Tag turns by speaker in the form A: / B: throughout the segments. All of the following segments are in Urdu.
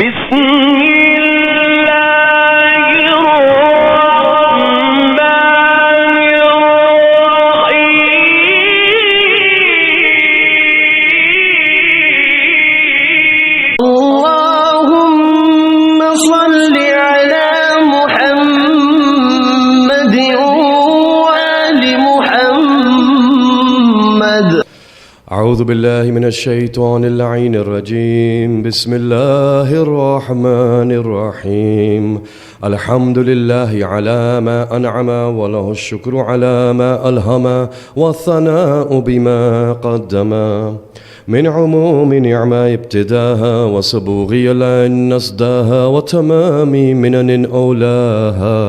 A: بسم الله الرحمن الرحيم اللهم صل على محمد وآل محمد.
B: أعوذ بالله من الشيطان اللعين الرجيم. بسم الله الرحمن الرحيم. الحمد لله على ما أنعم وله الشكر على ما ألهم والثناء بما قدم من عموم نعمة ابتداها وصبوغي لأن نصداها وتمام منن أولاها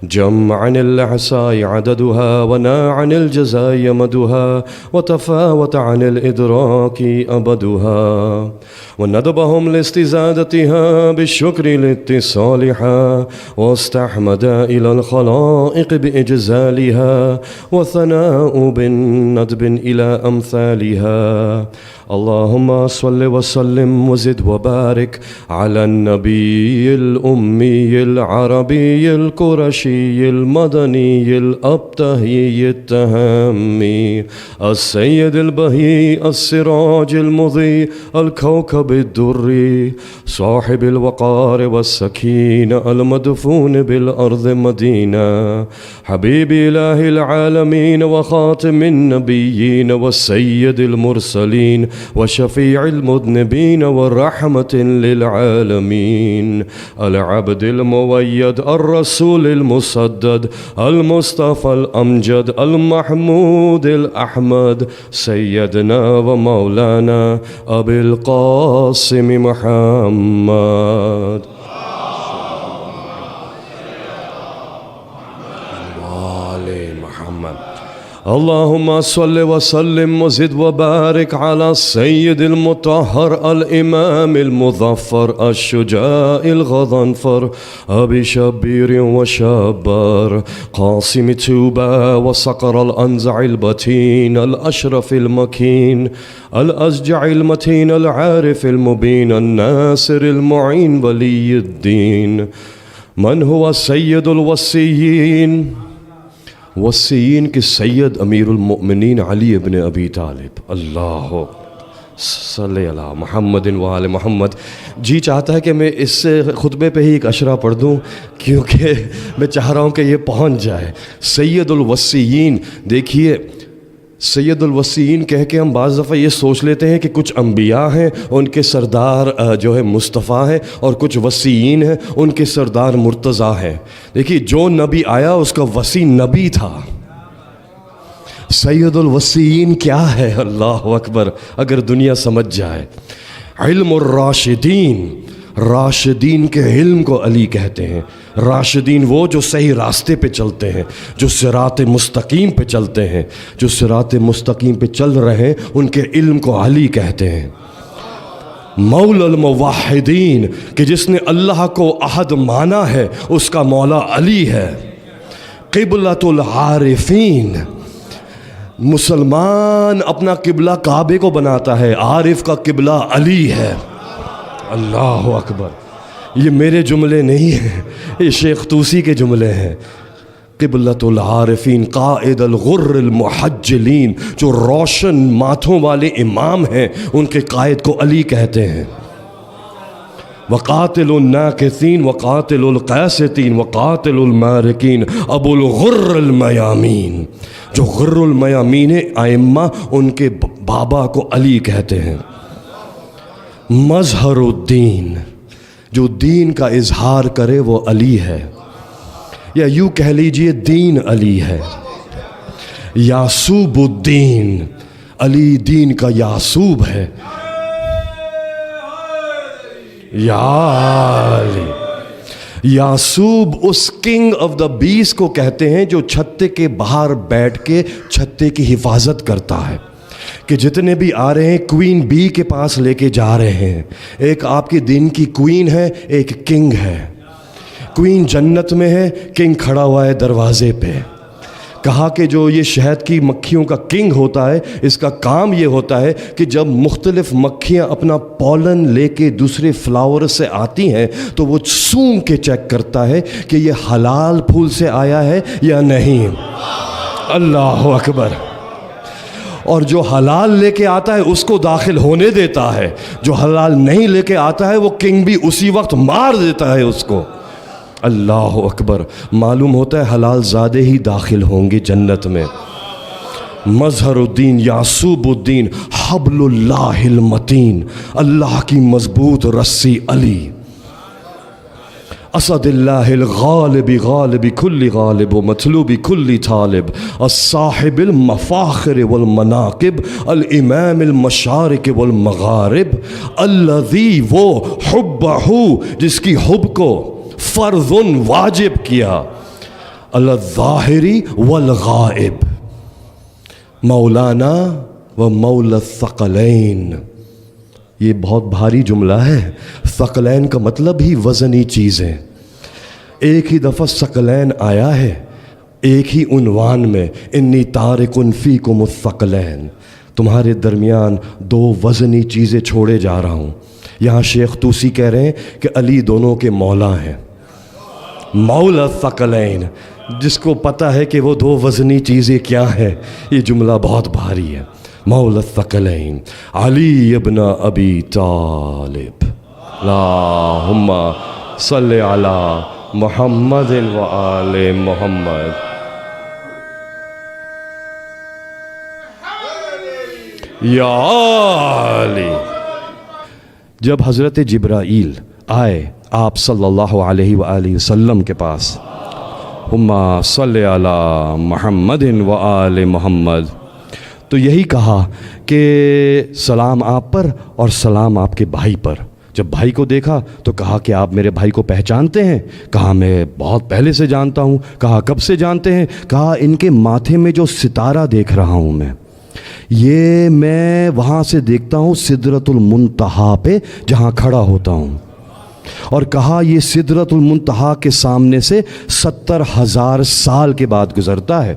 B: جمع عن الأحصاء عددها ونا عن الجزاء يمدها وتفاوت عن الإدراك أبدها وندبهم لاستزادتها بالشكر لاتصالها واستحمد إلى الخلائق بإجزالها وثناء بالندب إلى أمثالها. اللهم صل وسلم وزد وبارك على النبي الأمي العربي القرشي المدني الأبتهي التهامي السيد البهي السراج المضيء الكوكب الدري صاحب الوقار والسكينة المدفون بالأرض مدينة حبيب إله العالمين وخاتم النبيين والسيد المرسلين وشفيع المذنبين والرحمة للعالمين العبد المؤيد الرسول المسدد المصطفى الأمجد المحمود الأحمد سيدنا ومولانا أبي القاسم محمد اللهم صل وسلم وزد وبارك على السيد المطهر الإمام المظفر الشجاع الغضنفر أبي شبير وشابر قاسم توبة وصقر الأنزع البتين الأشرف المكين الأزجع المتين العارف المبين الناصر المعين ولي الدين من هو سيد الوصيين وسیین کے سید امیر المؤمنین علی ابن ابی طالب. اللہ صلی علی محمد وآل محمد. جی چاہتا ہے کہ میں اس سے خطبے پہ ہی ایک اشرا پڑھ دوں کیونکہ میں چاہ رہا ہوں کہ یہ پہنچ جائے. سید الوصیین، دیکھیے سید الوصیین کہہ کے ہم بعض دفعہ یہ سوچ لیتے ہیں کہ کچھ انبیاء ہیں ان کے سردار جو ہے مصطفیٰ ہیں اور کچھ وصیین ہیں ان کے سردار مرتضیٰ ہیں. دیکھیے جو نبی آیا اس کا وصی نبی تھا. سید الوصیین کیا ہے؟ اللہ اکبر. اگر دنیا سمجھ جائے علم الراشدین، راشدین کے علم کو علی کہتے ہیں. راشدین وہ جو صحیح راستے پہ چلتے ہیں، جو صراط مستقیم پہ چلتے ہیں، جو صراط مستقیم پہ چل رہے ہیں ان کے علم کو علی کہتے ہیں. مولا الموحدین کہ جس نے اللہ کو احد مانا ہے اس کا مولا علی ہے. قبلۃ العارفین، مسلمان اپنا قبلہ کعبے کو بناتا ہے، عارف کا قبلہ علی ہے. اللہ اکبر. یہ میرے جملے نہیں ہیں، یہ شیخ طوسی کے جملے ہیں. قبلۃ العارفین قائد الغر المحجلین، جو روشن ماتھوں والے امام ہیں ان کے قائد کو علی کہتے ہیں. وقاتل الناکثین وقاتل القاسطین وقاتل المارکین ابو الغر المیامین، جو غر المیامین ائمہ ان کے بابا کو علی کہتے ہیں. مظہر الدین، جو دین کا اظہار کرے وہ علی ہے، یا یوں کہہ لیجئے دین علی ہے. یعصوب الدین، علی دین کا یعصوب ہے. یا علی. یعصوب اس کنگ آف دا بیس کو کہتے ہیں جو چھتے کے باہر بیٹھ کے چھتے کی حفاظت کرتا ہے کہ جتنے بھی آ رہے ہیں کوئین بی کے پاس لے کے جا رہے ہیں. ایک آپ کے دین کی کوئین ہے، ایک کنگ ہے. کوئین جنت میں ہے، کنگ کھڑا ہوا ہے دروازے پہ. کہا کہ جو یہ شہد کی مکھیوں کا کنگ ہوتا ہے، اس کا کام یہ ہوتا ہے کہ جب مختلف مکھیاں اپنا پولن لے کے دوسرے فلاور سے آتی ہیں تو وہ سونگھ کے چیک کرتا ہے کہ یہ حلال پھول سے آیا ہے یا نہیں۔ اللہ اکبر۔ اور جو حلال لے کے آتا ہے اس کو داخل ہونے دیتا ہے، جو حلال نہیں لے کے آتا ہے وہ کنگ بھی اسی وقت مار دیتا ہے اس کو۔ اللہ اکبر۔ معلوم ہوتا ہے حلال زادے ہی داخل ہوں گے جنت میں۔ مظہر الدین یعصوب الدین حبل اللہ المتین، اللہ کی مضبوط رسی علی، اسد اللہ الغالب غالب کل غالب و مطلوب کل طالب، الصاحب المفاخر والمناقب، الامام المشارق والمغارب، الذی وہ حبہ جس کی حب کو فرض واجب کیا، الظاہری والغائب، مولانا و مولا الثقلین۔ یہ بہت بھاری جملہ ہے۔ ثقلین کا مطلب ہی وزنی چیزیں۔ ایک ہی دفعہ ثقلین آیا ہے ایک ہی عنوان میں، انی تارک فیکم الثقلین، تمہارے درمیان دو وزنی چیزیں چھوڑے جا رہا ہوں۔ یہاں شیخ طوسی کہہ رہے ہیں کہ علی دونوں کے مولا ہیں، مولا الثقلین، جس کو پتہ ہے کہ وہ دو وزنی چیزیں کیا ہیں۔ یہ جملہ بہت بھاری ہے۔ مولا الثقلین علی ابن ابی طالب، اللہم صلی علی محمد و آل محمد۔ یا علی۔ جب حضرت جبرائیل آئے آپ صلی اللہ علیہ وآلہ وسلم کے پاس، اللہم صلی علی محمد و آل محمد، تو یہی کہا کہ سلام آپ پر اور سلام آپ کے بھائی پر۔ جب بھائی کو دیکھا تو کہا کہ آپ میرے بھائی کو پہچانتے ہیں؟ کہا میں بہت پہلے سے جانتا ہوں۔ کہا کب سے جانتے ہیں؟ کہا ان کے ماتھے میں جو ستارہ دیکھ رہا ہوں میں، یہ میں وہاں سے دیکھتا ہوں سدرۃ المنتہا پہ جہاں کھڑا ہوتا ہوں۔ اور کہا یہ سدرۃ المنتہا کے سامنے سے 70,000 سال کے بعد گزرتا ہے۔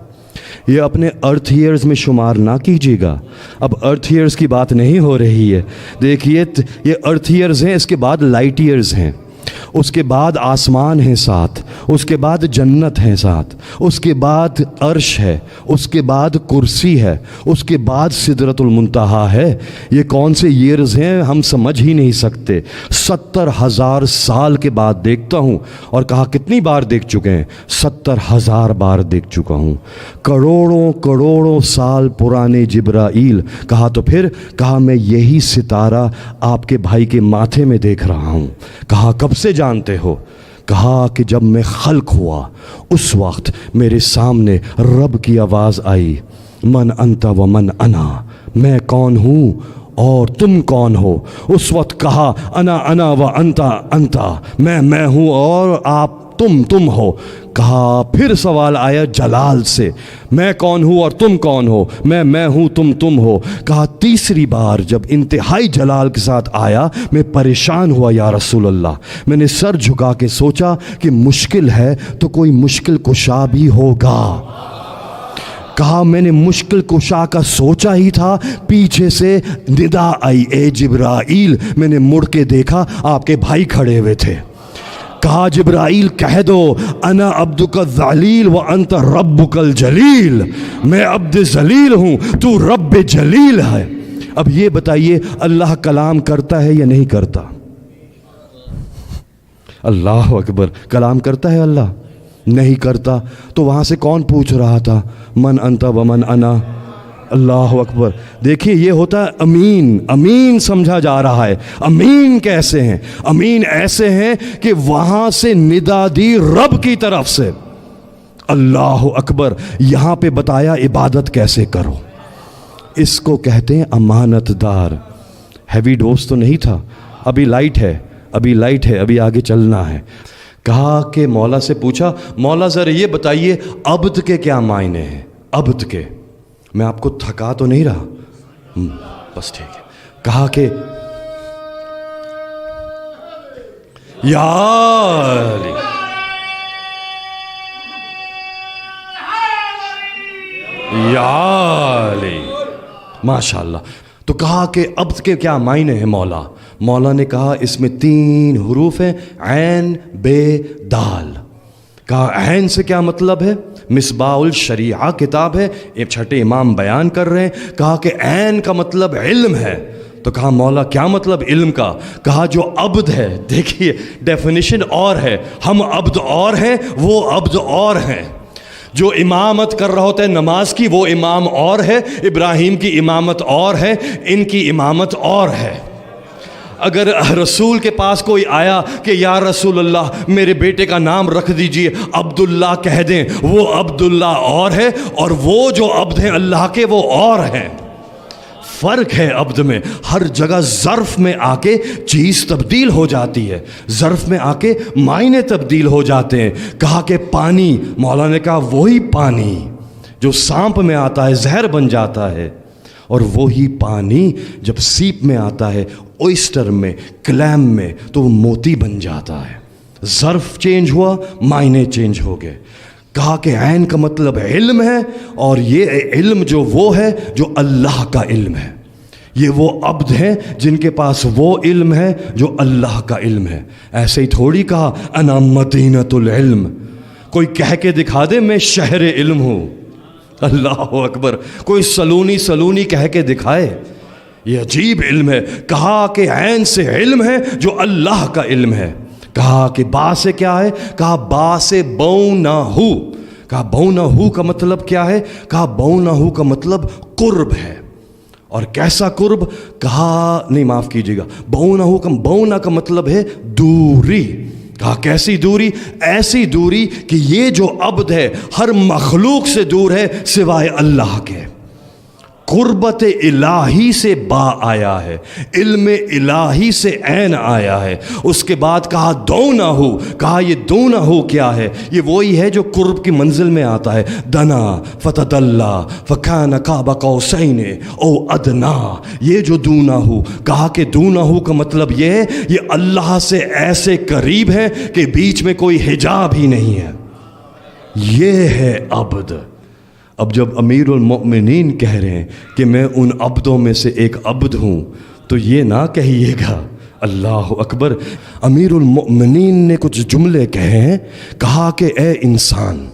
B: یہ اپنے ارتھ ایئرز میں شمار نہ کیجیے گا، اب ارتھ ایئرز کی بات نہیں ہو رہی ہے۔ دیکھیے یہ ارتھ ایئرز ہیں، اس کے بعد لائٹ ایئرز ہیں، اس کے بعد آسمان ہیں ساتھ، اس کے بعد جنت ہیں ساتھ، اس کے بعد عرش ہے، اس کے بعد کرسی ہے، اس کے بعد سدرۃ المنتہا ہے۔ یہ کون سے ایئرز ہیں ہم سمجھ ہی نہیں سکتے۔ 70,000 سال کے بعد دیکھتا ہوں۔ اور کہا کتنی بار دیکھ چکے ہیں؟ 70,000 بار دیکھ چکا ہوں۔ کروڑوں کروڑوں سال پرانے جبرائیل۔ کہا تو پھر؟ کہا میں یہی ستارہ آپ کے بھائی کے ماتھے میں دیکھ رہا ہوں۔ کہا کب سے جانتے ہو؟ کہا کہ جب میں خلق ہوا اس وقت میرے سامنے رب کی آواز آئی، من انت و من انا، میں کون ہوں اور تم کون ہو؟ اس وقت کہا انا و انتا انتا، میں ہوں اور آپ تم ہو۔ کہا پھر سوال آیا جلال سے، میں کون ہوں اور تم کون ہو؟ میں ہوں تم ہو۔ کہا تیسری بار جب انتہائی جلال کے ساتھ آیا میں پریشان ہوا یا رسول اللہ، میں نے سر جھکا کے سوچا کہ مشکل ہے تو کوئی مشکل کشا بھی ہوگا۔ کہا میں نے مشکل کشا کا سوچا ہی تھا، پیچھے سے ندا آئی، اے جبرائیل۔ میں نے مڑ کے دیکھا آپ کے بھائی کھڑے ہوئے تھے۔ کہا جبرائیل کہہ دو انا عبدک الذلیل و انت ربک الجلیل، میں عبد ذلیل ہوں تو رب جلیل ہے۔ اب یہ بتائیے اللہ کلام کرتا ہے یا نہیں کرتا؟ اللہ اکبر، کلام کرتا ہے اللہ؟ نہیں کرتا۔ تو وہاں سے کون پوچھ رہا تھا من انت و من انا؟ اللہ اکبر۔ دیکھیے یہ ہوتا ہے امین، امین سمجھا جا رہا ہے۔ امین کیسے ہیں؟ امین ایسے ہیں کہ وہاں سے ندا دی رب کی طرف سے۔ اللہ اکبر۔ یہاں پہ بتایا عبادت کیسے کرو، اس کو کہتے ہیں امانت دار۔ ہیوی ڈوز تو نہیں تھا، ابھی لائٹ ہے، ابھی آگے چلنا ہے۔ کہا کہ مولا سے پوچھا، مولا ذرا یہ بتائیے عبد کے کیا معنی ہیں؟ عبد کے، میں آپ کو تھکا تو نہیں رہا؟ بس ٹھیک ہے۔ کہا کہ یا علی، یا علی، ماشاءاللہ۔ تو کہا کہ عبد کے کیا معنی ہے مولا نے کہا اس میں 3 حروف ہیں، عین بے دال۔ کہا عین سے کیا مطلب ہے؟ مصباح الشریعہ کتاب ہے، چھٹے امام بیان کر رہے ہیں۔ کہا کہ عین کا مطلب علم ہے۔ تو کہا مولا کیا مطلب علم کا؟ کہا جو عبد ہے، دیکھیے ڈیفینیشن اور ہے، ہم عبد اور ہیں، وہ عبد اور ہیں۔ جو امامت کر رہا ہوتا ہے نماز کی وہ امام اور ہے، ابراہیم کی امامت اور ہے، ان کی امامت اور ہے۔ اگر رسول کے پاس کوئی آیا کہ یا رسول اللہ میرے بیٹے کا نام رکھ دیجئے عبداللہ کہہ دیں، وہ عبداللہ اور ہے، اور وہ جو عبد ہیں اللہ کے وہ اور ہیں۔ فرق ہے عبد میں، ہر جگہ ظرف میں آ کے چیز تبدیل ہو جاتی ہے، ظرف میں آ کے معنی تبدیل ہو جاتے ہیں۔ کہا کہ پانی، مولا نے کہا وہی پانی جو سانپ میں آتا ہے زہر بن جاتا ہے، اور وہی پانی جب سیپ میں آتا ہے، اوئسٹر میں، کلیم میں، تو وہ موتی بن جاتا ہے۔ ظرف چینج ہوا، معنی چینج ہو گئے۔ کہا کہ عین کا مطلب علم ہے، اور یہ علم جو وہ ہے جو اللہ کا علم ہے۔ یہ وہ عبد ہیں جن کے پاس وہ علم ہے جو اللہ کا علم ہے۔ ایسے ہی تھوڑی کہا انا مدینۃ العلم، کوئی کہہ کے دکھا دے میں شہر علم ہوں، اللہ اکبر، کوئی سلونی کہہ کے دکھائے، یہ عجیب علم ہے۔ کہا کہ عین سے علم ہے جو اللہ کا علم ہے۔ کہا کہ با سے کیا ہے؟ کہا با سے بونہو۔ کہا بونہو کا مطلب کیا ہے؟ کہا بونہو کا مطلب قرب ہے۔ اور کیسا قرب؟ کہا نہیں معاف کیجیے گا، بونا کا مطلب ہے دوری۔ کہا کیسی دوری؟ ایسی دوری کہ یہ جو عبد ہے ہر مخلوق سے دور ہے سوائے اللہ کے۔ قربت الہی سے با آیا ہے، علم الہی سے عین آیا ہے۔ اس کے بعد کہا دونہ ہو۔ کہا یہ دونہ ہو کیا ہے؟ یہ وہی ہے جو قرب کی منزل میں آتا ہے، دنا فتدلا فکان قاب قوسین او ادنا، یہ جو دونہ ہو۔ کہا کہ دونہ ہو کا مطلب یہ ہے یہ اللہ سے ایسے قریب ہے کہ بیچ میں کوئی حجاب ہی نہیں ہے، یہ ہے عبد۔ اب جب امیر المؤمنین کہہ رہے ہیں کہ میں ان عبدوں میں سے ایک عبد ہوں، تو یہ نہ کہیے گا اللہ اکبر، امیر المؤمنین نے کچھ جملے کہے ہیں۔ کہا کہ اے انسان،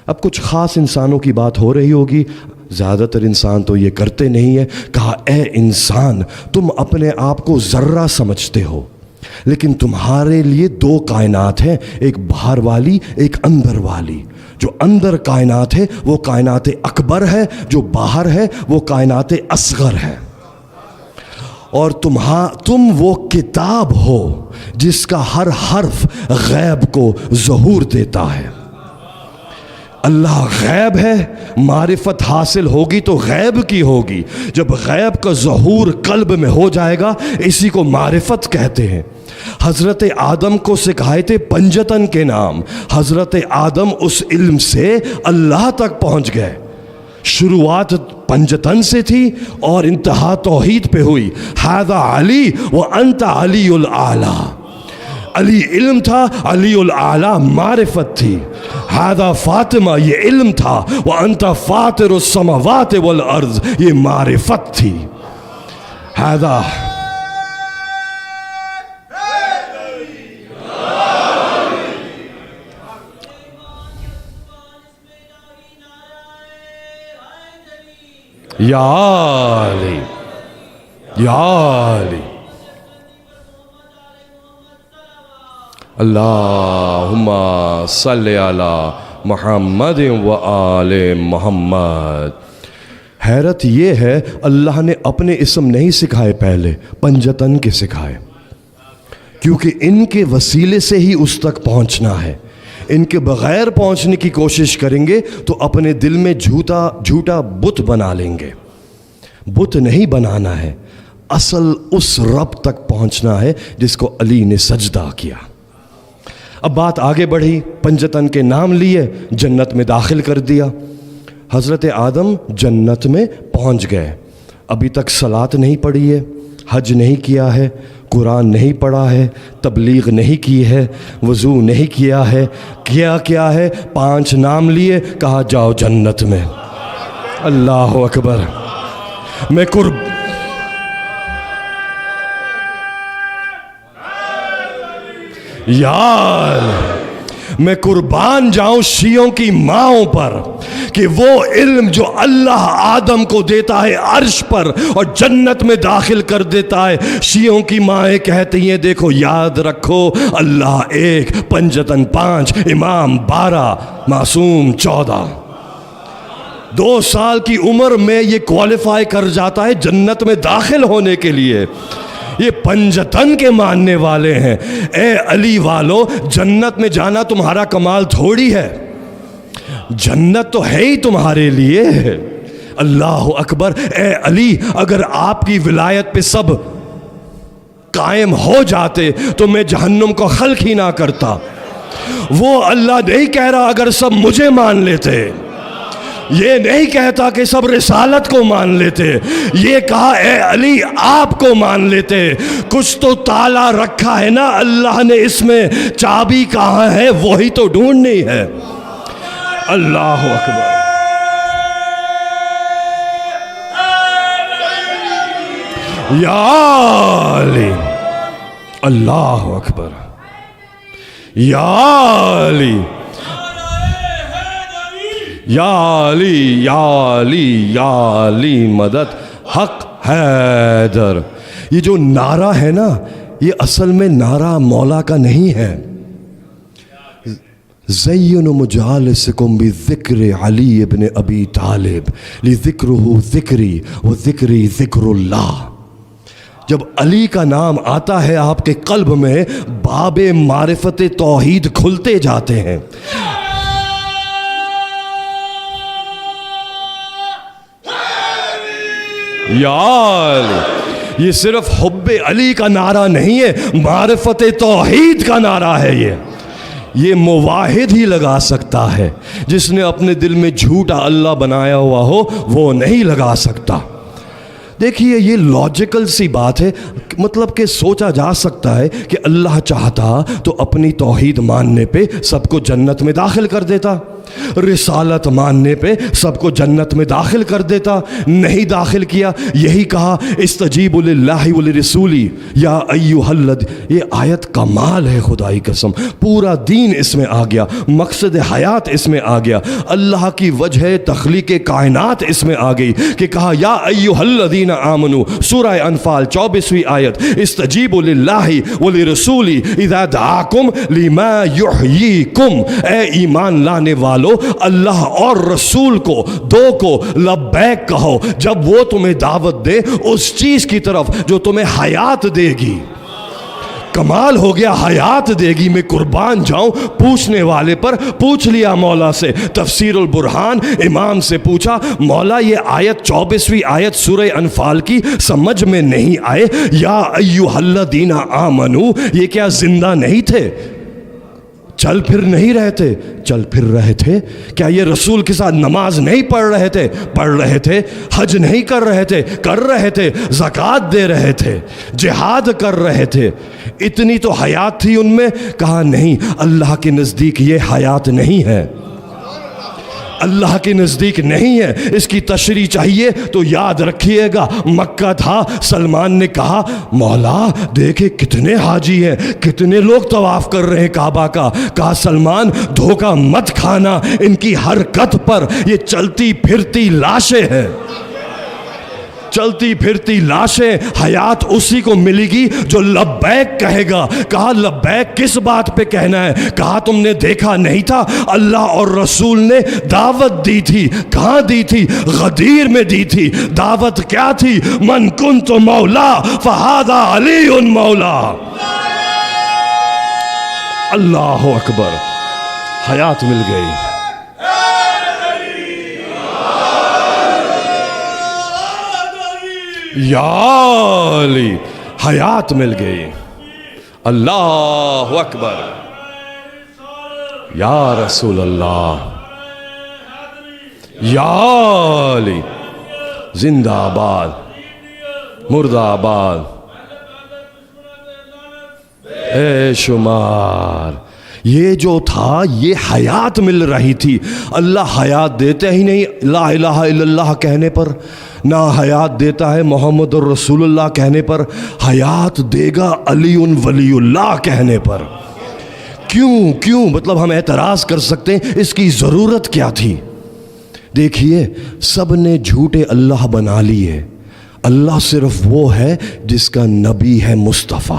B: اب کچھ خاص انسانوں کی بات ہو رہی ہوگی، زیادہ تر انسان تو یہ کرتے نہیں ہیں۔ کہا اے انسان، تم اپنے آپ کو ذرہ سمجھتے ہو، لیکن تمہارے لیے 2 کائنات ہیں، ایک باہر والی ایک اندر والی۔ جو اندر کائنات ہے وہ کائنات اکبر ہے، جو باہر ہے وہ کائنات اصغر ہے۔ اور تم وہ کتاب ہو جس کا ہر حرف غیب کو ظہور دیتا ہے۔ اللہ غیب ہے، معرفت حاصل ہوگی تو غیب کی ہوگی۔ جب غیب کا ظہور قلب میں ہو جائے گا، اسی کو معرفت کہتے ہیں۔ حضرت آدم کو سکھائے تھے پنجتن کے نام، حضرت آدم اس علم سے اللہ تک پہنچ گئے۔ شروعات پنجتن سے تھی اور انتہا توحید پہ ہوئی۔ ھذا علی وانت علی الاعلیٰ، علی علم تھا، علی الاعلیٰ معرفت تھی۔ ھذا فاطمہ، یہ علم تھا، وانت فاطر السماوات والارض، یہ معرفت تھی۔ ھذا یا علی، یا علی، اللہم صلی علی محمد و آل محمد۔ حیرت یہ ہے اللہ نے اپنے اسم نہیں سکھائے، پہلے پنجتن کے سکھائے، کیونکہ ان کے وسیلے سے ہی اس تک پہنچنا ہے۔ ان کے بغیر پہنچنے کی کوشش کریں گے تو اپنے دل میں جھوٹا بت بنا لیں گے۔ بت نہیں بنانا ہے، اصل اس رب تک پہنچنا ہے جس کو علی نے سجدہ کیا۔ اب بات آگے بڑھی، پنجتن کے نام لیے، جنت میں داخل کر دیا۔ حضرت آدم جنت میں پہنچ گئے، ابھی تک صلاۃ نہیں پڑھی ہے، حج نہیں کیا ہے، قرآن نہیں پڑھا ہے، تبلیغ نہیں کی ہے، وضو نہیں کیا ہے، کیا ہے 5 نام لیے، کہا جاؤ جنت میں۔ اللہ اکبر. میں قربان جاؤں شیعوں کی ماؤں پر کہ وہ علم جو اللہ آدم کو دیتا ہے عرش پر اور جنت میں داخل کر دیتا ہے، شیعوں کی مائیں کہتی ہیں دیکھو یاد رکھو اللہ ایک، پنجتن 5، امام 12، معصوم 14. 2 سال کی عمر میں یہ کوالیفائی کر جاتا ہے جنت میں داخل ہونے کے لیے. یہ پنجتن کے ماننے والے ہیں. اے علی والو، جنت میں جانا تمہارا کمال تھوڑی ہے، جنت تو ہے ہی تمہارے لیے. اللہ اکبر. اے علی، اگر آپ کی ولایت پہ سب قائم ہو جاتے تو میں جہنم کو خلق ہی نہ کرتا. وہ اللہ نہیں کہہ رہا اگر سب مجھے مان لیتے، یہ نہیں کہتا کہ سب رسالت کو مان لیتے، یہ کہا اے علی آپ کو مان لیتے. کچھ تو تالا رکھا ہے نا اللہ نے، اس میں چابی کہاں ہے وہی تو ڈھونڈنی ہے. اللہ اکبر. یا علی، اللہ اکبر. یا علی، یا علی، یا علی، یا علی مدد حق حیدر. یہ جو نعرہ ہے نا، یہ اصل میں نعرہ مولا کا نہیں ہے. زینوا مجالسکم بذکر علی ابن ابی طالب لذکرہ ذکری و ذکری ذکر اللہ. جب علی کا نام آتا ہے آپ کے قلب میں باب معرفت توحید کھلتے جاتے ہیں. یا علی، یہ صرف حب علی کا نعرہ نہیں ہے، معرفت توحید کا نعرہ ہے. یہ مواحد ہی لگا سکتا ہے، جس نے اپنے دل میں جھوٹا اللہ بنایا ہوا ہو وہ نہیں لگا سکتا. دیکھیے یہ لاجیکل سی بات ہے، مطلب کہ سوچا جا سکتا ہے کہ اللہ چاہتا تو اپنی توحید ماننے پہ سب کو جنت میں داخل کر دیتا، رسالت ماننے پہ سب کو جنت میں داخل کر دیتا. نہیں داخل کیا. یہی کہا استجیبوا للہ ولرسولی یا ایھا الذین. یہ آیت کمال ہے خدائی قسم. پورا دین اس میں آ گیا، مقصد حیات اس میں آ گیا، اللہ کی وجہ تخلیق کائنات اس میں آ گئی کہ کہا یا ایھا الذین آمنوا. سورہ انفال 24ویں آیت، استجیبوا للہ ولرسولی اذا دعاکم لما یحییکم. اے ایمان لانے والو، اللہ اور رسول کو دو کو لبیک کہو جب وہ تمہیں دعوت دے اس چیز کی طرف جو تمہیں حیات دے گی. کمال ہو گیا، حیات دے گی. میں قربان جاؤں پوچھنے والے پر. پوچھ لیا مولا سے، تفسیر البرہان امام سے پوچھا مولا یہ آیت 24ویں آیت سورہ انفال کی سمجھ میں نہیں آئے، یا ایھا الذین آمنو یہ کیا زندہ نہیں تھے؟ چل پھر نہیں رہے تھے؟ چل پھر رہے تھے. کیا یہ رسول کے ساتھ نماز نہیں پڑھ رہے تھے؟ پڑھ رہے تھے. حج نہیں کر رہے تھے؟ کر رہے تھے. زکوٰۃ دے رہے تھے، جہاد کر رہے تھے. اتنی تو حیات تھی ان میں. کہا نہیں، اللہ کے نزدیک یہ حیات نہیں ہے، اللہ کے نزدیک نہیں ہے. اس کی تشریح چاہیے تو یاد رکھیے گا مکہ تھا. سلمان نے کہا مولا دیکھے کتنے حاجی ہیں، کتنے لوگ طواف کر رہے ہیں کعبہ کا. کہا سلمان دھوکہ مت کھانا، ان کی حرکت پر یہ چلتی پھرتی لاشیں ہیں، چلتی پھرتی لاشیں. حیات اسی کو ملے گی جو لبیک کہے گا. کہا لبیک کس بات پہ کہنا ہے؟ کہا تم نے دیکھا نہیں تھا اللہ اور رسول نے دعوت دی تھی. کہاں دی تھی؟ غدیر میں دی تھی. دعوت کیا تھی؟ من کنت مولا فہذا علی مولا. اللہ اکبر. حیات مل گئی. یا علی، حیات مل گئی. اللہ اکبر. یا رسول اللہ، یا علی. زندہ آباد، مردہ آباد، اے شمار. یہ جو تھا یہ حیات مل رہی تھی. اللہ حیات دیتے ہی نہیں لا الہ الا اللہ کہنے پر, نہ حیات دیتا ہے محمد الرسول اللہ کہنے پر, حیات دے گا علی ولی اللہ کہنے پر. کیوں مطلب ہم اعتراض کر سکتے ہیں, اس کی ضرورت کیا تھی؟ دیکھیے سب نے جھوٹے اللہ بنا لیے, اللہ صرف وہ ہے جس کا نبی ہے مصطفیٰ,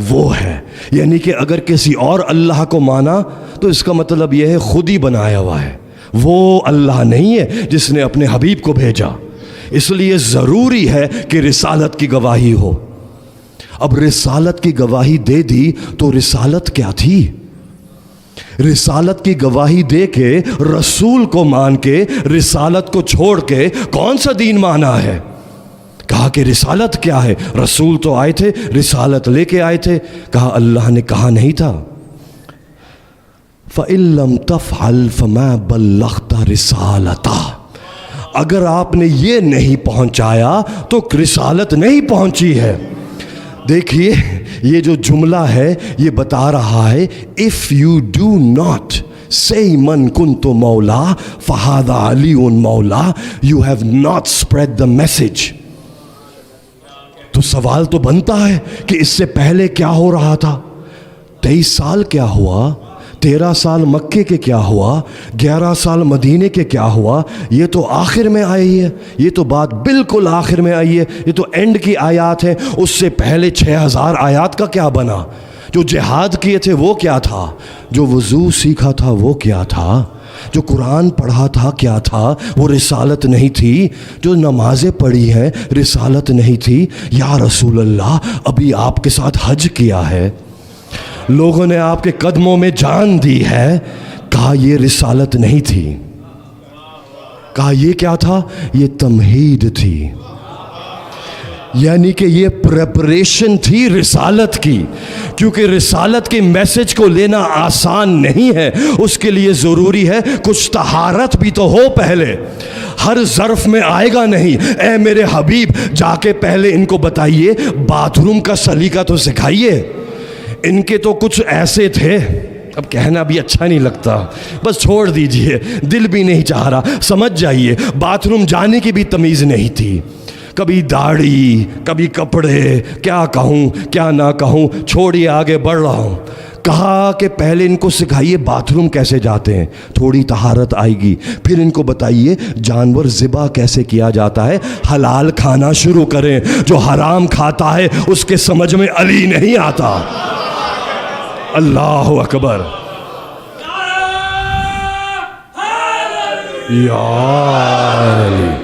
B: وہ ہے. یعنی کہ اگر کسی اور اللہ کو مانا تو اس کا مطلب یہ ہے خود ہی بنایا ہوا ہے, وہ اللہ نہیں ہے جس نے اپنے حبیب کو بھیجا. اس لیے ضروری ہے کہ رسالت کی گواہی ہو. اب رسالت کی گواہی دے دی تو رسالت کیا تھی؟ رسالت کی گواہی دے کے رسول کو مان کے رسالت کو چھوڑ کے کون سا دین مانا ہے؟ کہا کہ رسالت کیا ہے؟ رسول تو آئے تھے, رسالت لے کے آئے تھے. کہا اللہ نے کہا نہیں تھا فَإِن لَّمْ تَفْعَلْ فَمَا بَلَّغْتَ رِسَالَتَهُ, اگر آپ نے یہ نہیں پہنچایا تو رسالت نہیں پہنچی ہے. دیکھیے یہ جو جملہ ہے یہ بتا رہا ہے if you do not say من كنت مولا فهذا علی مولا, you have not spread the message. تو سوال تو بنتا ہے کہ اس سے پہلے کیا ہو رہا تھا؟ 23 سال کیا ہوا؟ 13 سال مکے کے کیا ہوا؟ 11 سال مدینے کے کیا ہوا؟ یہ تو آخر میں آئی ہے, یہ تو بات بالکل آخر میں آئی ہے, یہ تو اینڈ کی آیات ہے. اس سے پہلے 6000 آیات کا کیا بنا؟ جو جہاد کیے تھے وہ کیا تھا؟ جو وضو سیکھا تھا وہ کیا تھا؟ جو قرآن پڑھا تھا کیا تھا؟ وہ رسالت نہیں تھی. جو نمازیں پڑھی ہیں رسالت نہیں تھی. یا رسول اللہ ابھی آپ کے ساتھ حج کیا ہے, لوگوں نے آپ کے قدموں میں جان دی ہے. کہا یہ رسالت نہیں تھی. کہا یہ کیا تھا؟ یہ تمہید تھی. یعنی کہ یہ پریپریشن تھی رسالت کی, کیونکہ رسالت کے میسج کو لینا آسان نہیں ہے. اس کے لیے ضروری ہے کچھ طہارت بھی تو ہو پہلے. ہر ظرف میں آئے گا نہیں. اے میرے حبیب جا کے پہلے ان کو بتائیے باتھ روم کا سلیقہ تو سکھائیے. ان کے تو کچھ ایسے تھے, اب کہنا بھی اچھا نہیں لگتا, بس چھوڑ دیجئے, دل بھی نہیں چاہ رہا. سمجھ جائیے باتھ روم جانے کی بھی تمیز نہیں تھی. کبھی داڑھی کبھی کپڑے, کیا کہوں کیا نہ کہوں, چھوڑیے آگے بڑھ رہا ہوں. کہا کہ پہلے ان کو سکھائیے باتھ روم کیسے جاتے ہیں, تھوڑی طہارت آئے گی. پھر ان کو بتائیے جانور ذبح کیسے کیا جاتا ہے, حلال کھانا شروع کریں. جو حرام کھاتا ہے اس کے سمجھ میں علی نہیں آتا. اللہ اکبر, یا علی,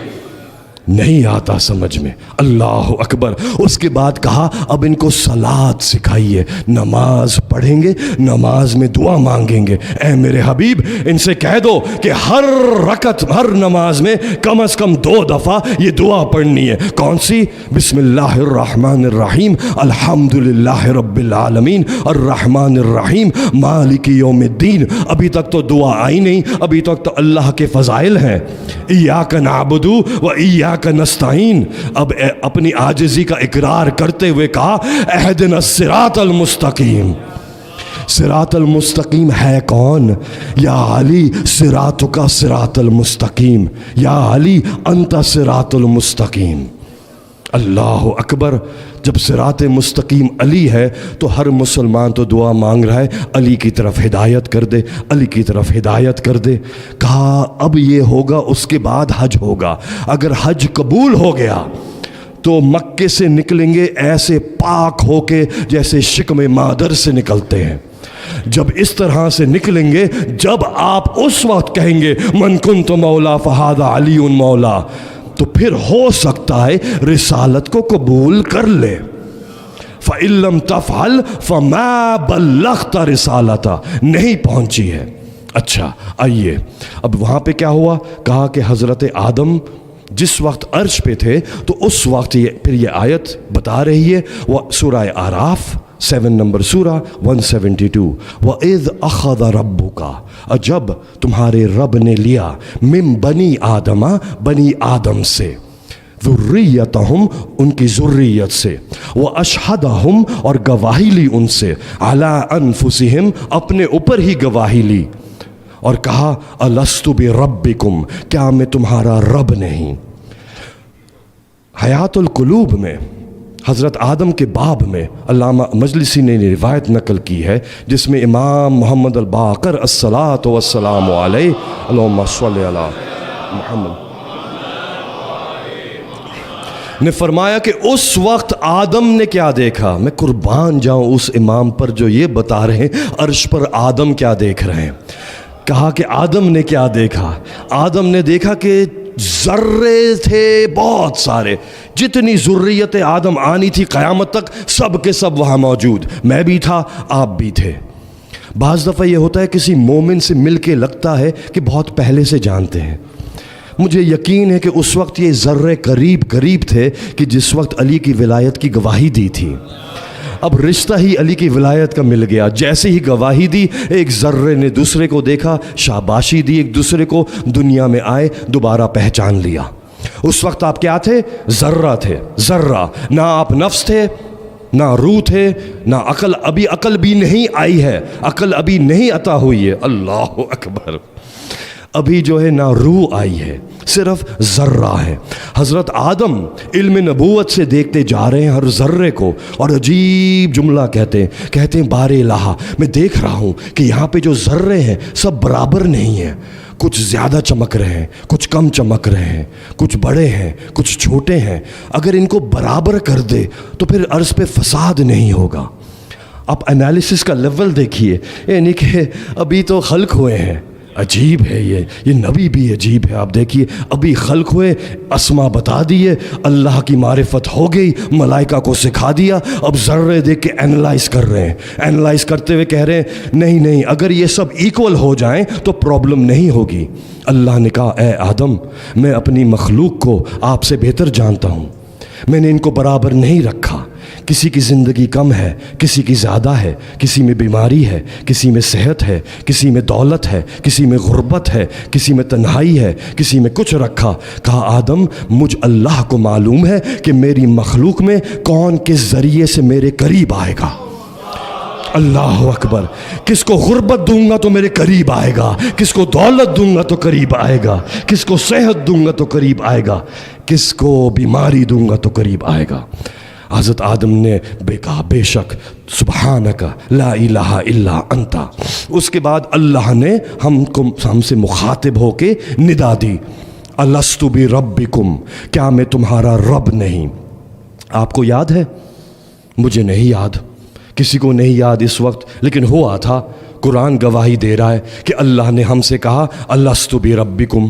B: نہیں آتا سمجھ میں. اللہ اکبر. اس کے بعد کہا اب ان کو صلات سکھائیے, نماز پڑھیں گے, نماز میں دعا مانگیں گے. اے میرے حبیب ان سے کہہ دو کہ ہر رکعت ہر نماز میں کم از کم 2 دفعہ یہ دعا پڑھنی ہے. کون سی؟ بسم اللہ الرحمن الرحیم الحمدللہ رب العالمین الرحمن الرحیم مالک یوم الدین. ابھی تک تو دعا آئی نہیں, ابھی تک تو اللہ کے فضائل ہیں. ایاک نعبد و ایاک نستعین. اب اپنی عاجزی کا اقرار کرتے ہوئے کہا اہدنا الصراط المستقیم. صراط المستقیم ہے کون؟ یا علی صراطک صراط المستقیم, یا علی انت صراط المستقیم. اللہ اکبر. جب صراط مستقیم علی ہے تو ہر مسلمان تو دعا مانگ رہا ہے علی کی طرف ہدایت کر دے, علی کی طرف ہدایت کر دے. کہا اب یہ ہوگا, اس کے بعد حج ہوگا. اگر حج قبول ہو گیا تو مکے سے نکلیں گے ایسے پاک ہو کے جیسے شکم مادر سے نکلتے ہیں. جب اس طرح سے نکلیں گے, جب آپ اس وقت کہیں گے من کنت مولا فہذا علی مولا, تو پھر ہو سکتا ہے رسالت کو قبول کر لے. فَإِن لَّمْ تَفْعَلْ فَمَا بَلَّغْتَ رِسَالَتَهُ, نہیں پہنچی ہے. اچھا آئیے اب وہاں پہ کیا ہوا؟ کہا کہ حضرت آدم جس وقت عرش پہ تھے تو اس وقت پھر یہ آیت بتا رہی ہے, وہ سورہ اعراف 7 نمبر سورہ 172. وَإِذْ أَخَذَ رَبُّكَ, جب تمہارے رب نے لیا, من بنی آدم, بنی آدم سے, ذریتہم ان کی ذریت سے، واشہدہم اور گواہی لی ان سے، علی انفسہم اپنے اوپر ہی گواہی لی، اور کہا الستُ بربکم کیا میں تمہارا رب نہیں۔ حیات القلوب میں حضرت آدم کے باب میں علامہ مجلسی نے روایت نقل کی ہے، جس میں امام محمد الباقر الصلاۃ والسلام علیہ، اللہم صلی علی محمد، نے فرمایا کہ اس وقت آدم نے کیا دیکھا۔ میں قربان جاؤں اس امام پر جو یہ بتا رہے ہیں عرش پر آدم کیا دیکھ رہے ہیں۔ کہا کہ آدم نے کیا دیکھا؟ آدم نے دیکھا کہ ذرے تھے بہت سارے، جتنی ذریت آدم آنی تھی قیامت تک سب کے سب وہاں موجود، میں بھی تھا، آپ بھی تھے۔ بعض دفعہ یہ ہوتا ہے کسی مومن سے مل کے لگتا ہے کہ بہت پہلے سے جانتے ہیں۔ مجھے یقین ہے کہ اس وقت یہ ذرے قریب تھے کہ جس وقت علی کی ولایت کی گواہی دی تھی۔ اب رشتہ ہی علی کی ولایت کا مل گیا، جیسے ہی گواہی دی ایک ذرے نے دوسرے کو دیکھا، شاباشی دی ایک دوسرے کو، دنیا میں آئے دوبارہ پہچان لیا۔ اس وقت آپ کیا تھے؟ ذرہ تھے، ذرہ، نہ آپ نفس تھے نہ روح تھے نہ عقل، ابھی عقل بھی نہیں آئی ہے، عقل ابھی نہیں عطا ہوئی ہے، اللہ اکبر، ابھی جو ہے نہ روح آئی ہے، صرف ذرہ ہے۔ حضرت آدم علم نبوت سے دیکھتے جا رہے ہیں ہر ذرے کو، اور عجیب جملہ کہتے ہیں بار الہ، میں دیکھ رہا ہوں کہ یہاں پہ جو ذرے ہیں سب برابر نہیں ہیں، کچھ زیادہ چمک رہے ہیں، کچھ کم چمک رہے ہیں، کچھ بڑے ہیں، کچھ چھوٹے ہیں۔ اگر ان کو برابر کر دے تو پھر عرض پہ فساد نہیں ہوگا۔ آپ انالیسس کا لیول دیکھیے، یعنی کہ ابھی تو خلق ہوئے ہیں، عجیب ہے یہ نبی بھی عجیب ہے۔ آپ دیکھیے ابھی خلق ہوئے، اسما بتا دیے، اللہ کی معرفت ہو گئی، ملائکہ کو سکھا دیا، اب ذرے دیکھ کے اینالائز کر رہے ہیں، اینالائز کرتے ہوئے کہہ رہے ہیں نہیں اگر یہ سب ایکول ہو جائیں تو پرابلم نہیں ہوگی۔ اللہ نے کہا اے آدم، میں اپنی مخلوق کو آپ سے بہتر جانتا ہوں، میں نے ان کو برابر نہیں رکھا، کسی کی زندگی کم ہے، کسی کی زیادہ ہے، کسی میں بیماری ہے، کسی میں صحت ہے، کسی میں دولت ہے، کسی میں غربت ہے، کسی میں تنہائی ہے، کسی میں کچھ رکھا۔ کہا آدم مجھ اللہ کو معلوم ہے کہ میری مخلوق میں کون کس ذریعے سے میرے قریب آئے گا۔ اللہ اکبر، کس کو غربت دوں گا تو میرے قریب آئے گا، کس کو دولت دوں گا تو قریب آئے گا، کس کو صحت دوں گا تو قریب آئے گا، کس کو بیماری دوں گا تو قریب آئے گا۔ حضرت آدم نے کہا بے شک سبحانک لا الہ الا انت۔ اس کے بعد اللہ نے ہم سے مخاطب ہو کے ندا دی، الست بربکم کیا میں تمہارا رب نہیں؟ آپ کو یاد ہے؟ مجھے نہیں یاد، کسی کو نہیں یاد اس وقت، لیکن ہوا تھا۔ قرآن گواہی دے رہا ہے کہ اللہ نے ہم سے کہا الست بربکم۔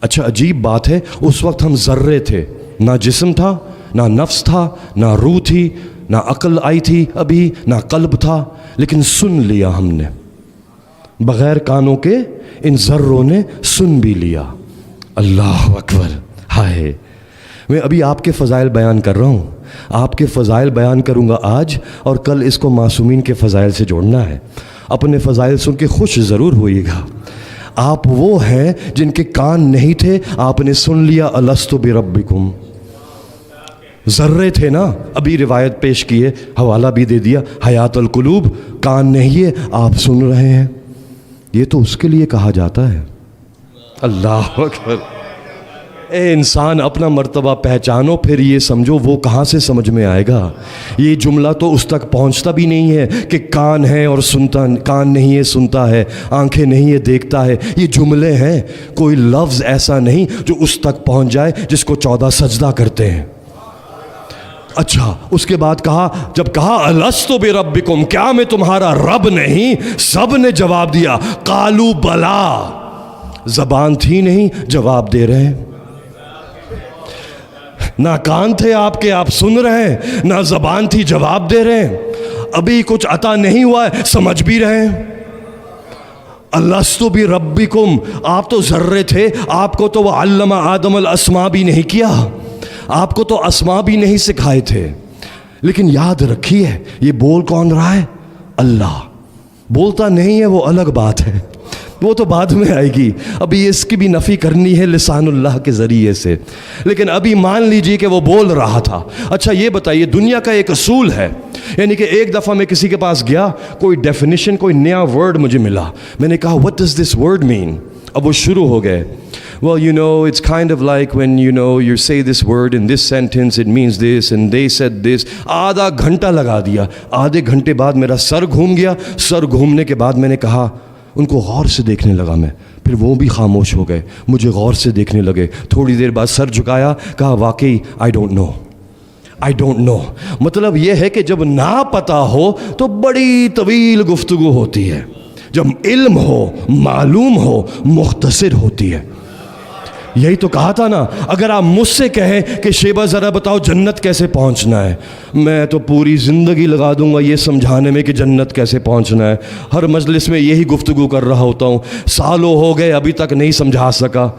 B: اچھا عجیب بات ہے، اس وقت ہم ذرے تھے، نہ جسم تھا، نہ نفس تھا، نہ روح تھی، نہ عقل آئی تھی ابھی، نہ قلب تھا، لیکن سن لیا ہم نے، بغیر کانوں کے ان ذروں نے سن بھی لیا۔ اللہ اکبر، ہائے، میں ابھی آپ کے فضائل بیان کر رہا ہوں، آپ کے فضائل بیان کروں گا آج، اور کل اس کو معصومین کے فضائل سے جوڑنا ہے۔ اپنے فضائل سن کے خوش ضرور ہوئیے گا۔ آپ وہ ہیں جن کے کان نہیں تھے، آپ نے سن لیا الست بربکم۔ ذرے تھے نا، ابھی روایت پیش کیے، حوالہ بھی دے دیا، حیات القلوب، کان نہیں ہے آپ سن رہے ہیں، یہ تو اس کے لیے کہا جاتا ہے۔ اللہ اکبر، اے انسان اپنا مرتبہ پہچانو، پھر یہ سمجھو وہ کہاں سے سمجھ میں آئے گا۔ یہ جملہ تو اس تک پہنچتا بھی نہیں ہے کہ کان ہے اور سنتا، کان نہیں ہے سنتا ہے، آنکھیں نہیں ہے دیکھتا ہے، یہ جملے ہیں، کوئی لفظ ایسا نہیں جو اس تک پہنچ جائے جس کو 14 سجدہ کرتے ہیں۔ اچھا اس کے بعد کہا، جب کہا الست بربکم کیا میں تمہارا رب نہیں، سب نے جواب دیا قالوا بلا، زبان تھی نہیں جواب دے رہے ہیں، نہ کان تھے آپ کے آپ سن رہے ہیں، نہ زبان تھی جواب دے رہے ہیں، ابھی کچھ عطا نہیں ہوا ہے سمجھ بھی رہے ہیں۔ الست بربکم، آپ تو ذرے تھے، آپ کو تو وہ علم آدم الاسماء بھی نہیں کیا، آپ کو تو اسماء بھی نہیں سکھائے تھے، لیکن یاد رکھیے یہ بول کون رہا ہے؟ اللہ، بولتا نہیں ہے وہ الگ بات ہے، وہ تو بعد میں آئے گی، ابھی اس کی بھی نفی کرنی ہے لسان اللہ کے ذریعے سے، لیکن ابھی مان لیجئے کہ وہ بول رہا تھا۔ اچھا یہ بتائیے، دنیا کا ایک اصول ہے، یعنی کہ ایک دفعہ میں کسی کے پاس گیا، کوئی ڈیفینیشن، کوئی نیا ورڈ مجھے ملا، میں نے کہا what does this word mean؟ اب وہ شروع ہو گئے، well you know it's kind of like when you know you say this word in this sentence it means this and they said this۔ آدھا گھنٹہ لگا دیا، آدھے گھنٹے بعد میرا سر گھوم گیا، سر گھومنے کے بعد میں نے کہا، ان کو غور سے دیکھنے لگا میں، پھر وہ بھی خاموش ہو گئے، مجھے غور سے دیکھنے لگے، تھوڑی دیر بعد سر جھکایا، کہا واقعی I don't know۔ مطلب یہ ہے کہ جب نہ پتہ ہو تو بڑی طویل گفتگو ہوتی ہے، جب علم ہو، معلوم ہو، مختصر ہوتی ہے۔ یہی تو کہا تھا نا، اگر آپ مجھ سے کہیں کہ شیبہ ذرا بتاؤ جنت کیسے پہنچنا ہے، میں تو پوری زندگی لگا دوں گا یہ سمجھانے میں کہ جنت کیسے پہنچنا ہے، ہر مجلس میں یہی گفتگو کر رہا ہوتا ہوں، سالوں ہو گئے ابھی تک نہیں سمجھا سکا۔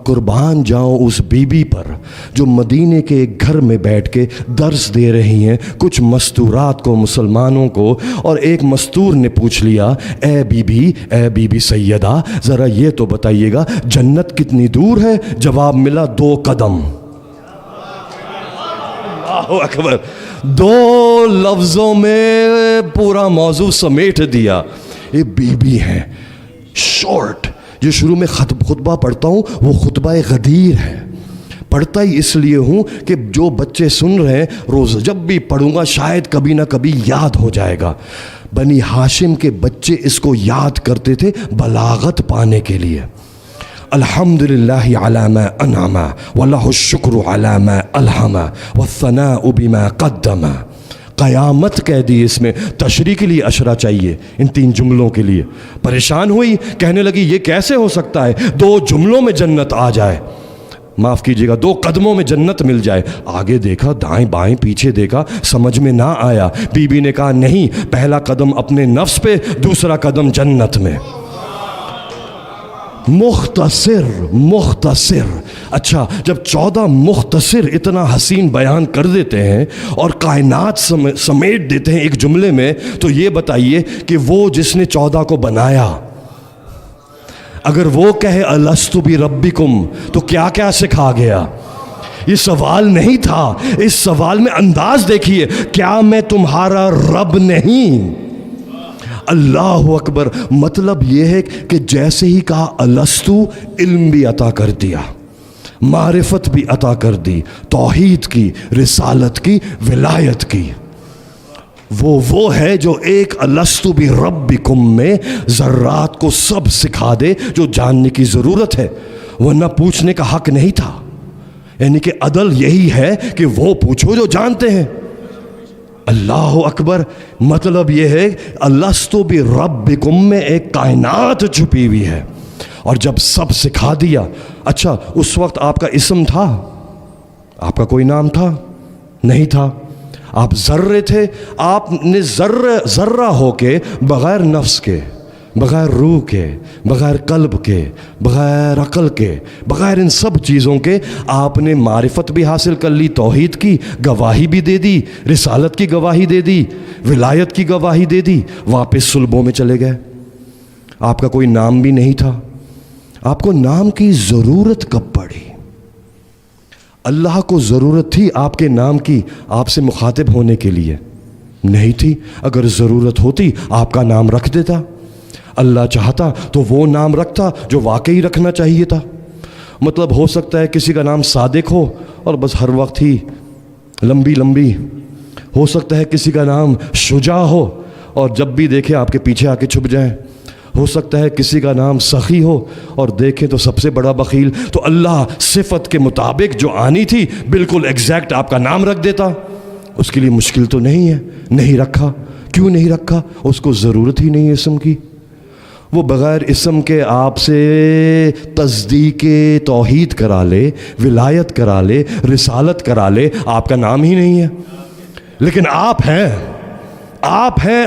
B: قربان جاؤں اس بی بی پر جو مدینے کے ایک گھر میں بیٹھ کے درس دے رہی ہیں کچھ مستورات کو، مسلمانوں کو، اور ایک مستور نے پوچھ لیا، اے بی بی سیدہ ذرا یہ تو بتائیے گا جنت کتنی دور ہے؟ جواب ملا 2 قدم۔ اللہ اکبر، 2 لفظوں میں پورا موضوع سمیٹ دیا۔ یہ بی بی ہیں، شارٹ، جو شروع میں خطبہ پڑھتا ہوں وہ خطبہ غدیر ہے، پڑھتا ہی اس لیے ہوں کہ جو بچے سن رہے ہیں روز جب بھی پڑھوں گا شاید کبھی نہ کبھی یاد ہو جائے گا۔ بنی ہاشم کے بچے اس کو یاد کرتے تھے بلاغت پانے کے لیے۔ الحمدللہ علی ما انعم واللہ الشکر علی ما الہم والثناء بما قدم۔ قیامت کہہ دی، اس میں تشریح کے لیے اشرا چاہیے ان 3 جملوں کے لیے۔ پریشان ہوئی، کہنے لگی یہ کیسے ہو سکتا ہے 2 جملوں میں جنت آ جائے، معاف کیجیے گا 2 قدموں میں جنت مل جائے۔ آگے دیکھا، دائیں بائیں پیچھے دیکھا، سمجھ میں نہ آیا۔ بی بی نے کہا نہیں، پہلا قدم اپنے نفس پہ، دوسرا قدم جنت میں۔ مختصر۔ اچھا جب 14 مختصر اتنا حسین بیان کر دیتے ہیں اور کائنات سمیٹ دیتے ہیں ایک جملے میں، تو یہ بتائیے کہ وہ جس نے 14 کو بنایا، اگر وہ کہے الست بربکم تو کیا کیا سکھا گیا؟ یہ سوال نہیں تھا، اس سوال میں انداز دیکھیے، کیا میں تمہارا رب نہیں؟ اللہ اکبر۔ مطلب یہ ہے کہ جیسے ہی کہا الستو، علم بھی عطا کر دیا، معرفت بھی عطا کر دی، توحید کی، رسالت کی، ولایت کی۔ وہ ہے جو ایک الستو بربکم میں ذرات کو سب سکھا دے جو جاننے کی ضرورت ہے، ورنہ پوچھنے کا حق نہیں تھا۔ یعنی کہ عدل یہی ہے کہ وہ پوچھو جو جانتے ہیں۔ اللہ اکبر۔ مطلب یہ ہے الستو بربکم میں ایک کائنات چھپی ہوئی ہے، اور جب سب سکھا دیا۔ اچھا اس وقت آپ کا اسم تھا؟ آپ کا کوئی نام تھا؟ نہیں تھا۔ آپ ذرے تھے، آپ نے ذرہ ہو کے بغیر نفس کے، بغیر روح کے، بغیر قلب کے، بغیر عقل کے، بغیر ان سب چیزوں کے آپ نے معرفت بھی حاصل کر لی، توحید کی گواہی بھی دے دی، رسالت کی گواہی دے دی، ولایت کی گواہی دے دی، واپس صلبوں میں چلے گئے۔ آپ کا کوئی نام بھی نہیں تھا۔ آپ کو نام کی ضرورت کب پڑی؟ اللہ کو ضرورت تھی آپ کے نام کی آپ سے مخاطب ہونے کے لیے؟ نہیں تھی۔ اگر ضرورت ہوتی آپ کا نام رکھ دیتا، اللہ چاہتا تو وہ نام رکھتا جو واقعی رکھنا چاہیے تھا۔ مطلب ہو سکتا ہے کسی کا نام صادق ہو اور بس ہر وقت ہی لمبی، ہو سکتا ہے کسی کا نام شجاع ہو اور جب بھی دیکھیں آپ کے پیچھے آ کے چھپ جائیں، ہو سکتا ہے کسی کا نام سخی ہو اور دیکھیں تو سب سے بڑا بخیل۔ تو اللہ صفت کے مطابق جو آنی تھی بالکل ایگزیکٹ آپ کا نام رکھ دیتا۔ اس کے لیے مشکل تو نہیں ہے، نہیں رکھا۔ کیوں نہیں رکھا؟ اس کو ضرورت ہی نہیں ہے اسم کی۔ وہ بغیر اسم کے آپ سے تصدیق توحید کرا لے، ولایت کرا لے، رسالت کرا لے، آپ کا نام ہی نہیں ہے۔ لیکن آپ ہیں،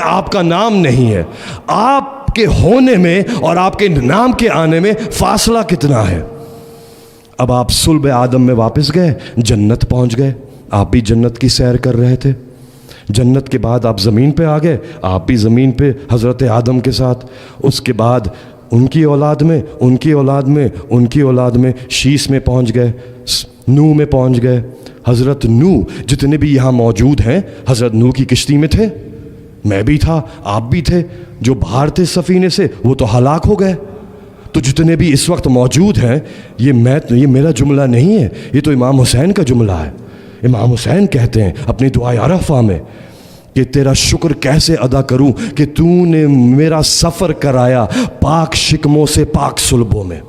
B: آپ کا نام نہیں ہے۔ آپ کے ہونے میں اور آپ کے نام کے آنے میں فاصلہ کتنا ہے؟ اب آپ صلب آدم میں واپس گئے، جنت پہنچ گئے۔ آپ بھی جنت کی سیر کر رہے تھے، جنت کے بعد آپ زمین پہ آ گئے، آپ بھی زمین پہ حضرت آدم کے ساتھ۔ اس کے بعد ان کی اولاد میں، ان کی اولاد میں، ان کی اولاد میں، شیس میں پہنچ گئے، نوح میں پہنچ گئے۔ حضرت نوح جتنے بھی یہاں موجود ہیں حضرت نوح کی کشتی میں تھے، میں بھی تھا، آپ بھی تھے۔ جو باہر تھے سفینے سے وہ تو ہلاک ہو گئے۔ تو جتنے بھی اس وقت موجود ہیں، یہ میرا جملہ نہیں ہے، یہ تو امام حسین کا جملہ ہے۔ امام حسین کہتے ہیں اپنی دعائے عرفہ میں کہ تیرا شکر کیسے ادا کروں کہ تو نے میرا سفر کرایا پاک شکموں سے پاک صلبوں میں،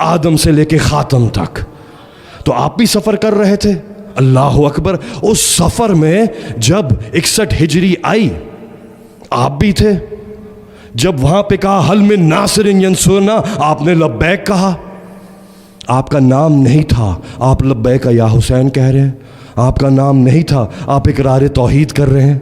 B: آدم سے لے کے خاتم تک۔ تو آپ بھی سفر کر رہے تھے، اللہ اکبر۔ اس سفر میں جب 61 ہجری آئی آپ بھی تھے، جب وہاں پہ کہا حل من ناصر ینصرنا، آپ نے لبیک کہا۔ آپ کا نام نہیں تھا، آپ لبیک یا حسین کہہ رہے ہیں۔ آپ کا نام نہیں تھا، آپ اقرار توحید کر رہے ہیں۔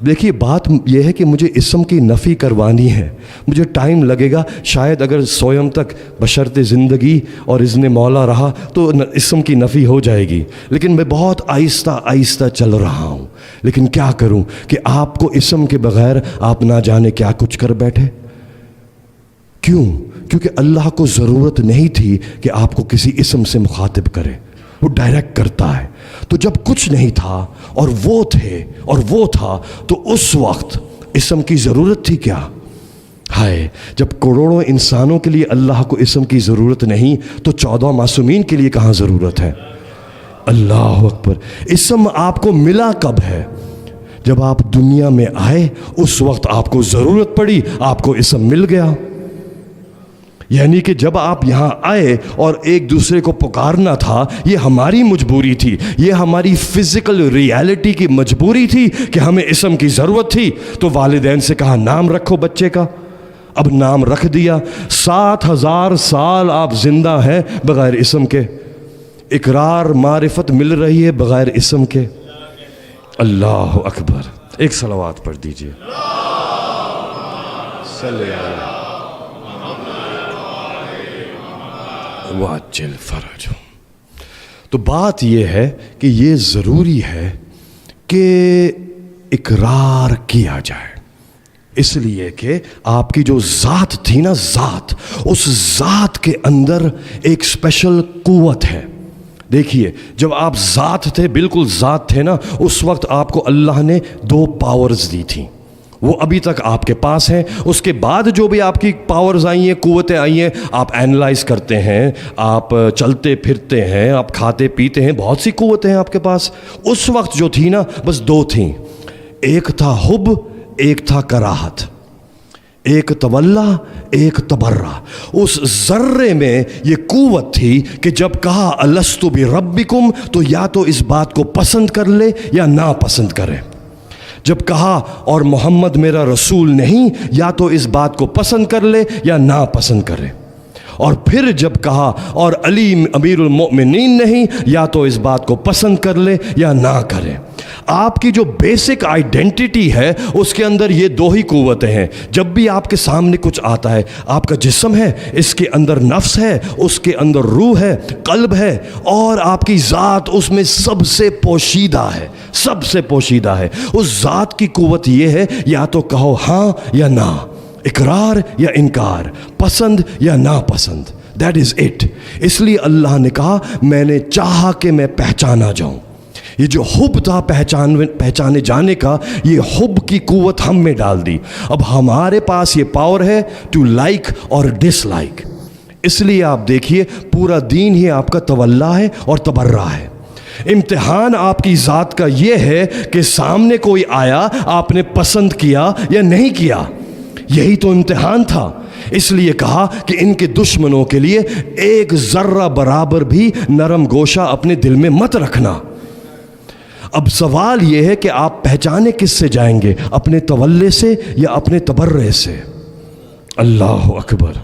B: دیکھیے بات یہ ہے کہ مجھے اسم کی نفی کروانی ہے، مجھے ٹائم لگے گا، شاید اگر سویم تک بشرط زندگی اور اذن مولا رہا تو اسم کی نفی ہو جائے گی، لیکن میں بہت آہستہ آہستہ چل رہا ہوں۔ لیکن کیا کروں کہ آپ کو اسم کے بغیر آپ نہ جانے کیا کچھ کر بیٹھے۔ کیوں؟ کیونکہ اللہ کو ضرورت نہیں تھی کہ آپ کو کسی اسم سے مخاطب کرے، وہ ڈائریکٹ کرتا ہے۔ تو جب کچھ نہیں تھا اور وہ تھے اور وہ تھا، تو اس وقت اسم کی ضرورت تھی کیا؟ ہائے، جب کروڑوں انسانوں کے لیے اللہ کو اسم کی ضرورت نہیں تو 14 معصومین کے لیے کہاں ضرورت ہے؟ اللہ اکبر۔ اسم آپ کو ملا کب ہے؟ جب آپ دنیا میں آئے اس وقت آپ کو ضرورت پڑی، آپ کو اسم مل گیا۔ یعنی کہ جب آپ یہاں آئے اور ایک دوسرے کو پکارنا تھا، یہ ہماری مجبوری تھی، یہ ہماری فزیکل ریالٹی کی مجبوری تھی کہ ہمیں اسم کی ضرورت تھی۔ تو والدین سے کہا نام رکھو بچے کا، اب نام رکھ دیا۔ 7000 سال آپ زندہ ہیں بغیر اسم کے، اقرار معرفت مل رہی ہے بغیر اسم کے۔ اللہ اکبر۔ ایک صلوات پڑھ دیجئے۔ صلی اللہ واجل فرج۔ تو بات یہ ہے کہ یہ ضروری ہے کہ اقرار کیا جائے، اس لیے کہ آپ کی جو ذات تھی نا، ذات، اس ذات کے اندر ایک اسپیشل قوت ہے۔ دیکھیے جب آپ ذات تھے، بالکل ذات تھے نا، اس وقت آپ کو اللہ نے 2 پاورز دی تھیں، وہ ابھی تک آپ کے پاس ہیں۔ اس کے بعد جو بھی آپ کی پاورز آئی ہیں، قوتیں آئی ہیں، آپ اینالائز کرتے ہیں، آپ چلتے پھرتے ہیں، آپ کھاتے پیتے ہیں، بہت سی قوتیں ہیں آپ کے پاس۔ اس وقت جو تھی نا بس 2 تھیں، ایک تھا حب، ایک تھا کراہت، ایک تولا، ایک تبرہ۔ اس ذرے میں یہ قوت تھی کہ جب کہا الست بربکم تو یا تو اس بات کو پسند کر لے یا نا پسند کرے۔ جب کہا اور محمد میرا رسول نہیں، یا تو اس بات کو پسند کر لے یا نا پسند کرے۔ اور پھر جب کہا اور علی امیر المؤمنین نہیں، یا تو اس بات کو پسند کر لے یا نہ کرے۔ آپ کی جو بیسک آئیڈینٹی ہے اس کے اندر یہ 2 ہی قوتیں ہیں۔ جب بھی آپ کے سامنے کچھ آتا ہے، آپ کا جسم ہے، اس کے اندر نفس ہے، اس کے اندر روح ہے، قلب ہے، اور آپ کی ذات اس میں سب سے پوشیدہ ہے، سب سے پوشیدہ ہے۔ اس ذات کی قوت یہ ہے یا تو کہو ہاں یا نہ، اقرار یا انکار، پسند یا ناپسند، دیٹ از اٹ۔ اس لیے اللہ نے کہا میں نے چاہا کہ میں پہچانا جاؤں۔ یہ جو حب تھا پہچانے جانے کا، یہ حب کی قوت ہم میں ڈال دی۔ اب ہمارے پاس یہ پاور ہے ٹو لائک اور ڈس لائک۔ اس لیے آپ دیکھیے پورا دین ہی آپ کا تولا ہے اور تبرہ ہے۔ امتحان آپ کی ذات کا یہ ہے کہ سامنے کوئی آیا، آپ نے پسند کیا یا نہیں کیا، یہی تو امتحان تھا۔ اس لیے کہا کہ ان کے دشمنوں کے لیے ایک ذرہ برابر بھی نرم گوشہ اپنے دل میں مت رکھنا۔ اب سوال یہ ہے کہ آپ پہچانے کس سے جائیں گے، اپنے تولے سے یا اپنے تبرے سے؟ اللہ اکبر۔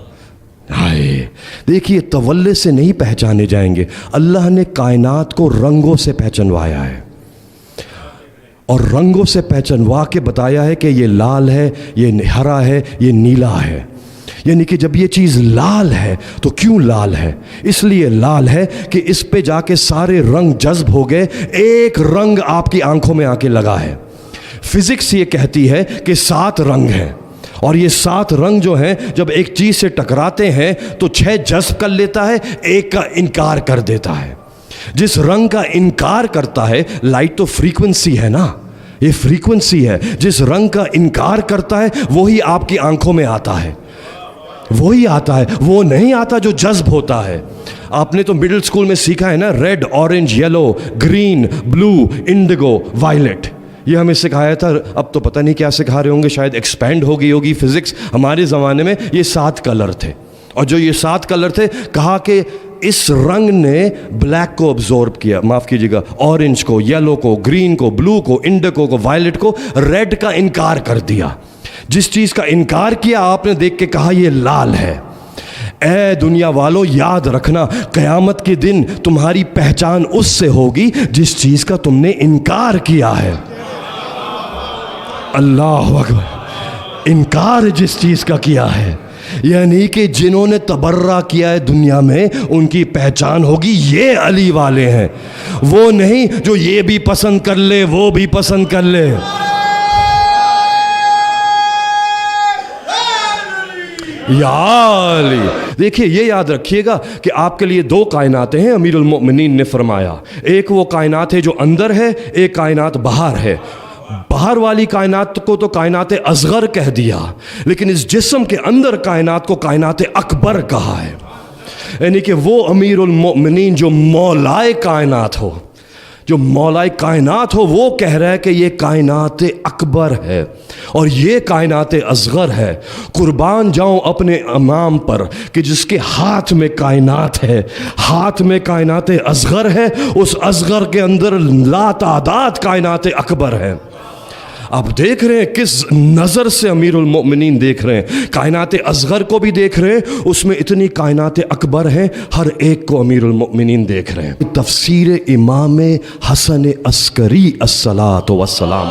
B: ہائے، دیکھیے تولے سے نہیں پہچانے جائیں گے، اللہ نے کائنات کو رنگوں سے پہچنوایا ہے، اور رنگوں سے پہچنوا کے بتایا ہے کہ یہ لال ہے، یہ ہرا ہے، یہ نیلا ہے۔ یعنی کہ جب یہ چیز لال ہے تو کیوں لال ہے؟ اس لیے لال ہے کہ اس پہ جا کے سارے رنگ جذب ہو گئے، ایک رنگ آپ کی آنکھوں میں آ کے لگا ہے۔ فزکس یہ کہتی ہے کہ 7 رنگ ہیں، اور یہ 7 رنگ جو ہیں جب ایک چیز سے ٹکراتے ہیں تو 6 جذب کر لیتا ہے، ایک کا انکار کر دیتا ہے۔ جس رنگ کا انکار کرتا ہے، لائٹ تو فریکوینسی ہے نا، یہ فریکوینسی ہے، جس رنگ کا انکار کرتا ہے وہی آپ کی آنکھوں میں آتا ہے، وہی آتا ہے، وہ نہیں آتا جو جذب ہوتا ہے۔ آپ نے تو مڈل سکول میں سیکھا ہے نا، ریڈ، اورنج، یلو، گرین، بلو، انڈیگو، وائلٹ، یہ ہمیں سکھایا تھا۔ اب تو پتہ نہیں کیا سکھا رہے ہوں گے، شاید ایکسپینڈ ہو گئی ہوگی فزکس۔ ہمارے زمانے میں یہ 7 کلر تھے، اور جو یہ 7 کلر تھے، کہا کہ اس رنگ نے بلیک کو ابزورب کیا، معاف کیجیے گا، اورنج کو، یلو کو، گرین کو، بلو کو، انڈیگو کو، وائلٹ کو، ریڈ کا انکار کر دیا۔ جس چیز کا انکار کیا آپ نے دیکھ کے کہا یہ لال ہے۔ اے دنیا والو، یاد رکھنا قیامت کے دن تمہاری پہچان اس سے ہوگی جس چیز کا تم نے انکار کیا ہے۔ اللہ اکبر، انکار جس چیز کا کیا ہے، یعنی کہ جنہوں نے تبرہ کیا ہے دنیا میں، ان کی پہچان ہوگی یہ علی والے ہیں، وہ نہیں جو یہ بھی پسند کر لے وہ بھی پسند کر لے۔ یا علی، دیکھیے یہ یاد رکھیے گا کہ آپ کے لیے 2 کائناتیں ہیں، امیر المؤمنین نے فرمایا۔ ایک وہ کائنات ہے جو اندر ہے، ایک کائنات باہر ہے۔ باہر والی کائنات کو تو کائنات اصغر کہہ دیا، لیکن اس جسم کے اندر کائنات کو کائنات اکبر کہا ہے، یعنی کہ وہ امیر المؤمنین جو مولائے کائنات ہو، جو مولائے کائنات ہو، وہ کہہ رہا ہے کہ یہ کائنات اکبر ہے اور یہ کائنات اصغر ہے۔ قربان جاؤں اپنے امام پر کہ جس کے ہاتھ میں کائنات ہے، ہاتھ میں کائنات اصغر ہے، اس اصغر کے اندر لا تعداد کائنات اکبر ہے۔ آپ دیکھ رہے ہیں کس نظر سے امیر المؤمنین دیکھ رہے ہیں، کائنات اصغر کو بھی دیکھ رہے ہیں، اس میں اتنی کائنات اکبر ہیں، ہر ایک کو امیر المؤمنین دیکھ رہے ہیں۔ تفسیر امام حسن عسکری الصلاۃ والسلام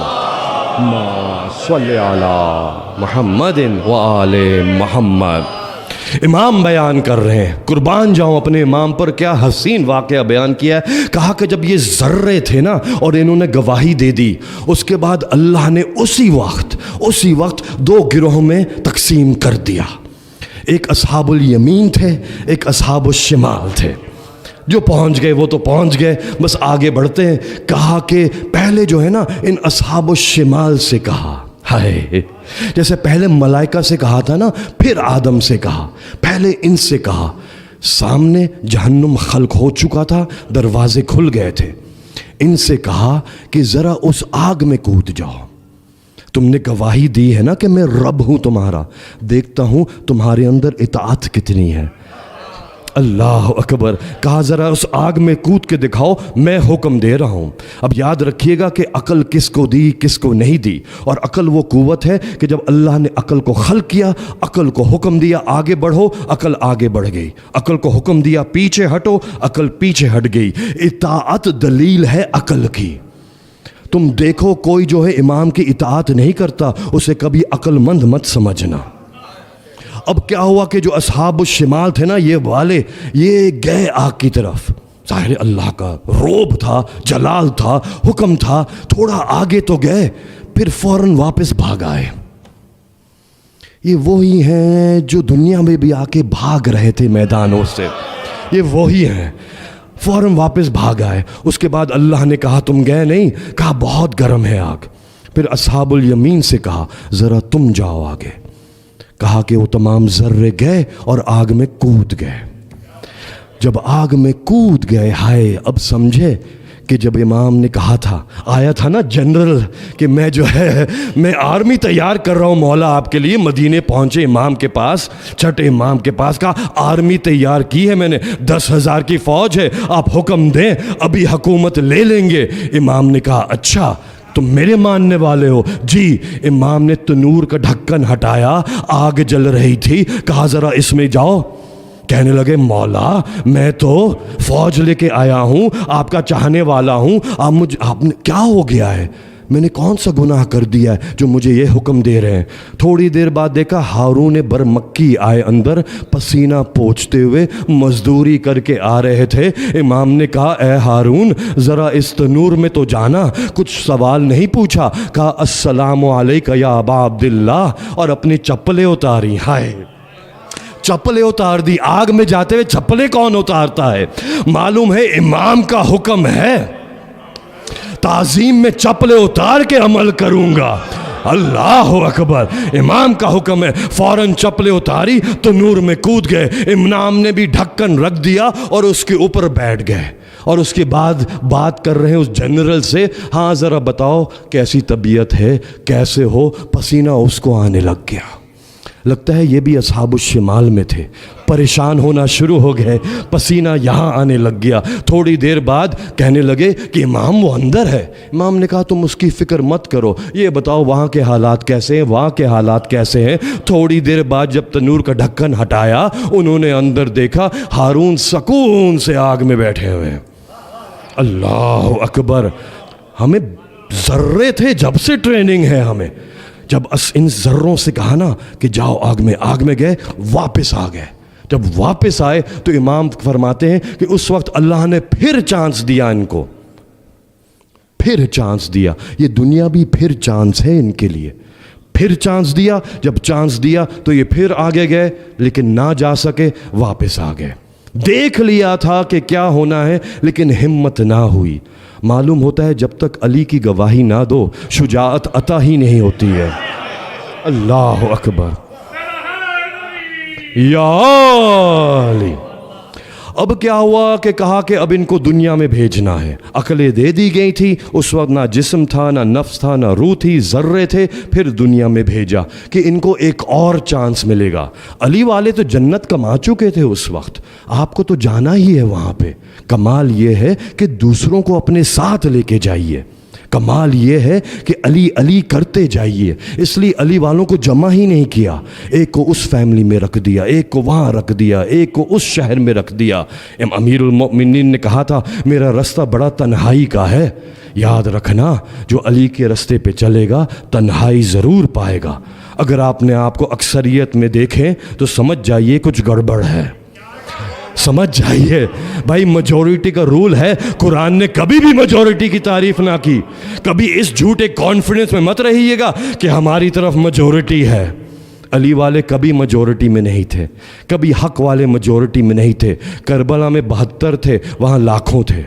B: صلی علی محمد وآل محمد، امام بیان کر رہے ہیں۔ قربان جاؤں اپنے امام پر، کیا حسین واقعہ بیان کیا ہے۔ کہا کہ جب یہ ذرے تھے نا اور انہوں نے گواہی دے دی، اس کے بعد اللہ نے اسی وقت 2 گروہوں میں تقسیم کر دیا۔ ایک اصحاب الیمین تھے، ایک اصحاب الشمال تھے۔ جو پہنچ گئے وہ تو پہنچ گئے، بس آگے بڑھتے ہیں۔ کہا کہ پہلے جو ہے نا ان اصحاب الشمال سے کہا، ہائے، جیسے پہلے ملائکہ سے کہا تھا نا، پھر آدم سے کہا، پہلے ان سے کہا۔ سامنے جہنم خلق ہو چکا تھا، دروازے کھل گئے تھے۔ ان سے کہا کہ ذرا اس آگ میں کود جاؤ، تم نے گواہی دی ہے نا کہ میں رب ہوں تمہارا، دیکھتا ہوں تمہارے اندر اطاعت کتنی ہے۔ اللہ اکبر، کہا ذرا اس آگ میں کود کے دکھاؤ، میں حکم دے رہا ہوں۔ اب یاد رکھیے گا کہ عقل کس کو دی کس کو نہیں دی، اور عقل وہ قوت ہے کہ جب اللہ نے عقل کو خلق کیا، عقل کو حکم دیا آگے بڑھو، عقل آگے بڑھ گئی، عقل کو حکم دیا پیچھے ہٹو، عقل پیچھے ہٹ گئی۔ اطاعت دلیل ہے عقل کی۔ تم دیکھو کوئی جو ہے امام کی اطاعت نہیں کرتا، اسے کبھی عقل مند مت سمجھنا۔ اب کیا ہوا کہ جو اصحاب الشمال تھے نا، یہ والے یہ گئے آگ کی طرف، ظاہر اللہ کا روب تھا، جلال تھا، حکم تھا، تھوڑا آگے تو گئے، پھر فوراً واپس بھاگ آئے۔ یہ وہی ہیں جو دنیا میں بھی آ کے بھاگ رہے تھے میدانوں سے، یہ وہی ہیں، فوراً واپس بھاگ آئے۔ اس کے بعد اللہ نے کہا تم گئے نہیں، کہا بہت گرم ہے آگ۔ پھر اصحاب الیمین سے کہا ذرا تم جاؤ آگے، کہا کہ وہ تمام ذرے گئے اور آگ میں کود گئے۔ جب آگ میں کود گئے، ہائے، اب سمجھے کہ جب امام نے کہا تھا، آیا تھا نا جنرل کہ میں جو ہے میں آرمی تیار کر رہا ہوں مولا آپ کے لیے، مدینے پہنچے امام کے پاس، چھٹے امام کے پاس، کہا آرمی تیار کی ہے میں نے، 10,000 کی فوج ہے، آپ حکم دیں ابھی حکومت لے لیں گے۔ امام نے کہا اچھا تم میرے ماننے والے ہو؟ جی۔ امام نے تنور کا ڈھکن ہٹایا، آگ جل رہی تھی، کہا ذرا اس میں جاؤ۔ کہنے لگے مولا میں تو فوج لے کے آیا ہوں، آپ کا چاہنے والا ہوں، آپ نے کیا ہو گیا ہے؟ میں نے کون سا گناہ کر دیا ہے جو مجھے یہ حکم دے رہے ہیں؟ تھوڑی دیر بعد دیکھا ہارون برمکی آئے اندر، پسینہ پوچھتے ہوئے مزدوری کر کے آ رہے تھے۔ امام نے کہا اے ہارون ذرا اس تنور میں تو جانا، کچھ سوال نہیں پوچھا؟ کہا السلام علیکہ یا ابا عبداللہ، اور اپنی چپلیں اتاری۔ ہائے، چپلیں اتار دی۔ آگ میں جاتے ہوئے چپلیں کون اتارتا ہے؟ معلوم ہے امام کا حکم ہے، تعظیم میں چپلیں اتار کے عمل کروں گا۔ اللہ اکبر، امام کا حکم ہے۔ فوراً چپلیں اتاری تو نور میں کود گئے۔ امام نے بھی ڈھکن رکھ دیا اور اس کے اوپر بیٹھ گئے، اور اس کے بعد بات کر رہے ہیں اس جنرل سے، ہاں ذرا بتاؤ کیسی طبیعت ہے، کیسے ہو؟ پسینہ اس کو آنے لگ گیا۔ لگتا ہے یہ بھی اصحاب الشمال میں تھے، پریشان ہونا شروع ہو گئے، پسینہ یہاں آنے لگ گیا۔ تھوڑی دیر بعد کہنے لگے کہ امام وہ اندر ہے۔ امام نے کہا تم اس کی فکر مت کرو، یہ بتاؤ وہاں کے حالات کیسے ہیں، وہاں کے حالات کیسے ہیں؟ تھوڑی دیر بعد جب تنور کا ڈھکن ہٹایا، انہوں نے اندر دیکھا ہارون سکون سے آگ میں بیٹھے ہوئے ہیں۔ اللہ اکبر، ہمیں ذرے تھے جب سے ٹریننگ ہے ہمیں، جب ان ذروں سے کہا نا کہ جاؤ آگ میں گئے، واپس آ گئے۔ جب واپس آئے تو امام فرماتے ہیں کہ اس وقت اللہ نے پھر چانس دیا ان کو، پھر چانس دیا۔ یہ دنیا بھی پھر چانس ہے ان کے لیے، پھر چانس دیا۔ جب چانس دیا تو یہ پھر آگے گئے، لیکن نہ جا سکے، واپس آ گئے۔ دیکھ لیا تھا کہ کیا ہونا ہے، لیکن ہمت نہ ہوئی۔ معلوم ہوتا ہے جب تک علی کی گواہی نہ دو شجاعت عطا ہی نہیں ہوتی ہے۔ اللہ اکبر، یا علی۔ اب کیا ہوا کہ کہا کہ اب ان کو دنیا میں بھیجنا ہے۔ عقلیں دے دی گئی تھی، اس وقت نہ جسم تھا، نہ نفس تھا، نہ روح تھی، ذرے تھے۔ پھر دنیا میں بھیجا کہ ان کو ایک اور چانس ملے گا۔ علی والے تو جنت کما چکے تھے اس وقت، آپ کو تو جانا ہی ہے وہاں پہ۔ کمال یہ ہے کہ دوسروں کو اپنے ساتھ لے کے جائیے، کمال یہ ہے کہ علی علی کرتے جائیے۔ اس لیے علی والوں کو جمع ہی نہیں کیا، ایک کو اس فیملی میں رکھ دیا، ایک کو وہاں رکھ دیا، ایک کو اس شہر میں رکھ دیا۔ امیر المؤمنین نے کہا تھا میرا رستہ بڑا تنہائی کا ہے، یاد رکھنا جو علی کے رستے پہ چلے گا تنہائی ضرور پائے گا۔ اگر آپ نے آپ کو اکثریت میں دیکھیں تو سمجھ جائیے کچھ گڑبڑ ہے، سمجھ جائیے بھائی، میجورٹی کا رول ہے۔ قرآن نے کبھی بھی میجورٹی کی تعریف نہ کی۔ کبھی اس جھوٹے کانفیڈنس میں مت رہیے گا کہ ہماری طرف میجورٹی ہے۔ علی والے کبھی میجورٹی میں نہیں تھے، کبھی حق والے میجورٹی میں نہیں تھے۔ کربلا میں 72 تھے، وہاں لاکھوں تھے،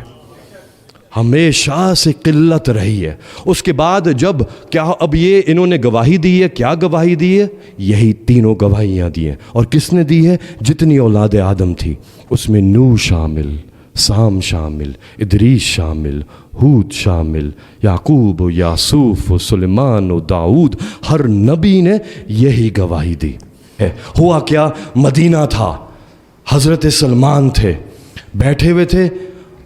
B: ہمیشہ سے قلت رہی ہے۔ اس کے بعد جب کیا اب یہ انہوں نے گواہی دی ہے، کیا گواہی دی ہے؟ یہی تینوں گواہیاں دی ہیں۔ اور کس نے دی ہے؟ جتنی اولاد آدم تھی اس میں نوح شامل، سام شامل، ادریس شامل، ہود شامل، یعقوب و یاسوف و سلیمان و داؤد، ہر نبی نے یہی گواہی دی ہے۔ ہوا کیا؟ مدینہ تھا، حضرت سلمان تھے، بیٹھے ہوئے تھے،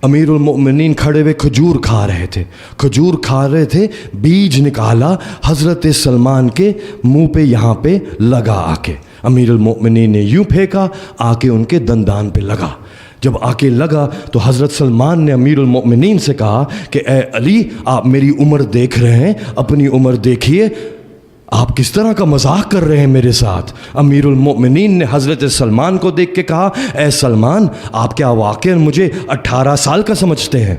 B: امیر المؤمنین کھڑے ہوئے کھجور کھا رہے تھے، کھجور کھا رہے تھے، بیج نکالا، حضرت سلمان کے منہ پہ یہاں پہ لگا آ کے۔ امیر المؤمنین نے یوں پھینکا، آ کے ان کے دندان پہ لگا۔ جب آ کے لگا تو حضرت سلمان نے امیر المؤمنین سے کہا کہ اے علی، آپ میری عمر دیکھ رہے ہیں، اپنی عمر دیکھیے، آپ کس طرح کا مذاق کر رہے ہیں میرے ساتھ؟ امیر المؤمنین نے حضرت سلمان کو دیکھ کے کہا اے سلمان، آپ کیا واقعا مجھے 18 سال کا سمجھتے ہیں؟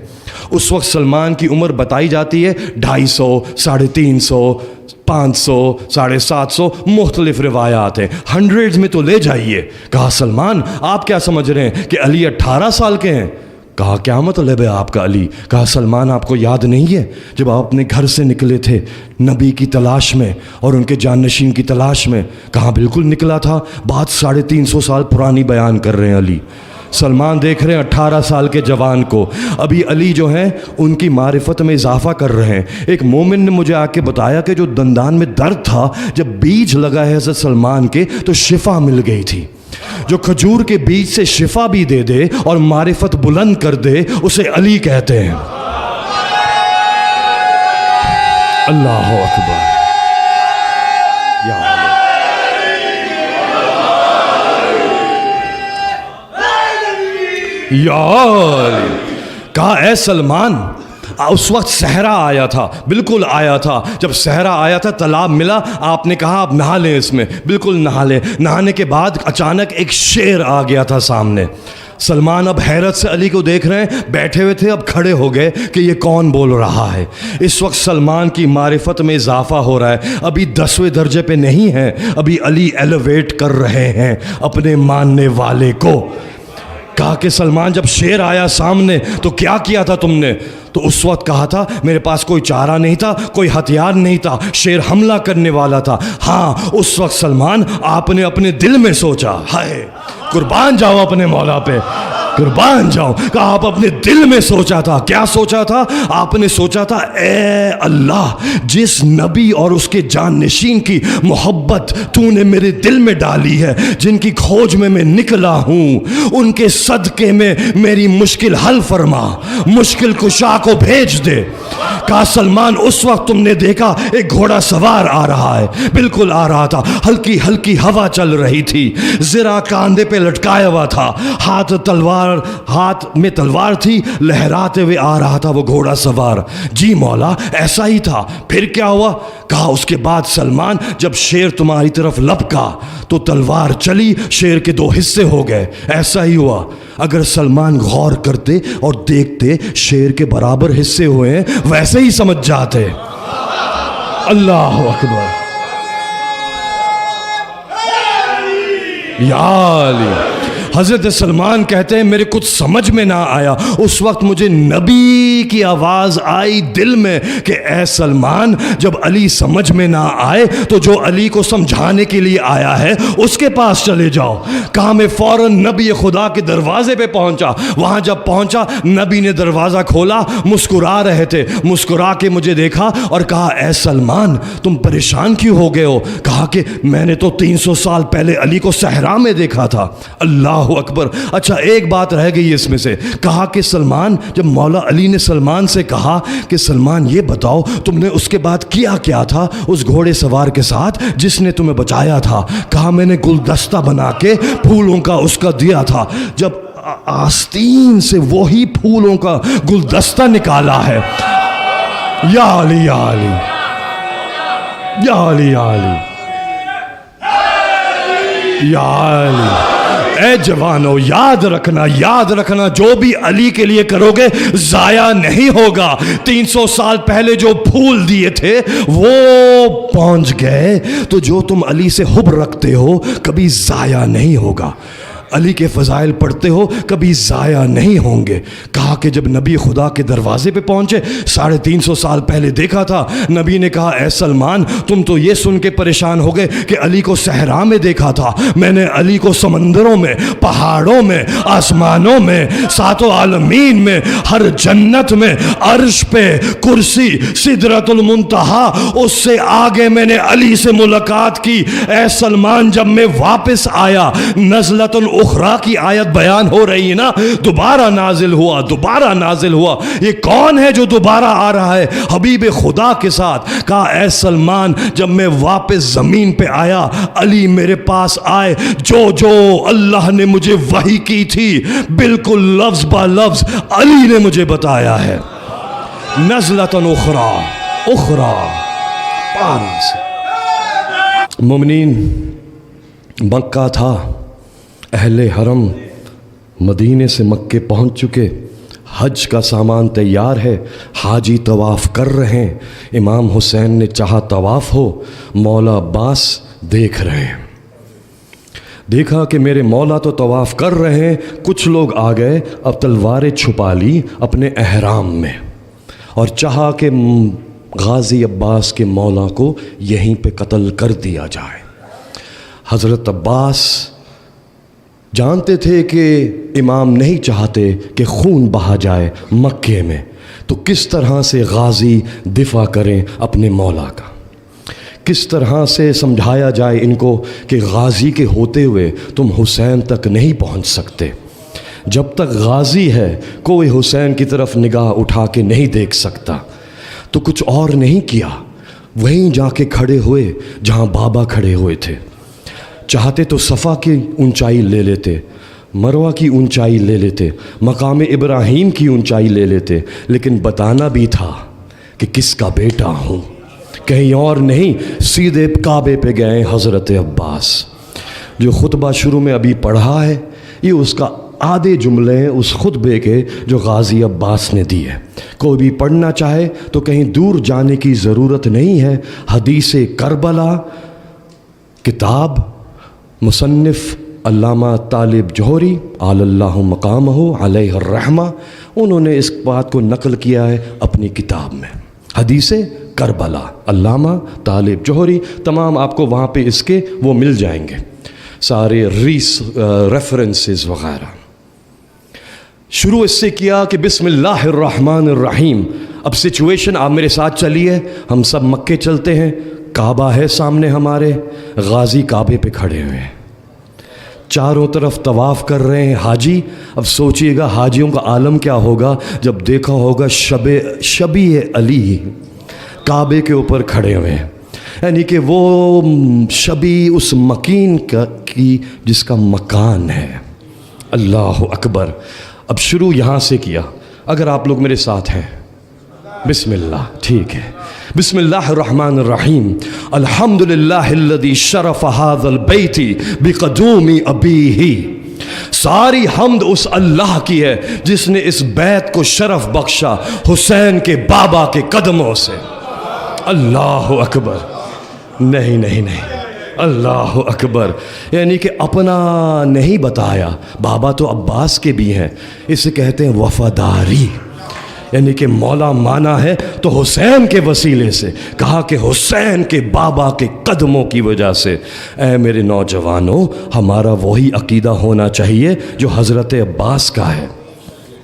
B: اس وقت سلمان کی عمر بتائی جاتی ہے 250، 350، 500، 750، مختلف روایات ہیں، 100 میں تو لے جائیے۔ کہا سلمان آپ کیا سمجھ رہے ہیں کہ علی 18 سال کے ہیں؟ کہا کیا مطلب ہے آپ کا علی؟ کہا سلمان آپ کو یاد نہیں ہے جب آپ اپنے گھر سے نکلے تھے نبی کی تلاش میں اور ان کے جانشین کی تلاش میں؟ کہا بالکل نکلا تھا، بات 350 سال پرانی بیان کر رہے ہیں علی۔ سلمان دیکھ رہے ہیں 18 سال کے جوان کو، ابھی علی جو ہیں ان کی معرفت میں اضافہ کر رہے ہیں۔ ایک مومن نے مجھے آ کے بتایا کہ جو دندان میں درد تھا جب بیج لگا ہے حضرت سلمان کے تو شفا مل گئی تھی۔ جو کھجور کے بیج سے شفا بھی دے دے اور معرفت بلند کر دے اسے علی کہتے ہیں۔ اللہ اکبر، یا علی، یا علی۔ کہا اے سلمان، اس وقت صحرا آیا تھا، بالکل آیا تھا. جب صحرا آیا تھا، تالاب ملا، آپ نے کہا آپ نہا لیں اس میں، بالکل نہا لیں. نہانے کے بعد اچانک ایک شیر آ گیا تھا سامنے. سلمان اب حیرت سے علی کو دیکھ رہے ہیں، بیٹھے ہوئے تھے، اب کھڑے ہو گئے کہ یہ کون بول رہا ہے. اس وقت سلمان کی معرفت میں اضافہ ہو رہا ہے. ابھی 10ویں درجے پہ نہیں ہیں، ابھی علی ایلیویٹ کر رہے ہیں اپنے ماننے والے کو. کہا کہ سلمان جب شیر آیا سامنے تو کیا کیا تھا تم نے؟ تو اس وقت کہا تھا میرے پاس کوئی چارہ نہیں تھا، کوئی ہتھیار نہیں تھا، شیر حملہ کرنے والا تھا. ہاں اس وقت سلمان آپ نے اپنے دل میں سوچا، ہائے قربان جاؤ اپنے مولا پہ، قربان جاؤ. کہا آپ اپنے دل میں سوچا تھا. کیا سوچا تھا؟ آپ نے سوچا تھا اے اللہ، جس نبی اور اس کے جان نشین کی محبت تو نے میرے دل میں ڈالی ہے، جن کی کھوج میں میں نکلا ہوں، ان کے صدقے میں میری مشکل حل فرما، مشکل کشا کو بھیج دے. کہا سلمان اس وقت تم نے دیکھا ایک گھوڑا سوار آ رہا ہے، بالکل آ رہا تھا، ہلکی ہلکی ہوا چل رہی تھی، زرہ کاندھے پہ لٹکایا ہوا تھا، ہاتھ میں تلوار تھی، لہراتے ہوئے آ رہا تھا وہ گھوڑا سوار. جی مولا ایسا ہی تھا. پھر کیا ہوا؟ کہا اس کے بعد سلمان جب شیر تمہاری طرف لپکا تو تلوار چلی، شیر کے 2 حصے ہو گئے. ایسا ہی ہوا. اگر سلمان غور کرتے اور دیکھتے شیر کے برابر حصے ہوئے ہیں، ویسے ہی سمجھ جاتے. اللہ اکبر. یا علی. حضرت سلمان کہتے ہیں میرے کچھ سمجھ میں نہ آیا. اس وقت مجھے نبی کی آواز آئی دل میں کہ اے سلمان، جب علی سمجھ میں نہ آئے تو جو علی کو سمجھانے کے لیے آیا ہے اس کے پاس چلے جاؤ. کہا میں فوراً نبی خدا کے دروازے پہ پہنچا. وہاں جب پہنچا نبی نے دروازہ کھولا، مسکرا رہے تھے، مسکرا کے مجھے دیکھا اور کہا اے سلمان تم پریشان کیوں ہو گئے ہو؟ کہا کہ میں نے تو 300 سال پہلے علی کو صحرا میں دیکھا تھا. اللہ اکبر. اچھا ایک بات رہ گئی اس میں سے. کہا کہ سلمان، جب مولا علی نے سلمان سے کہا کہ سلمان یہ بتاؤ تم نے اس کے بعد کیا کیا تھا اس گھوڑے سوار کے ساتھ جس نے تمہیں بچایا تھا؟ کہا میں نے گلدستہ بنا کے پھولوں کا اس کا دیا تھا. جب آستین سے وہی پھولوں کا گلدستہ نکالا ہے. یا علی یا علی یا علی یا علی یا علی. اے جوانو یاد رکھنا جو بھی علی کے لیے کرو گے ضائع نہیں ہوگا. 300 سال پہلے جو پھول دیے تھے وہ پہنچ گئے، تو جو تم علی سے حب رکھتے ہو کبھی ضائع نہیں ہوگا. علی کے فضائل پڑھتے ہو کبھی ضائع نہیں ہوں گے. کہا کہ جب نبی خدا کے دروازے پہ پہنچے 350 سال پہلے دیکھا تھا. نبی نے کہا اے سلمان تم تو یہ سن کے پریشان ہو گئے کہ علی کو صحرا میں دیکھا تھا. میں نے علی کو سمندروں میں، پہاڑوں میں، آسمانوں میں، 7 عالمین میں، ہر جنت میں، عرش پہ، کرسی، سدرۃ المنتہا، اس سے آگے میں نے علی سے ملاقات کی. اے سلمان جب میں واپس آیا، نزلۃ اخرى کی آیت بیان ہو رہی ہے نا، دوبارہ نازل ہوا. یہ کون ہے جو دوبارہ آ رہا ہے؟ حبیب خدا کے ساتھ. کہا اے سلمان جب میں واپس زمین پہ آیا علی میرے پاس آئے. جو اللہ نے مجھے وحی کی تھی بالکل لفظ با لفظ علی نے مجھے بتایا ہے. نزلۃ اخرى پارا سے. مومنین مکہ تھا، اہل حرم مدینے سے مکے پہنچ چکے، حج کا سامان تیار ہے، حاجی طواف کر رہے ہیں. امام حسین نے چاہا طواف ہو، مولا عباس دیکھ رہے ہیں. دیکھا کہ میرے مولا تو طواف کر رہے ہیں، کچھ لوگ آ گئے، اب تلواریں چھپا لی اپنے احرام میں اور چاہا کہ غازی عباس کے مولا کو یہیں پہ قتل کر دیا جائے. حضرت عباس جانتے تھے کہ امام نہیں چاہتے کہ خون بہا جائے مکے میں، تو کس طرح سے غازی دفاع کریں اپنے مولا کا، کس طرح سے سمجھایا جائے ان کو کہ غازی کے ہوتے ہوئے تم حسین تک نہیں پہنچ سکتے. جب تک غازی ہے کوئی حسین کی طرف نگاہ اٹھا کے نہیں دیکھ سکتا. تو کچھ اور نہیں کیا، وہیں جا کے کھڑے ہوئے جہاں بابا کھڑے ہوئے تھے. چاہتے تو صفا کی اونچائی لے لیتے، مروہ کی اونچائی لے لیتے، مقام ابراہیم کی اونچائی لے لیتے، لیکن بتانا بھی تھا کہ کس کا بیٹا ہوں، کہیں اور نہیں، سیدھے کعبے پہ گئے حضرت عباس۔ جو خطبہ شروع میں ابھی پڑھا ہے یہ اس کا آدھے جملے ہیں اس خطبے کے جو غازی عباس نے دی ہے۔ کوئی بھی پڑھنا چاہے تو کہیں دور جانے کی ضرورت نہیں ہے، حدیث کربلا کتاب مصنف علامہ طالب جوہری علی اللہ مقامہ علیہ الرحمہ، انہوں نے اس بات کو نقل کیا ہے اپنی کتاب میں، حدیث کربلا علامہ طالب جوہری، تمام آپ کو وہاں پہ اس کے وہ مل جائیں گے سارے ریفرنسز وغیرہ۔ شروع اس سے کیا کہ بسم اللہ الرحمن الرحیم۔ اب سچویشن آپ میرے ساتھ چلیے، ہم سب مکے چلتے ہیں، کعبہ ہے سامنے ہمارے، غازی کعبے پہ کھڑے ہوئے ہیں، چاروں طرف طواف کر رہے ہیں حاجی۔ اب سوچئے گا حاجیوں کا عالم کیا ہوگا جب دیکھا ہوگا شبیہ علی کعبے کے اوپر کھڑے ہوئے ہیں، یعنی کہ وہ شبی اس مکین کی جس کا مکان ہے۔ اللہ اکبر۔ اب شروع یہاں سے کیا، اگر آپ لوگ میرے ساتھ ہیں، بسم اللہ، ٹھیک ہے، بسم اللہ الرحمن الرحیم، الحمدللہ الذی شرف ھذا البیت بقدوم ابیہ۔ ساری حمد اس اللہ کی ہے جس نے اس بیت کو شرف بخشا حسین کے بابا کے قدموں سے۔ اللہ اکبر۔ نہیں نہیں نہیں، اللہ اکبر، یعنی کہ اپنا نہیں بتایا، بابا تو عباس کے بھی ہیں، اسے کہتے ہیں وفاداری، یعنی کہ مولا مانا ہے تو حسین کے وسیلے سے، کہا کہ حسین کے بابا کے قدموں کی وجہ سے۔ اے میرے نوجوانوں، ہمارا وہی عقیدہ ہونا چاہیے جو حضرت عباس کا ہے۔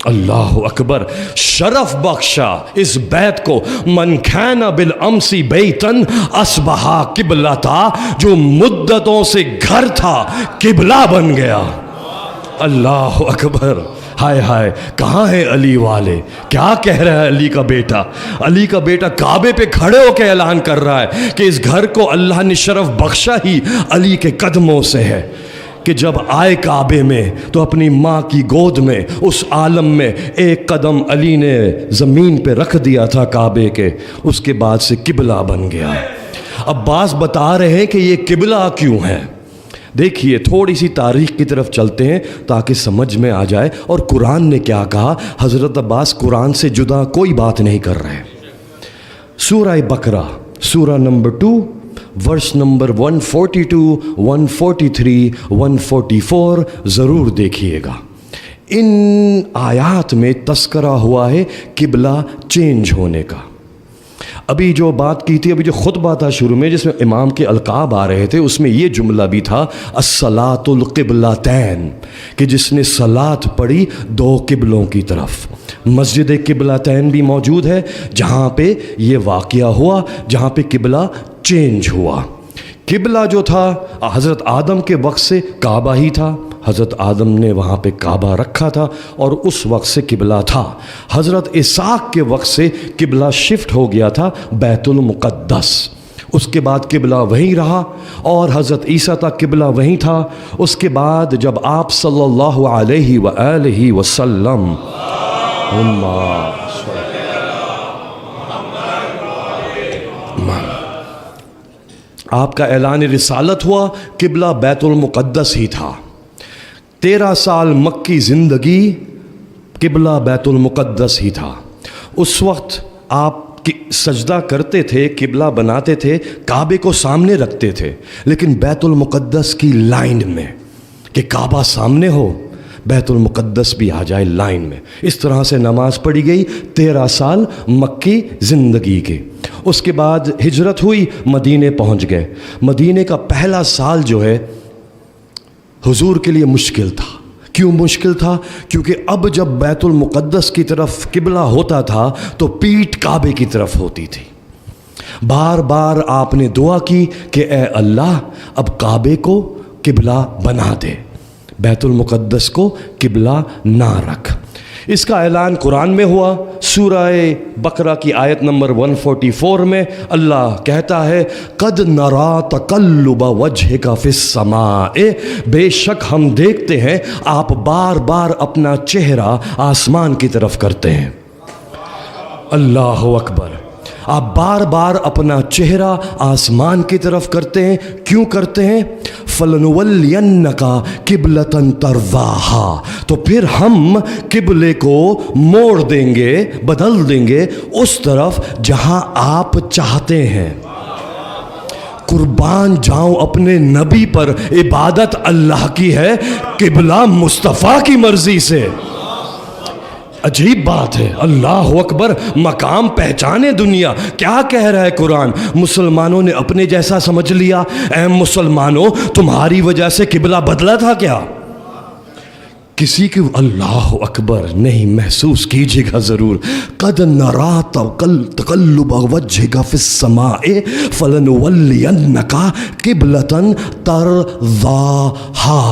B: اللہ اکبر۔ شرف بخشا اس بیت کو، من کان بالامس بیتن اصبح قبلتا، جو مدتوں سے گھر تھا قبلہ بن گیا۔ اللہ اکبر۔ ہائے ہائے، کہاں ہے علی والے؟ کیا کہہ رہا ہے علی کا بیٹا؟ علی کا بیٹا کعبے پہ کھڑے ہو کے اعلان کر رہا ہے کہ اس گھر کو اللہ نے شرف بخشا ہی علی کے قدموں سے ہے، کہ جب آئے کعبے میں تو اپنی ماں کی گود میں اس عالم میں ایک قدم علی نے زمین پہ رکھ دیا تھا کعبے کے، اس کے بعد سے قبلہ بن گیا۔ عباس بتا رہے ہیں کہ یہ قبلہ کیوں ہے۔ دیکھیے تھوڑی سی تاریخ کی طرف چلتے ہیں تاکہ سمجھ میں آ جائے، اور قرآن نے کیا کہا۔ حضرت عباس قرآن سے جدا کوئی بات نہیں کر رہے۔ سورہ بقرہ سورہ نمبر 2 ورس نمبر 142 143 144 ضرور دیکھیے گا۔ ان آیات میں تذکرہ ہوا ہے قبلہ چینج ہونے کا۔ ابھی جو بات کی تھی، ابھی جو خطبہ تھا شروع میں جس میں امام کے القاب آ رہے تھے، اس میں یہ جملہ بھی تھا الصلاۃ القبلتین، کہ جس نے صلاۃ پڑھی دو قبلوں کی طرف۔ مسجد قبلتین بھی موجود ہے جہاں پہ یہ واقعہ ہوا، جہاں پہ قبلہ چینج ہوا۔ قبلہ جو تھا حضرت آدم کے وقت سے کعبہ ہی تھا، حضرت آدم نے وہاں پہ کعبہ رکھا تھا اور اس وقت سے قبلہ تھا۔ حضرت اسحاق کے وقت سے قبلہ شفٹ ہو گیا تھا بیت المقدس، اس کے بعد قبلہ وہیں رہا، اور حضرت عیسیٰ تک قبلہ وہیں تھا۔ اس کے بعد جب آپ صلی اللہ علیہ وآلہ وسلم آپ کا اعلان رسالت ہوا، قبلہ بیت المقدس ہی تھا۔ 13 سال مکی زندگی قبلہ بیت المقدس ہی تھا۔ اس وقت آپ سجدہ کرتے تھے، قبلہ بناتے تھے، کعبے کو سامنے رکھتے تھے، لیکن بیت المقدس کی لائن میں، کہ کعبہ سامنے ہو بیت المقدس بھی آ جائے لائن میں۔ اس طرح سے نماز پڑھی گئی 13 سال مکی زندگی کے۔ اس کے بعد ہجرت ہوئی، مدینے پہنچ گئے۔ مدینے کا پہلا سال جو ہے حضور کے لیے مشکل تھا۔ کیوں مشکل تھا؟ کیونکہ اب جب بیت المقدس کی طرف قبلہ ہوتا تھا تو پیٹھ کعبے کی طرف ہوتی تھی۔ بار بار آپ نے دعا کی کہ اے اللہ اب کعبے کو قبلہ بنا دے، بیت المقدس کو قبلہ نہ رکھ۔ اس کا اعلان قرآن میں ہوا. سورہ بقرہ کی آیت نمبر 144 میں اللہ کہتا ہے قد نرا تقلب وجہک فی السماء، بے شک ہم دیکھتے ہیں آپ بار بار اپنا چہرہ آسمان کی طرف کرتے ہیں. اللہ اکبر. آپ بار بار اپنا چہرہ آسمان کی طرف کرتے ہیں. کیوں کرتے ہیں؟ فَلَنُوَلِّيَنَّكَ قِبْلَةً تَرْضَاهَا، تو پھر ہم قبلے کو موڑ دیں گے، بدل دیں گے اس طرف جہاں آپ چاہتے ہیں. قربان جاؤں اپنے نبی پر، عبادت اللہ کی ہے، قبلہ مصطفیٰ کی مرضی سے. عجیب بات ہے. اللہ اکبر. مقام پہچانے دنیا. کیا کہہ رہا ہے قرآن؟ مسلمانوں نے اپنے جیسا سمجھ لیا. اے مسلمانوں، تمہاری وجہ سے قبلہ بدلا تھا کیا؟ کسی کی اللہ اکبر نہیں. محسوس کیجیے گا ضرور. قد نرا تقلب وجہک فی السماء فلنولینک قبلۃ ترضاہا.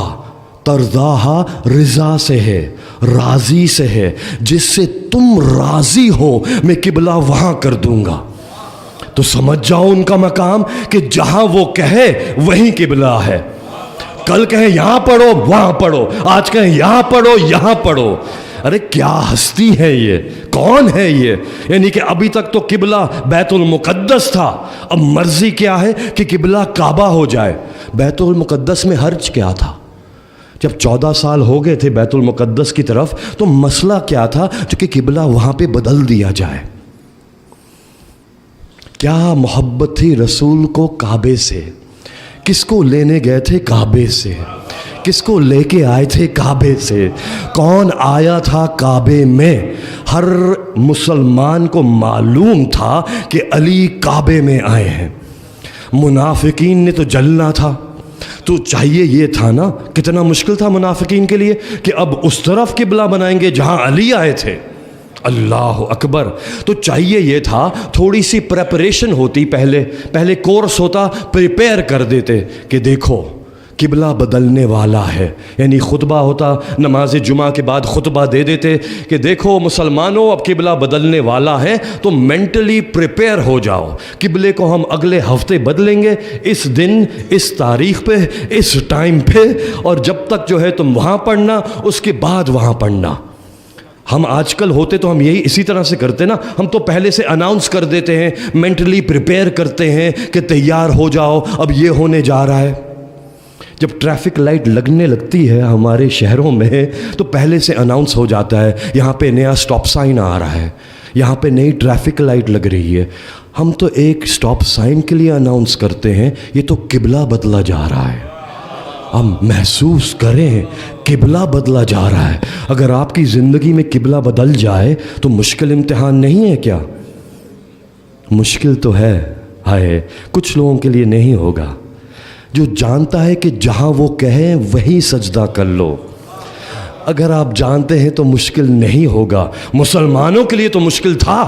B: ترضاہا رضا سے ہے، راضی سے ہے. جس سے تم راضی ہو میں قبلہ وہاں کر دوں گا. تو سمجھ جاؤ ان کا مقام کہ جہاں وہ کہے وہیں قبلہ ہے. کل کہیں یہاں پڑھو وہاں پڑھو، آج کہیں یہاں پڑھو یہاں پڑھو. ارے کیا ہستی ہے یہ؟ کون ہے یہ؟ یعنی کہ ابھی تک تو قبلہ بیت المقدس تھا، اب مرضی کیا ہے کہ قبلہ کعبہ ہو جائے. بیت المقدس میں حرج کیا تھا؟ جب 14 سال ہو گئے تھے بیت المقدس کی طرف تو مسئلہ کیا تھا جو کہ قبلہ وہاں پہ بدل دیا جائے. کیا محبت تھی رسول کو کعبے سے. کس کو لینے گئے تھے کعبے سے، کس کو لے کے آئے تھے کعبے سے. کون آیا تھا کعبے میں؟ ہر مسلمان کو معلوم تھا کہ علی کعبے میں آئے ہیں. منافقین نے تو جلنا تھا. تو چاہیے یہ تھا نا، کتنا مشکل تھا منافقین کے لیے کہ اب اس طرف قبلہ بنائیں گے جہاں علی آئے تھے. اللہ اکبر. تو چاہیے یہ تھا تھوڑی سی پریپریشن ہوتی، پہلے کورس ہوتا، پریپیئر کر دیتے کہ دیکھو قبلہ بدلنے والا ہے. یعنی خطبہ ہوتا، نماز جمعہ کے بعد خطبہ دے دیتے کہ دیکھو مسلمانوں اب قبلہ بدلنے والا ہے تو مینٹلی پریپیئر ہو جاؤ. قبلے کو ہم اگلے ہفتے بدلیں گے، اس دن، اس تاریخ پہ، اس ٹائم پہ، اور جب تک جو ہے تم وہاں پڑھنا اس کے بعد وہاں پڑھنا. ہم آج کل ہوتے تو ہم یہی اسی طرح سے کرتے نا. ہم تو پہلے سے اناؤنس کر دیتے ہیں، مینٹلی پریپیئر کرتے ہیں کہ تیار ہو جاؤ اب یہ ہونے جا رہا ہے. جب ٹریفک لائٹ لگنے لگتی ہے ہمارے شہروں میں تو پہلے سے اناؤنس ہو جاتا ہے یہاں پہ نیا سٹاپ سائن آ رہا ہے، یہاں پہ نئی ٹریفک لائٹ لگ رہی ہے. ہم تو ایک سٹاپ سائن کے لیے اناؤنس کرتے ہیں، یہ تو قبلہ بدلا جا رہا ہے. ہم محسوس کریں قبلہ بدلا جا رہا ہے. اگر آپ کی زندگی میں قبلہ بدل جائے تو مشکل امتحان نہیں ہے کیا؟ مشکل تو ہے. کچھ لوگوں کے لیے نہیں ہوگا. جو جانتا ہے کہ جہاں وہ کہیں وہیں سجدہ کر لو. اگر آپ جانتے ہیں تو مشکل نہیں ہوگا. مسلمانوں کے لیے تو مشکل تھا.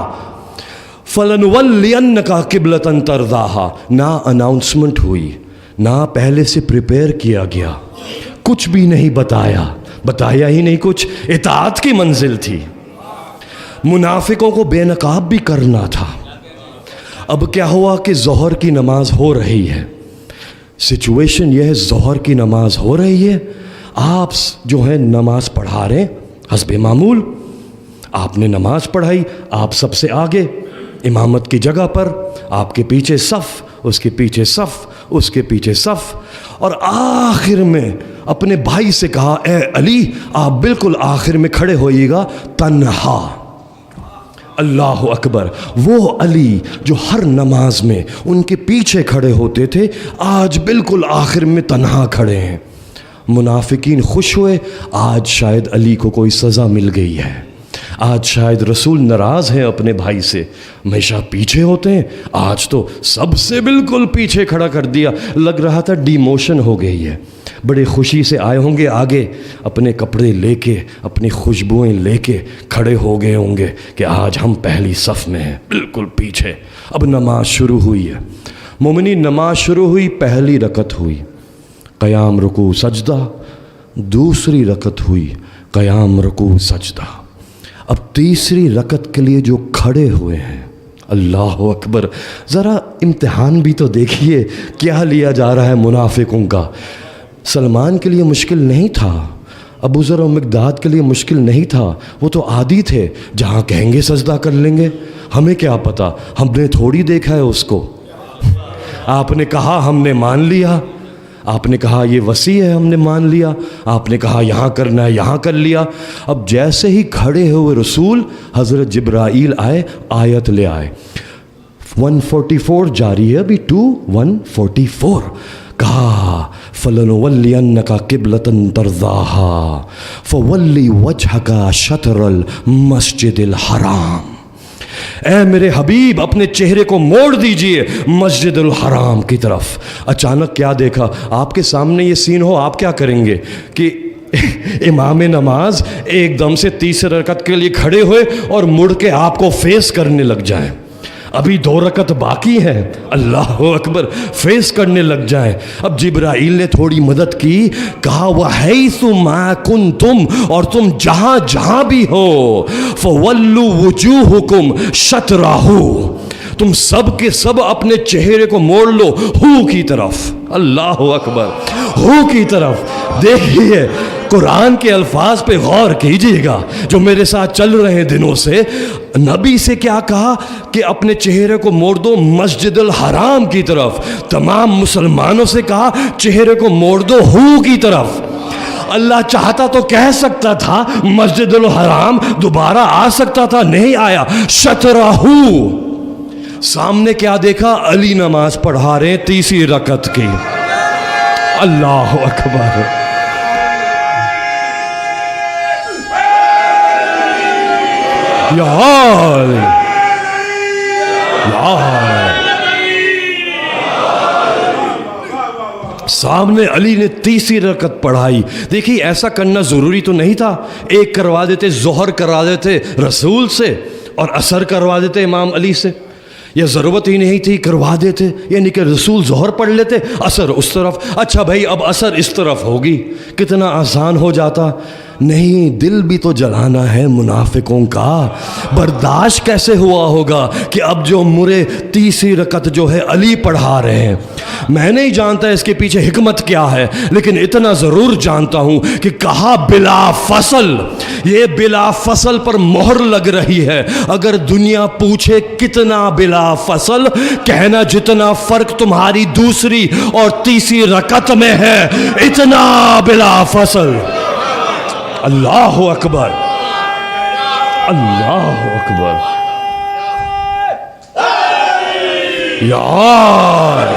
B: فَلَنُوَلِّيَنَّكَ قِبْلَةً تَرْضَاهَا. نہ اناؤنسمنٹ ہوئی، نہ پہلے سے پریپیئر کیا گیا، کچھ بھی نہیں بتایا ہی نہیں کچھ. اطاعت کی منزل تھی. منافقوں کو بے نقاب بھی کرنا تھا. اب کیا ہوا کہ ظہر کی نماز ہو رہی ہے. سچویشن یہ ہے ظہر کی نماز ہو رہی ہے، آپ جو ہے نماز پڑھا رہے ہیں حسب معمول. آپ نے نماز پڑھائی، آپ سب سے آگے امامت کی جگہ پر، آپ کے پیچھے صف، اس کے پیچھے صف، اس کے پیچھے صف، اور آخر میں اپنے بھائی سے کہا اے علی آپ بالکل آخر میں کھڑے ہوئیے گا تنہا. اللہ اکبر. وہ علی جو ہر نماز میں ان کے پیچھے کھڑے ہوتے تھے آج بالکل آخر میں تنہا کھڑے ہیں. منافقین خوش ہوئے، آج شاید علی کو کوئی سزا مل گئی ہے، آج شاید رسول ناراض ہیں اپنے بھائی سے. ہمیشہ پیچھے ہوتے ہیں، آج تو سب سے بالکل پیچھے کھڑا کر دیا. لگ رہا تھا ڈیموشن ہو گئی ہے. بڑے خوشی سے آئے ہوں گے آگے، اپنے کپڑے لے کے، اپنی خوشبوئیں لے کے کھڑے ہو گئے ہوں گے کہ آج ہم پہلی صف میں ہیں، بالکل پیچھے. اب نماز شروع ہوئی ہے. مومنین نماز شروع ہوئی، پہلی رکعت ہوئی، قیام رکوع سجدہ. دوسری رکعت ہوئی، قیام رکوع سجدہ. اب تیسری رکعت کے لیے جو کھڑے ہوئے ہیں، اللہ اکبر، ذرا امتحان بھی تو دیکھیے کیا لیا جا رہا ہے منافقوں کا۔ سلمان کے لیے مشکل نہیں تھا، ابو ذر و مقداد کے لیے مشکل نہیں تھا، وہ تو عادی تھے، جہاں کہیں گے سجدہ کر لیں گے، ہمیں کیا پتہ، ہم نے تھوڑی دیکھا ہے اس کو۔ آپ نے کہا ہم نے مان لیا، آپ نے کہا یہ وسیع ہے ہم نے مان لیا، آپ نے کہا یہاں کرنا ہے یہاں کر لیا۔ اب جیسے ہی کھڑے ہوئے رسول، حضرت جبرائیل آئے، آیت لے آئے، 144 جاری ہے ابھی، 144 کہا فَلَنُوَلِّيَنَّكَ قِبْلَةً تَرْضَاهَا فَوَلِّ وَجْهَكَ شَطْرَ الْمَسْجِدِ الْحَرَامِ، اے میرے حبیب اپنے چہرے کو موڑ دیجئے مسجد الحرام کی طرف۔ اچانک کیا دیکھا؟ آپ کے سامنے یہ سین ہو، آپ کیا کریں گے کہ امام نماز ایک دم سے تیسری رکعت کے لیے کھڑے ہوئے اور مڑ کے آپ کو فیس کرنے لگ جائیں، ابھی 2 رکعت باقی ہے، اللہ اکبر، فیس کرنے لگ جائیں۔ اب جبرائیل نے تھوڑی مدد کی، کہا وَحَيْثُ مَا كُنْتُمْ، اور تم جہاں جہاں بھی ہو، فَوَلُّوا وُجُوهُكُمْ شَطْرَهُ، تم سب کے سب اپنے چہرے کو موڑ لو ہو کی طرف، اللہ اکبر، ہو کی طرف۔ دیکھیے قرآن کے الفاظ پہ غور کیجیے گا جو میرے ساتھ چل رہے ہیں دنوں سے۔ نبی سے کیا کہا کہ اپنے چہرے کو موڑ دو مسجد الحرام کی طرف، تمام مسلمانوں سے کہا چہرے کو موڑ دو ہو کی طرف۔ اللہ چاہتا تو کہہ سکتا تھا مسجد الحرام، دوبارہ آ سکتا تھا، نہیں آیا، شطرہ۔ سامنے کیا دیکھا؟ علی نماز پڑھا رہے ہیں تیسری رکعت کی، اللہ اکبر۔ یا علی، یا سامنے علی نے تیسری رکعت پڑھائی۔ دیکھیے ایسا کرنا ضروری تو نہیں تھا، ایک کروا دیتے، ظہر کروا دیتے رسول سے اور عصر کروا دیتے امام علی سے، یا ضرورت ہی نہیں تھی کروا دیتے، یعنی کہ رسول ظہر پڑھ لیتے، عصر اس طرف، اچھا بھائی اب عصر اس طرف ہوگی، کتنا آسان ہو جاتا۔ نہیں، دل بھی تو جلانا ہے منافقوں کا۔ برداشت کیسے ہوا ہوگا کہ اب جو مرے تیسری رکعت جو ہے علی پڑھا رہے ہیں۔ میں نہیں جانتا اس کے پیچھے حکمت کیا ہے، لیکن اتنا ضرور جانتا ہوں کہ کہا بلا فصل، یہ بلا فصل پر مہر لگ رہی ہے۔ اگر دنیا پوچھے کتنا بلا فصل، کہنا جتنا فرق تمہاری دوسری اور تیسری رکعت میں ہے اتنا بلا فصل۔ اللہ اکبر، اللہ اکبر۔ یار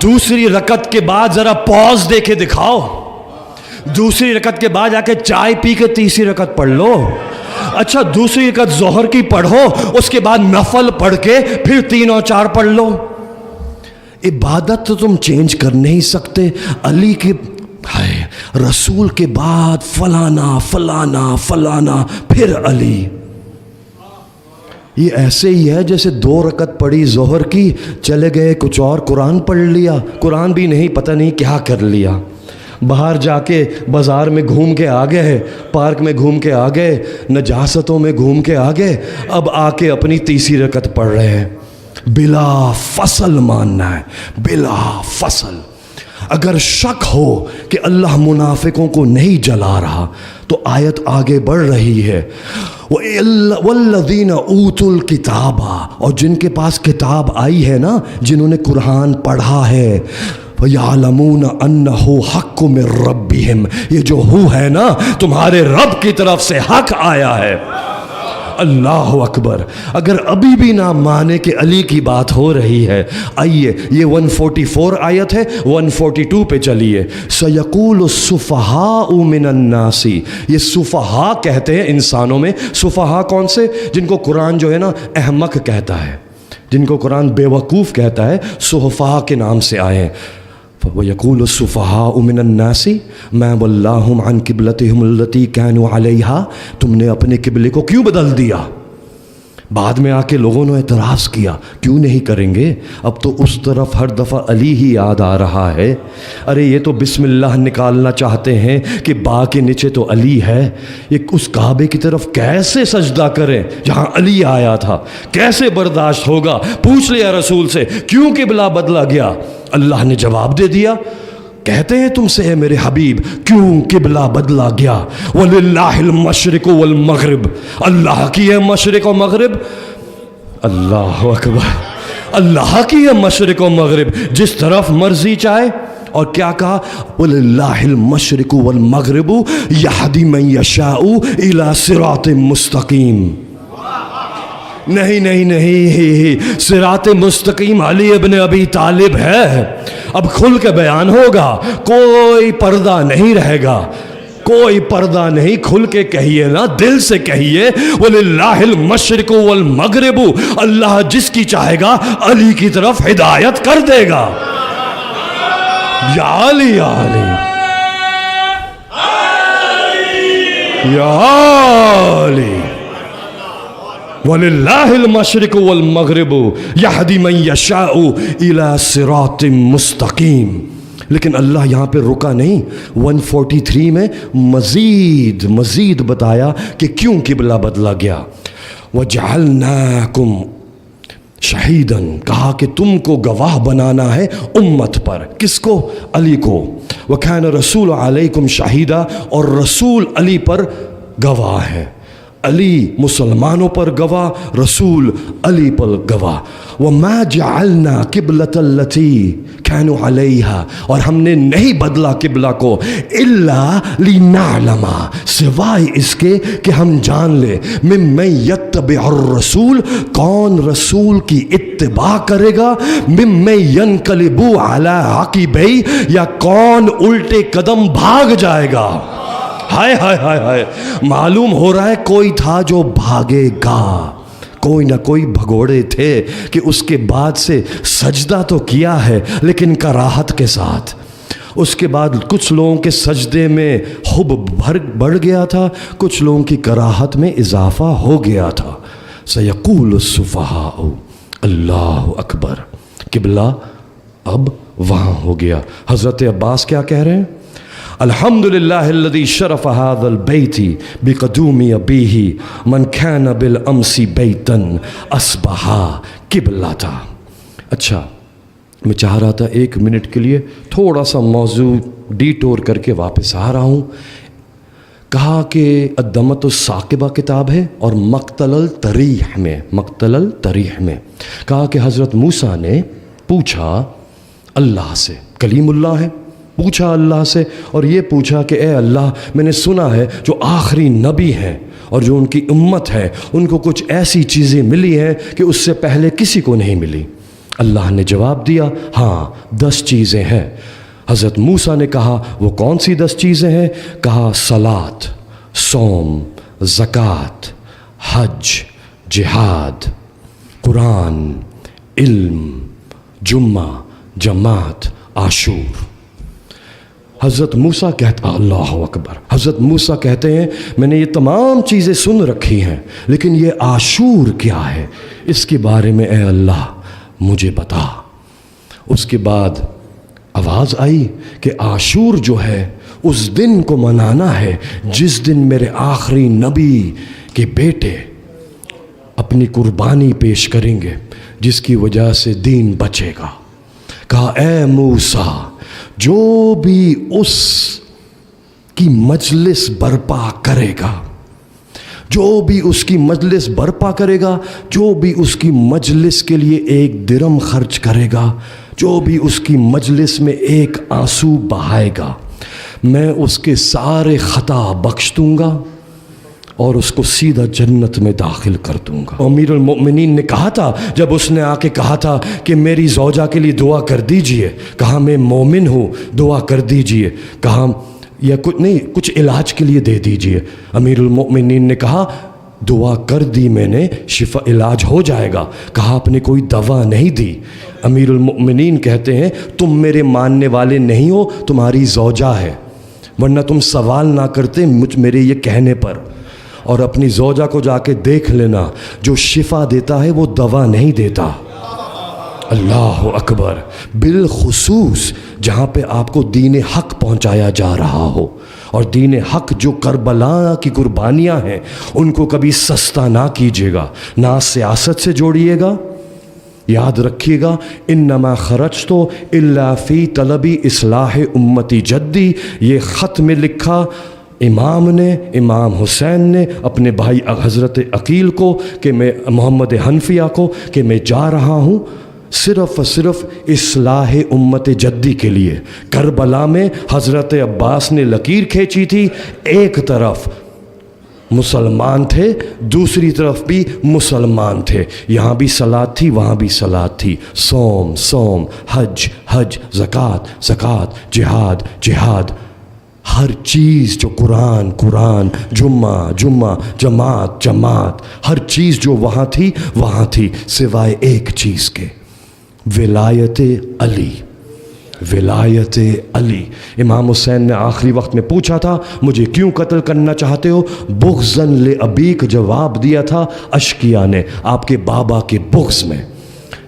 B: دوسری رکعت کے بعد ذرا پوز دے کے دکھاؤ، دوسری رکعت کے بعد آ کے چائے پی کے تیسری رکعت پڑھ لو۔ اچھا دوسری رکعت ظہر کی پڑھو، اس کے بعد نفل پڑھ کے پھر 3 اور 4 پڑھ لو۔ عبادت تو تم چینج کر نہیں سکتے۔ علی کے رسول کے بعد فلانا فلانا فلانا پھر علی۔ یہ ایسے ہی ہے جیسے 2 رکعت پڑھی ظہر کی، چلے گئے کچھ اور قرآن پڑھ لیا، قرآن بھی نہیں پتہ نہیں کیا کر لیا، باہر جا کے بازار میں گھوم کے آ گئے، پارک میں گھوم کے آ گئے، نجاستوں میں گھوم کے آ گئے، اب آ کے اپنی تیسری رکعت پڑھ رہے ہیں۔ بلا فصل ماننا ہے، بلا فصل۔ اگر شک ہو کہ اللہ منافقوں کو نہیں جلا رہا تو آیت آگے بڑھ رہی ہے، وَالَّذِينَ أُوتُوا الْكِتَابَ، اور جن کے پاس کتاب آئی ہے نا، جنہوں نے قرآن پڑھا ہے، وَيَعْلَمُونَ أَنَّهُ حَقٌّ مِّن رَّبِّهِمْ، یہ جو ہو ہے نا تمہارے رب کی طرف سے حق آیا ہے۔ اللہ اکبر۔ اگر ابھی بھی نہ مانے کہ علی کی بات ہو رہی ہے، آئیے یہ 144 آیت ہے، 142 پہ چلیے۔ سَيَقُولُ السُّفَهَاءُ مِنَ النَّاسِ، یہ سفہاء کہتے ہیں انسانوں میں۔ سفہاء کون سے؟ جن کو قرآن جو ہے نا احمق کہتا ہے، جن کو قرآن بے وقوف کہتا ہے، سفہاء کے نام سے آئے ہیں۔ وَيَقُولُ السُّفَهَاءُ مِنَ النَّاسِ مَا وَلَّاهُمْ عَنْ قِبْلَتِهِمُ الَّتِي كَانُوا عَلَيْهَا، تم نے اپنے قبلے کو کیوں بدل دیا؟ بعد میں آ کے لوگوں نے اعتراض کیا کیوں نہیں کریں گے، اب تو اس طرف ہر دفعہ علی ہی یاد آ رہا ہے، ارے یہ تو بسم اللہ نکالنا چاہتے ہیں کہ با کے نیچے تو علی ہے، یہ اس کعبے کی طرف کیسے سجدہ کریں جہاں علی آیا تھا، کیسے برداشت ہوگا؟ پوچھ لیا رسول سے کیوں قبلہ بدلا گیا؟ اللہ نے جواب دے دیا، کہتے ہیں تم سے اے میرے حبیب کیوں قبلہ بدلا گیا؟ وَلِلَّهِ الْمَشْرِقُ وَالْمَغْرِبُ، اللہ کی ہے مشرق و مغرب، اللہ اکبر، اللہ کی ہے مشرق و مغرب، جس طرف مرضی چاہے۔ اور کیا کہا؟ وَلِلَّهِ الْمَشْرِقُ وَالْمَغْرِبُ يَهْدِي مَن يَشَاءُ إِلَى صِرَاطٍ مُسْتَقِيمٍ۔ نہیں، صراط مستقیم علی ابن ابی طالب ہے، اب کھل کے بیان ہوگا، کوئی پردہ نہیں رہے گا، کوئی پردہ نہیں، کھل کے کہیے نا، دل سے کہیے وَلِلَّهِ الْمَشْرِقُ وَالْمَغْرِبُ، اللہ جس کی چاہے گا علی کی طرف ہدایت کر دے گا۔ یا علی یا علی یا علی، وَلِلَّهِ الْمَشْرِقُ وَالْمَغْرِبُ يَهْدِي مَن يَشَاءُ إِلَى صِرَاطٍ مُسْتَقِيمٍ۔ لیکن اللہ یہاں پہ رکا نہیں، 143 میں مزید بتایا کہ کیوں قبلہ بدلا گیا۔ وَجَعَلْنَاكُمْ شہیداً، کہا کہ تم کو گواہ بنانا ہے امت پر، کس کو؟ علی کو۔ وَكَانَ الرَّسُولُ عَلَيْكُمْ شَهِيدًا، اور رسول علی پر گواہ ہے، علی مسلمانوں پر گواہ، رسول علی پر گواہ۔ وَمَا جَعَلْنَا قِبْلَةَ الَّتِي كَانُوا عَلَيْهَا، اور ہم نے نہیں بدلا قبلہ کو، إِلَّا لِنَعْلَمَ، سوائے اس کے کہ ہم جان لیں، مِمَّن يَتَّبِعُ الرَّسُولَ، کون رسول کی اتباع کرے گا، مِمَّن يَنْقَلِبُ عَلَىٰ عَقِبَيْهِ، یا کون الٹے قدم بھاگ جائے گا۔ ہائے ہائے ہائے ہائے، معلوم ہو رہا ہے کوئی تھا جو بھاگے گا، کوئی نہ کوئی بھگوڑے تھے کہ اس کے بعد سے سجدہ تو کیا ہے لیکن کراہت کے ساتھ۔ اس کے بعد کچھ لوگوں کے سجدے میں حب بڑھ گیا تھا، کچھ لوگوں کی کراہت میں اضافہ ہو گیا تھا۔ سَيَقُولُ السُّفَهَاءُ، اللہ اکبر، قبلہ اب وہاں ہو گیا۔ حضرت عباس کیا کہہ رہے ہیں؟ الحمدللہ الذی شرف هذا البیت بقدوم ابیہ من کان بالامس بیتا اصبح قبلۃ۔ اچھا، میں چاہ رہا تھا 1 منٹ کے لیے تھوڑا سا موضوع ڈیٹور کر کے واپس آ رہا ہوں۔ کہا کہ الدمۃ الثاقبہ کتاب ہے اور مقتل التریح میں کہا کہ حضرت موسیٰ نے پوچھا اللہ سے، کلیم اللہ ہے، پوچھا اللہ سے، اور یہ پوچھا کہ اے اللہ، میں نے سنا ہے جو آخری نبی ہیں اور جو ان کی امت ہے ان کو کچھ ایسی چیزیں ملی ہیں کہ اس سے پہلے کسی کو نہیں ملی۔ اللہ نے جواب دیا ہاں 10 چیزیں ہیں۔ حضرت موسیٰ نے کہا وہ کون سی 10 چیزیں ہیں؟ کہا صلاۃ، صوم، زکوٰۃ، حج، جہاد، قرآن، علم، جمعہ، جماعت، عاشور۔ حضرت موسیٰ کہتا، اللہ اکبر، حضرت موسیٰ کہتے ہیں میں نے یہ تمام چیزیں سن رکھی ہیں لیکن یہ عاشور کیا ہے، اس کے بارے میں اے اللہ مجھے بتا۔ اس کے بعد آواز آئی کہ عاشور جو ہے اس دن کو منانا ہے جس دن میرے آخری نبی کے بیٹے اپنی قربانی پیش کریں گے جس کی وجہ سے دین بچے گا۔ کہا اے موسیٰ، جو بھی اس کی مجلس برپا کرے گا، جو بھی اس کی مجلس برپا کرے گا، جو بھی اس کی مجلس کے لیے 1 درم خرچ کرے گا، جو بھی اس کی مجلس میں 1 آنسو بہائے گا، میں اس کے سارے خطا بخش دوں گا اور اس کو سیدھا جنت میں داخل کر دوں گا۔ امیر المؤمنین نے کہا تھا جب اس نے آ کے کہا تھا کہ میری زوجہ کے لیے دعا کر دیجئے، کہا میں مومن ہوں، دعا کر دیجئے، کہا یا کچھ نہیں، کچھ علاج کے لیے دے دیجئے۔ امیر المؤمنین نے کہا دعا کر دی میں نے، شفا علاج ہو جائے گا۔ کہا آپ نے کوئی دوا نہیں دی۔ امیر المؤمنین کہتے ہیں تم میرے ماننے والے نہیں ہو، تمہاری زوجہ ہے، ورنہ تم سوال نہ کرتے میرے یہ کہنے پر۔ اور اپنی زوجہ کو جا کے دیکھ لینا، جو شفا دیتا ہے وہ دوا نہیں دیتا۔ اللہ اکبر۔ بالخصوص جہاں پہ آپ کو دین حق پہنچایا جا رہا ہو، اور دین حق جو کربلا کی قربانیاں ہیں ان کو کبھی سستا نہ کیجیے گا، نہ سیاست سے جوڑیے گا۔ یاد رکھیے گا، انما خرجت الا فی طلب اصلاح امتی جدی، یہ خط میں لکھا امام حسین نے اپنے بھائی حضرت عقیل کو، کہ میں محمد حنفیہ کو، کہ میں جا رہا ہوں صرف و صرف اصلاح امت جدی کے لیے۔ کربلا میں حضرت عباس نے لکیر کھینچی تھی، ایک طرف مسلمان تھے، دوسری طرف بھی مسلمان تھے، یہاں بھی صلاۃ تھی، وہاں بھی صلاۃ تھی، صوم، حج، زکوٰۃ، جہاد، ہر چیز جو قرآن، جمعہ، جماعت، ہر چیز جو وہاں تھی سوائے ایک چیز کے، ولایت علی۔ امام حسین نے آخری وقت میں پوچھا تھا مجھے کیوں قتل کرنا چاہتے ہو؟ بغضاً لأبیک جواب دیا تھا اشقیاء نے، آپ کے بابا کے بغض میں۔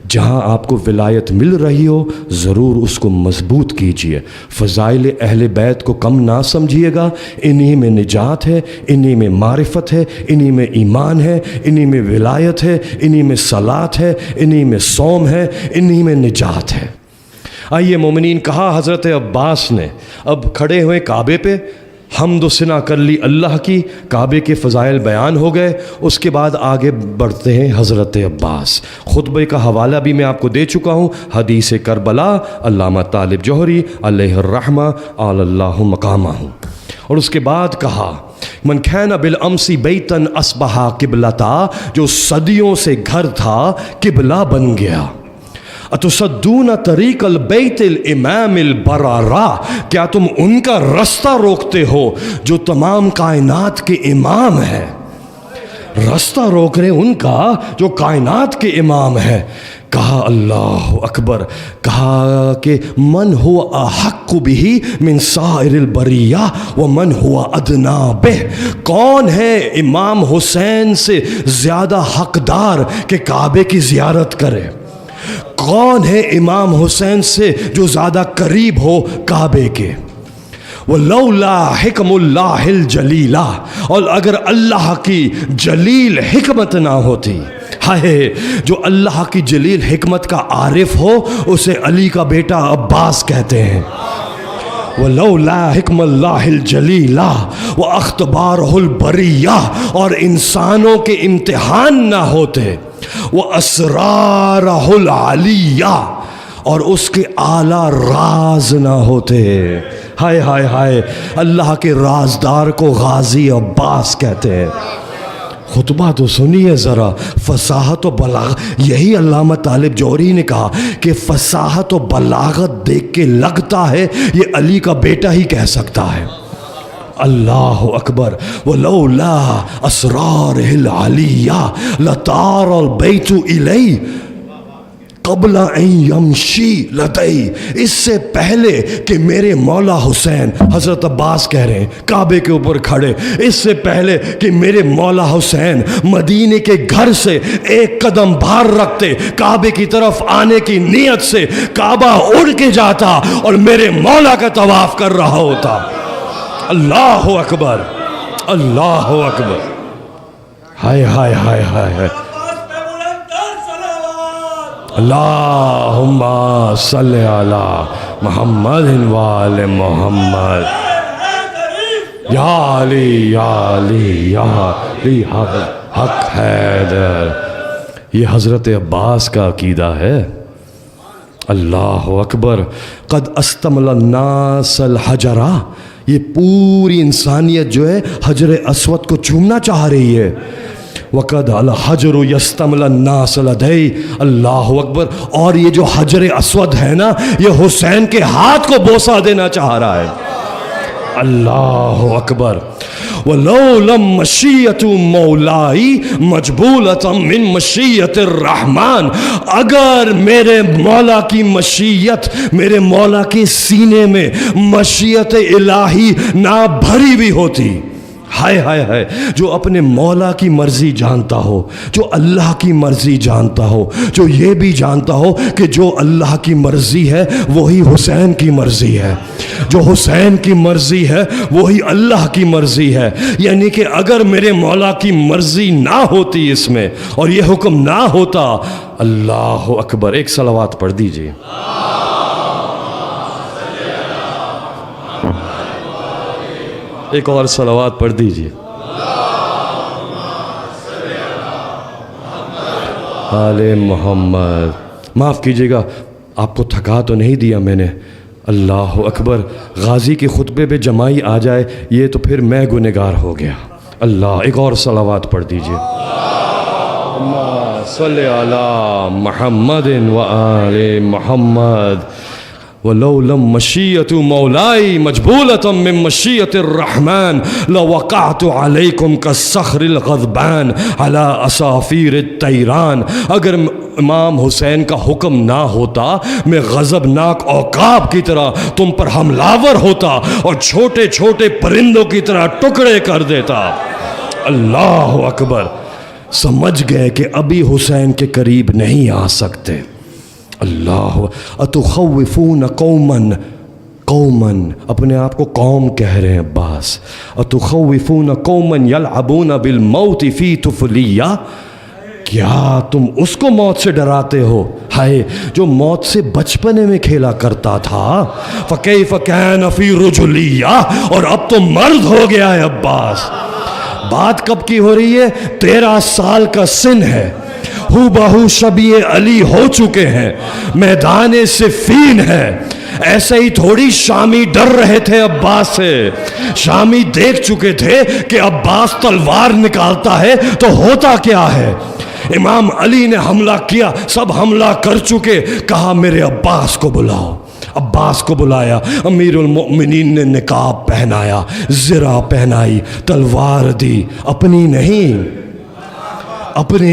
B: جہاں آپ کو ولایت مل رہی ہو ضرور اس کو مضبوط کیجیے۔ فضائل اہل بیت کو کم نہ سمجھیے گا، انہی میں نجات ہے، انہی میں معرفت ہے، انہی میں ایمان ہے، انہی میں ولایت ہے، انہی میں صلاۃ ہے، انہی میں صوم ہے، انہی میں نجات ہے۔ آئیے مومنین، کہا حضرت عباس نے، اب کھڑے ہوئے کعبے پہ، حمد و ثنا کر لی اللہ کی، کعبے کے فضائل بیان ہو گئے، اس کے بعد آگے بڑھتے ہیں حضرت عباس۔ خطبے کا حوالہ بھی میں آپ کو دے چکا ہوں، حدیث کربلا، علامہ طالب جوہری علیہ الرحمہ آل اللہ مقامہ۔ اور اس کے بعد کہا من کان بالامس بیتا اصبح قبلتا، جو صدیوں سے گھر تھا قبلہ بن گیا۔ اتصدون طریق البیت الامام البرارا، کیا تم ان کا رستہ روکتے ہو جو تمام کائنات کے امام ہے؟ رستہ روک رہے ان کا جو کائنات کے امام ہے۔ کہا اللہ اکبر، کہا کہ من هو احق به من سائر البریہ ومن هو ادنا به، کون ہے امام حسین سے زیادہ حقدار کہ کعبے کی زیارت کرے؟ کون ہے امام حسین سے جو زیادہ قریب ہو کعبے کے؟ وَلَوْلَا حِكْمُ اللَّهِ الْجَلِيلَةِ، اور اگر اللہ کی جلیل حکمت نہ ہوتی، ہائے جو اللہ کی جلیل حکمت کا عارف ہو اسے علی کا بیٹا عباس کہتے ہیں۔ وَلَوْلَا حِكْمُ اللَّهِ الْجَلِيلَةِ وَأَخْتَبَارُهُ الْبَرِيَّةِ، اور انسانوں کے امتحان نہ ہوتے، وَأَسْرَارَهُ الْعَلِيَّةِ، اور اس کے اعلیٰ راز نہ ہوتے۔ ہائے ہائے ہائے، اللہ کے رازدار کو غازی عباس کہتے ہیں۔ خطبہ تو سنیے ذرا، فصاحت و بلاغت، یہی علامہ طالب جوہری نے کہا کہ فصاحت و بلاغت دیکھ کے لگتا ہے یہ علی کا بیٹا ہی کہہ سکتا ہے۔ اللہ اکبر۔ وَلَوْلَا أَسْرَارِهِ الْعَلِيَّةِ لَطَارَ الْبَيْتُ إِلَيْهِ قبل ان یمشی لدئی، اس سے پہلے کہ میرے مولا حسین، حضرت عباس کہہ رہے ہیں کعبے کے اوپر کھڑے، اس سے پہلے کہ میرے مولا حسین مدینے کے گھر سے ایک قدم باہر رکھتے، کعبے کی طرف آنے کی نیت سے کعبہ اڑ کے جاتا اور میرے مولا کا طواف کر رہا ہوتا۔ اللہ اکبر، اللہ اکبر، ہائے ہائے ہائے ہائے ہائے، اللہم صلی علی محمد وآل محمد، یا علی یا علی یا علی حق حیدر۔ یہ حضرت عباس کا عقیدہ ہے۔ اللہ اکبر۔ قد استمل الناس الحجرہ، یہ پوری انسانیت جو ہے حجر اسود کو چومنا چاہ رہی ہے۔ وقد الحجر یستمل الناس لدی، اللہ اکبر، اور یہ جو حجر اسود ہے نا یہ حسین کے ہاتھ کو بوسہ دینا چاہ رہا ہے۔ اللہ اکبر۔ وَلَوْ لَمْ مَشِيَّةُ مَوْلَائِ مَجْبُولَةً مِّن مَشِيَّةِ الرَّحْمَن، اگر میرے مولا کی مشیت، میرے مولا کے سینے میں مشیت الہی نہ بھری بھی ہوتی، ہائے ہائے ہائے، جو اپنے مولا کی مرضی جانتا ہو، جو اللہ کی مرضی جانتا ہو، جو یہ بھی جانتا ہو کہ جو اللہ کی مرضی ہے وہی حسین کی مرضی ہے، جو حسین کی مرضی ہے وہی اللہ کی مرضی ہے، یعنی کہ اگر میرے مولا کی مرضی نہ ہوتی اس میں اور یہ حکم نہ ہوتا، اللہ اکبر، ایک صلوات پڑھ دیجئے۔ ایک اور صلوات پڑھ دیجئے۔ آل محمد۔ معاف کیجئے گا، آپ کو تھکا تو نہیں دیا میں نے؟ اللہ اکبر، غازی کے خطبے پہ جمائی آ جائے یہ تو پھر میں گنہگار ہو گیا۔ اللہ، ایک اور صلوات پڑھ دیجئے۔ اللہم صلی علی محمد و آل محمد۔ وَلَوْ لَمْ مَشِيَّةُ مَوْلَائِ مَجْبُولَةً مِّن مَشِيَّةِ الرَّحْمَنِ لَوَقَعْتُ عَلَيْكُمْ كَالصَّخْرِ الْغَضْبَانِ عَلَىٰ أَصَافِيرِ الطَّيْرَانِ۔ اگر امام حسین کا حکم نہ ہوتا میں غضبناک عقاب کی طرح تم پر حملہ ہوتا اور چھوٹے چھوٹے پرندوں کی طرح ٹکڑے کر دیتا۔ اللہ اکبر، سمجھ گئے کہ ابھی حسین کے قریب نہیں آ سکتے۔ اللہ، اتخوفون قوما، اپنے آپ کو قوم کہہ رہے ہیں عباس، اتخوفون قوما یلعبون بالموت فی طفلیہ، کیا تم اس کو موت سے ڈراتے ہو، ہائے جو موت سے بچپنے میں کھیلا کرتا تھا، فکیف کان فی رجلیہ، اور اب تو مرد ہو گیا ہے عباس۔ بات کب کی ہو رہی ہے؟ 13 سال کا سن ہے، ہو بہو شبیہ علی ہو چکے ہیں، میدان صفین ہے۔ ایسے ہی تھوڑی شامی ڈر رہے تھے عباس سے، شامی دیکھ چکے تھے کہ عباس تلوار نکالتا ہے تو ہوتا کیا ہے۔ امام علی نے حملہ کیا، سب حملہ کر چکے، کہا میرے عباس کو بلاؤ۔ عباس کو بلایا، امیر المؤمنین نے نقاب پہنایا، زرہ پہنائی، تلوار دی، اپنی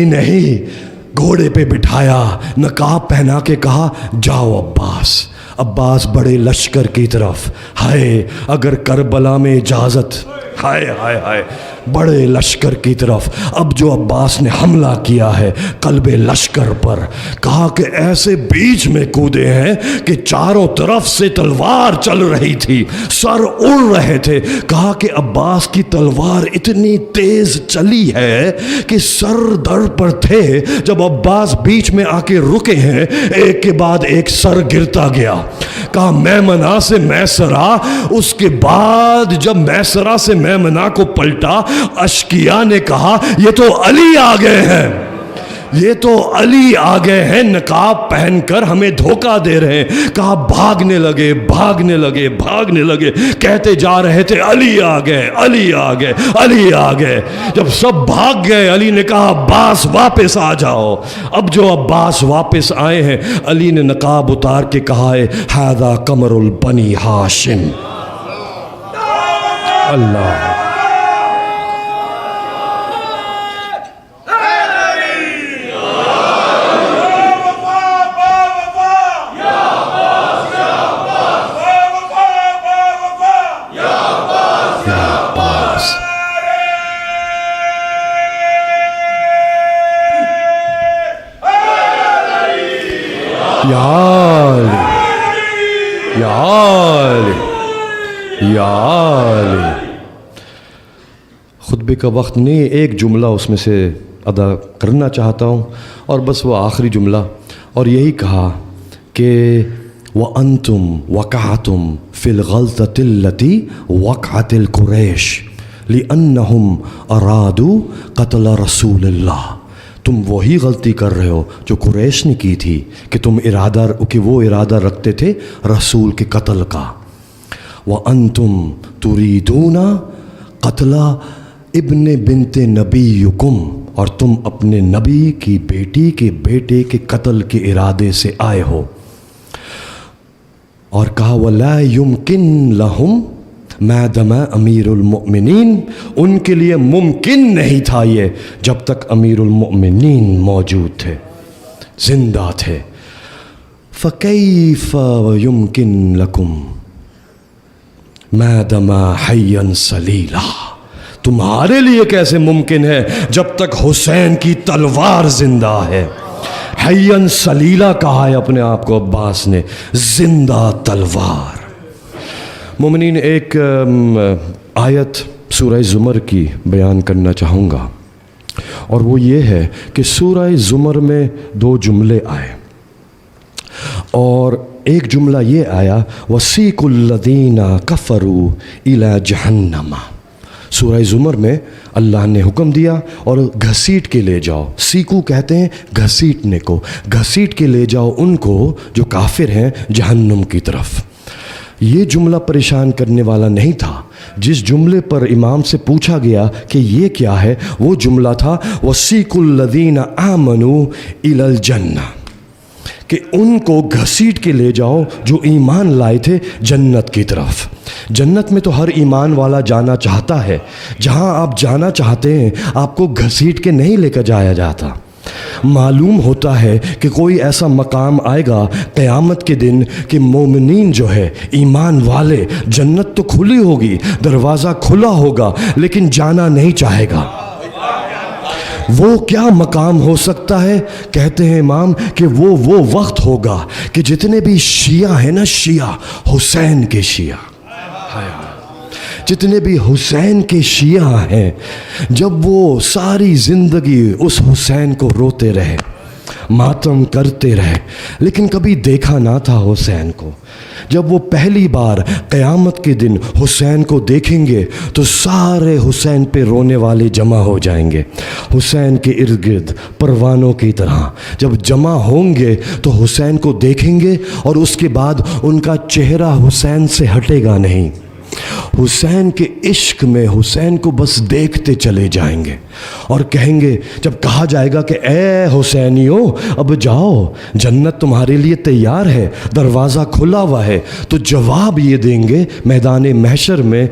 B: نہیں، گھوڑے پہ بٹھایا، نقاب پہنا کے کہا جاؤ عباس۔ عباس بڑے لشکر کی طرف، ہائے اگر کربلا میں اجازت، ہائے ہائے ہائے، بڑے لشکر کی طرف۔ اب جو عباس نے حملہ کیا ہے قلب لشکر پر، کہا کہ ایسے بیچ میں کودے ہیں کہ چاروں طرف سے تلوار چل رہی تھی، سر اڑ رہے تھے، کہا کہ عباس کی تلوار اتنی تیز چلی ہے کہ سر در پر تھے، جب عباس بیچ میں آ کے رکے ہیں ایک کے بعد ایک سر گرتا گیا، کہا میمنہ سے میسرہ، اس کے بعد جب میسرہ سے میمنہ کو پلٹا، اشکیا نے کہا یہ تو علی آ گئے ہیں، یہ تو علی آ گئے ہیں، نقاب پہن کر ہمیں دھوکہ دے رہے ہیں۔ کہا بھاگنے لگے، کہتے جا رہے تھے علی آ گئے، علی آ گئے، علی آ گئے۔ جب سب بھاگ گئے علی نے کہا عباس واپس آ جاؤ۔ اب جو عباس واپس آئے ہیں، علی نے نقاب اتار کے کہا ہے ھذا قمر البنی ہاشم۔ اللہ، خطبے کا وقت نہیں، ایک جملہ اس میں سے ادا کرنا چاہتا ہوں، اور بس وہ آخری جملہ، اور یہی کہا کہ وَأَنْتُمْ وَقَعْتُمْ فِي الْغَلْطَةِ الَّتِي وَقَعَتِ الْقُرَيْشِ لِأَنَّهُمْ أَرَادُوا قَتْلَ رَسُولِ اللَّهِ، تم وہی غلطی کر رہے ہو جو قریش نے کی تھی کہ وہ ارادہ رکھتے تھے رسول کے قتل کا۔ وَأَنْتُمْ تُرِيدُونَ قَتْلَ ابن بنت نبیکم، اور تم اپنے نبی کی بیٹی کے بیٹے کے قتل کے ارادے سے آئے ہو۔ اور کہا وَلَا يُمْكِنْ لَهُمْ مَا دَمَ امیر المؤمنین، ان کے لیے ممکن نہیں تھا یہ جب تک امیر المؤمنین موجود تھے، زندہ تھے۔ فَكَيْفَ يُمْكِنْ لَكُمْ مَا دَمَ حَيًّا سَلِيلًا، تمہارے لیے کیسے ممکن ہے جب تک حسین کی تلوار زندہ ہے؟ حیاً سلیلہ کہا ہے اپنے آپ کو عباس نے، زندہ تلوار۔ مومنین، ایک آیت سورہ زمر کی بیان کرنا چاہوں گا، اور وہ یہ ہے کہ سورہ زمر میں 2 جملے آئے، اور ایک جملہ یہ آیا وَسِيقُ الَّذِينَ كَفَرُوا إِلَى جَهَنَّمَ۔ سورہ زمر میں اللہ نے حکم دیا اور گھسیٹ کے لے جاؤ، سیکو کہتے ہیں گھسیٹنے کو، گھسیٹ کے لے جاؤ ان کو جو کافر ہیں جہنم کی طرف۔ یہ جملہ پریشان کرنے والا نہیں تھا۔ جس جملے پر امام سے پوچھا گیا کہ یہ کیا ہے، وہ جملہ تھا وَسِيقُ الَّذِينَ آمَنُوا إِلَى الْجَنَّةِ، کہ ان کو گھسیٹ کے لے جاؤ جو ایمان لائے تھے جنت کی طرف۔ جنت میں تو ہر ایمان والا جانا چاہتا ہے، جہاں آپ جانا چاہتے ہیں آپ کو گھسیٹ کے نہیں لے کر جایا جاتا۔ معلوم ہوتا ہے کہ کوئی ایسا مقام آئے گا قیامت کے دن کہ مومنین جو ہے، ایمان والے، جنت تو کھلی ہوگی، دروازہ کھلا ہوگا، لیکن جانا نہیں چاہے گا۔ وہ کیا مقام ہو سکتا ہے؟ کہتے ہیں امام کہ وہ وقت ہوگا کہ جتنے بھی شیعہ ہیں نا، شیعہ حسین کے شیعہ، جتنے بھی حسین کے شیعہ ہیں، جب وہ ساری زندگی اس حسین کو روتے رہے، ماتم کرتے رہے، لیکن کبھی دیکھا نہ تھا حسین کو، جب وہ پہلی بار قیامت کے دن حسین کو دیکھیں گے تو سارے حسین پہ رونے والے جمع ہو جائیں گے، حسین کے ارد گرد پروانوں کی طرح جب جمع ہوں گے تو حسین کو دیکھیں گے، اور اس کے بعد ان کا چہرہ حسین سے ہٹے گا نہیں، حسین کے عشق میں حسین کو بس دیکھتے چلے جائیں گے، اور کہیں گے، جب کہا جائے گا کہ اے حسینیو اب جاؤ، جنت تمہارے لیے تیار ہے، دروازہ کھلا ہوا ہے، تو جواب یہ دیں گے میدان محشر میں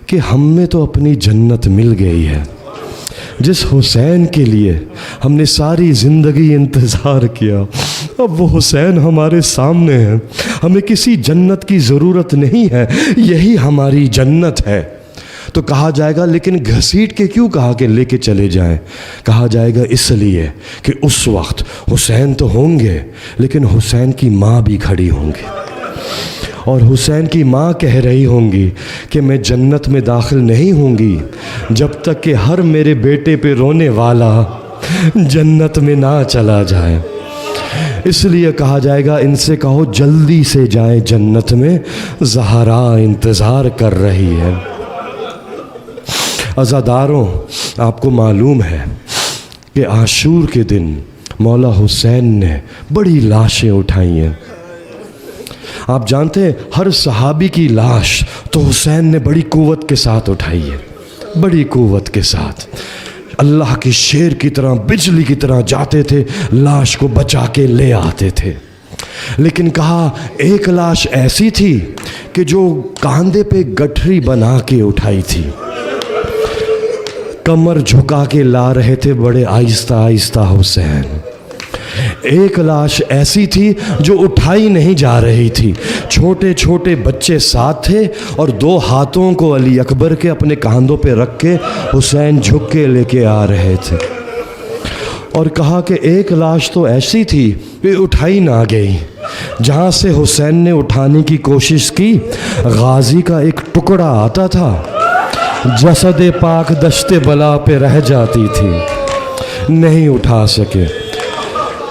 B: کہ ہم میں تو اپنی جنت مل گئی ہے۔ جس حسین کے لیے ہم نے ساری زندگی انتظار کیا، اب وہ حسین ہمارے سامنے ہے، ہمیں کسی جنت کی ضرورت نہیں ہے، یہی ہماری جنت ہے۔ تو کہا جائے گا لیکن گھسیٹ کے کیوں کہا کہ لے کے چلے جائیں؟ کہا جائے گا اس لیے کہ اس وقت حسین تو ہوں گے، لیکن حسین کی ماں بھی کھڑی ہوں گی، اور حسین کی ماں کہہ رہی ہوں گی کہ میں جنت میں داخل نہیں ہوں گی جب تک کہ ہر میرے بیٹے پہ رونے والا جنت میں نہ چلا جائے۔ اس لیے کہا جائے گا ان سے کہو جلدی سے جائیں جنت میں، زہرا انتظار کر رہی ہے۔ عزاداروں، آپ کو معلوم ہے کہ عاشور کے دن مولا حسین نے بڑی لاشیں اٹھائی ہیں۔ آپ جانتے ہیں ہر صحابی کی لاش تو حسین نے بڑی قوت کے ساتھ اٹھائی ہے، بڑی قوت کے ساتھ، اللہ کے شیر کی طرح، بجلی کی طرح جاتے تھے، لاش کو بچا کے لے آتے تھے۔ لیکن کہا ایک لاش ایسی تھی کہ جو کاندھے پہ گٹھری بنا کے اٹھائی تھی، کمر جھکا کے لا رہے تھے بڑے آہستہ آہستہ حسین۔ ایک لاش ایسی تھی جو اٹھائی نہیں جا رہی تھی، چھوٹے چھوٹے بچے ساتھ تھے، اور 2 ہاتھوں کو علی اکبر کے اپنے کاندھوں پہ رکھ کے حسین جھک کے لے کے آ رہے تھے۔ اور کہا کہ ایک لاش تو ایسی تھی کہ اٹھائی نہ گئی، جہاں سے حسین نے اٹھانے کی کوشش کی غازی کا ایک ٹکڑا آتا تھا، جسد پاک دشت بلا پہ رہ جاتی تھی، نہیں اٹھا سکے۔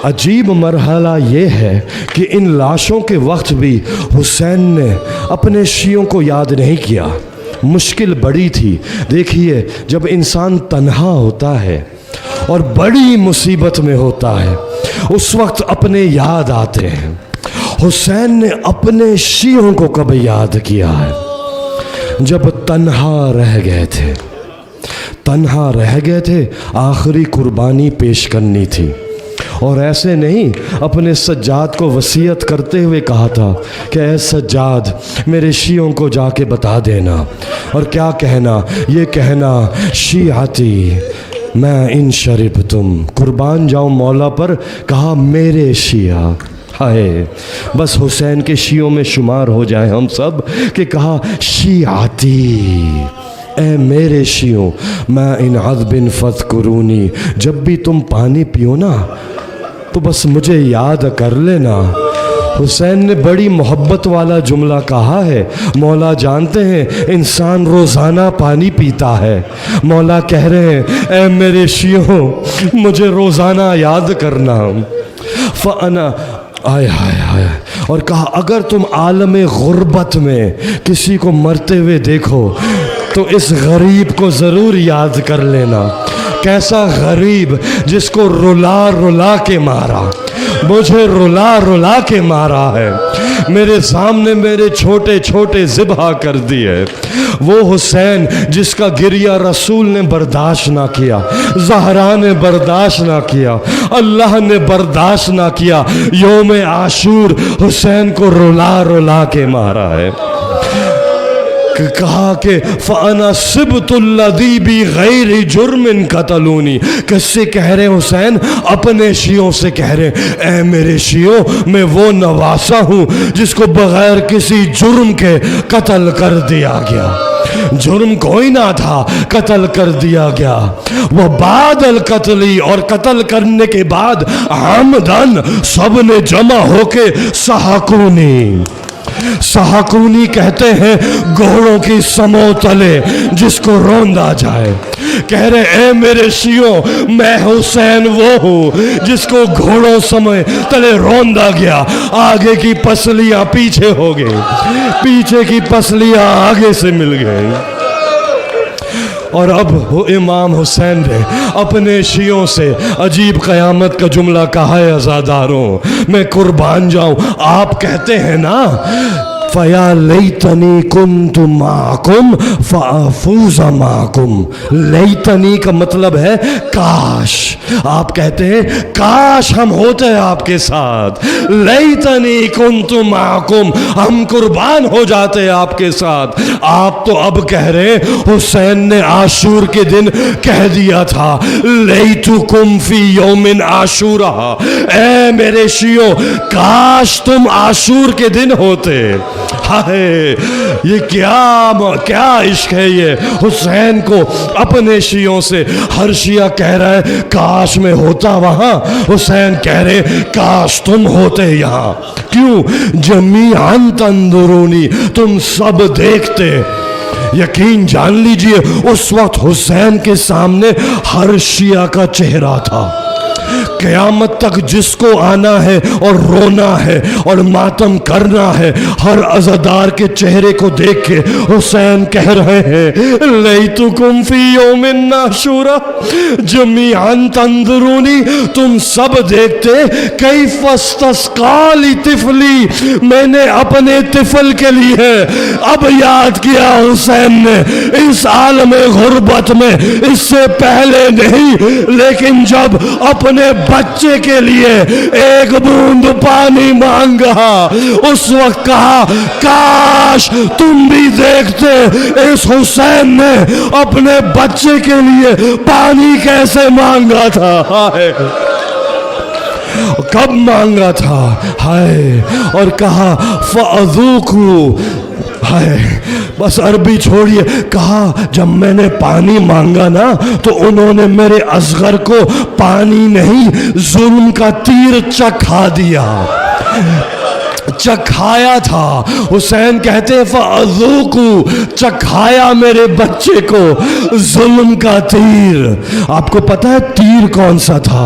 B: عجیب مرحلہ یہ ہے کہ ان لاشوں کے وقت بھی حسین نے اپنے شیعوں کو یاد نہیں کیا۔ مشکل بڑی تھی۔ دیکھیے جب انسان تنہا ہوتا ہے اور بڑی مصیبت میں ہوتا ہے، اس وقت اپنے یاد آتے ہیں۔ حسین نے اپنے شیعوں کو کب یاد کیا ہے؟ جب تنہا رہ گئے تھے، تنہا رہ گئے تھے، آخری قربانی پیش کرنی تھی، اور ایسے نہیں اپنے سجاد کو وصیت کرتے ہوئے کہا تھا کہ اے سجاد میرے شیعوں کو جا کے بتا دینا، اور کیا کہنا؟ یہ کہنا شیعتی میں ان شربتم، قربان جاؤں مولا پر، کہا میرے شیعہ، ہائے بس حسین کے شیعوں میں شمار ہو جائے ہم سب، کہ کہا شیعتی اے میرے شیعوں ما ان عذب فاذکرونی، جب بھی تم پانی پیو نا تو بس مجھے یاد کر لینا۔ حسین نے بڑی محبت والا جملہ کہا ہے۔ مولا جانتے ہیں انسان روزانہ پانی پیتا ہے، مولا کہہ رہے ہیں اے میرے شیعوں مجھے روزانہ یاد کرنا۔ فانا آئے ہائے ہائے، اور کہا اگر تم عالم غربت میں کسی کو مرتے ہوئے دیکھو تو اس غریب کو ضرور یاد کر لینا۔ کیسا غریب جس کو رلا رلا کے مارا، مجھے رلا رلا کے مارا ہے، میرے سامنے میرے چھوٹے چھوٹے ذبح کر دیے۔ وہ حسین جس کا گریہ رسول نے برداشت نہ کیا، زہرا نے برداشت نہ کیا، اللہ نے برداشت نہ کیا، یوم عاشور حسین کو رلا رلا کے مارا ہے۔ کہا کہ فَأَنَا صِبْتُ الَّذِي بِغَيْرِ جُرْمٍ قَتَلُونِی، کس سے کہہ رہے حسین؟ اپنے شیعوں سے کہہ رہے اے میرے شیعوں میں وہ نواسا ہوں جس کو بغیر کسی جرم کے قتل کر دیا گیا، جرم کوئی نہ تھا، قتل کر دیا گیا۔ وہ بعد القتل، اور قتل کرنے کے بعد عمدن سب نے جمع ہو کے سحقونی، سحقونی کہتے ہیں گھوڑوں کی سمو تلے جس کو روندا جائے۔ کہہ رہے اے میرے شیعوں میں حسین وہ ہوں جس کو گھوڑوں سمے تلے روندا گیا، آگے کی پسلیاں پیچھے ہو گئی، پیچھے کی پسلیاں آگے سے مل گئی۔ اور اب امام حسین نے اپنے شیعوں سے عجیب قیامت کا جملہ کہا ہے عزاداروں، میں قربان جاؤں، آپ کہتے ہیں نا فَيَا لَيْتَنِي كُنْتُ مَعَكُمْ فَأَفُوزَ مَعَكُمْ، لیتنی کا مطلب ہے کاش، آپ کہتے ہیں کاش ہم ہوتے آپ کے ساتھ، لیتنی كُنْتُ مَعَكُمْ، ہم قربان ہو جاتے آپ کے ساتھ۔ آپ تو اب کہہ رہے حسین نے عاشور کے دن کہہ دیا تھا لیتکم فی یوم عاشورہ، اے میرے شیعوں کاش تم عاشور کے دن ہوتے۔ ہائے یہ کیا عشق ہے یہ حسین کو اپنے شیعوں سے، ہر شیعہ کہہ رہا ہے کاش میں ہوتا وہاں، حسین کہہ رہے کاش تم ہوتے یہاں۔ کیوں؟ جمیعاً تنظرونی، تم سب دیکھتے۔ یقین جان لیجئے اس وقت حسین کے سامنے ہر شیعہ کا چہرہ تھا۔ قیامت تک جس کو آنا ہے اور رونا ہے اور ماتم کرنا ہے، ہر عزادار کے چہرے کو دیکھ کے حسین کہہ رہے ہیں لیتکم فی یوم عاشورہ جمیعاً تنظرونی، تم سب دیکھتے کیف استسقا لطفلی، میں نے اپنے طفل کے لیے اب یاد کیا حسین نے اس عالم غربت میں، اس سے پہلے نہیں، لیکن جب اپنے بچے کے لیے ایک بوند پانی مانگا اس وقت کہا کاش تم بھی دیکھتے اس حسین نے اپنے بچے کے لیے پانی کیسے مانگا تھا، ہائے کب مانگا تھا، ہائے، اور کہا فَأَذُوقُوا، ہائے بس عربی چھوڑیے، کہا جب میں نے پانی مانگا نا تو انہوں نے میرے اصغر کو پانی نہیں ظلم کا تیر چکھا دیا، چکھایا تھا۔ حسین کہتے ہیں فَأَذُوقُوا، چکھایا میرے بچے کو ظلم کا تیر۔ آپ کو پتہ ہے تیر کون سا تھا؟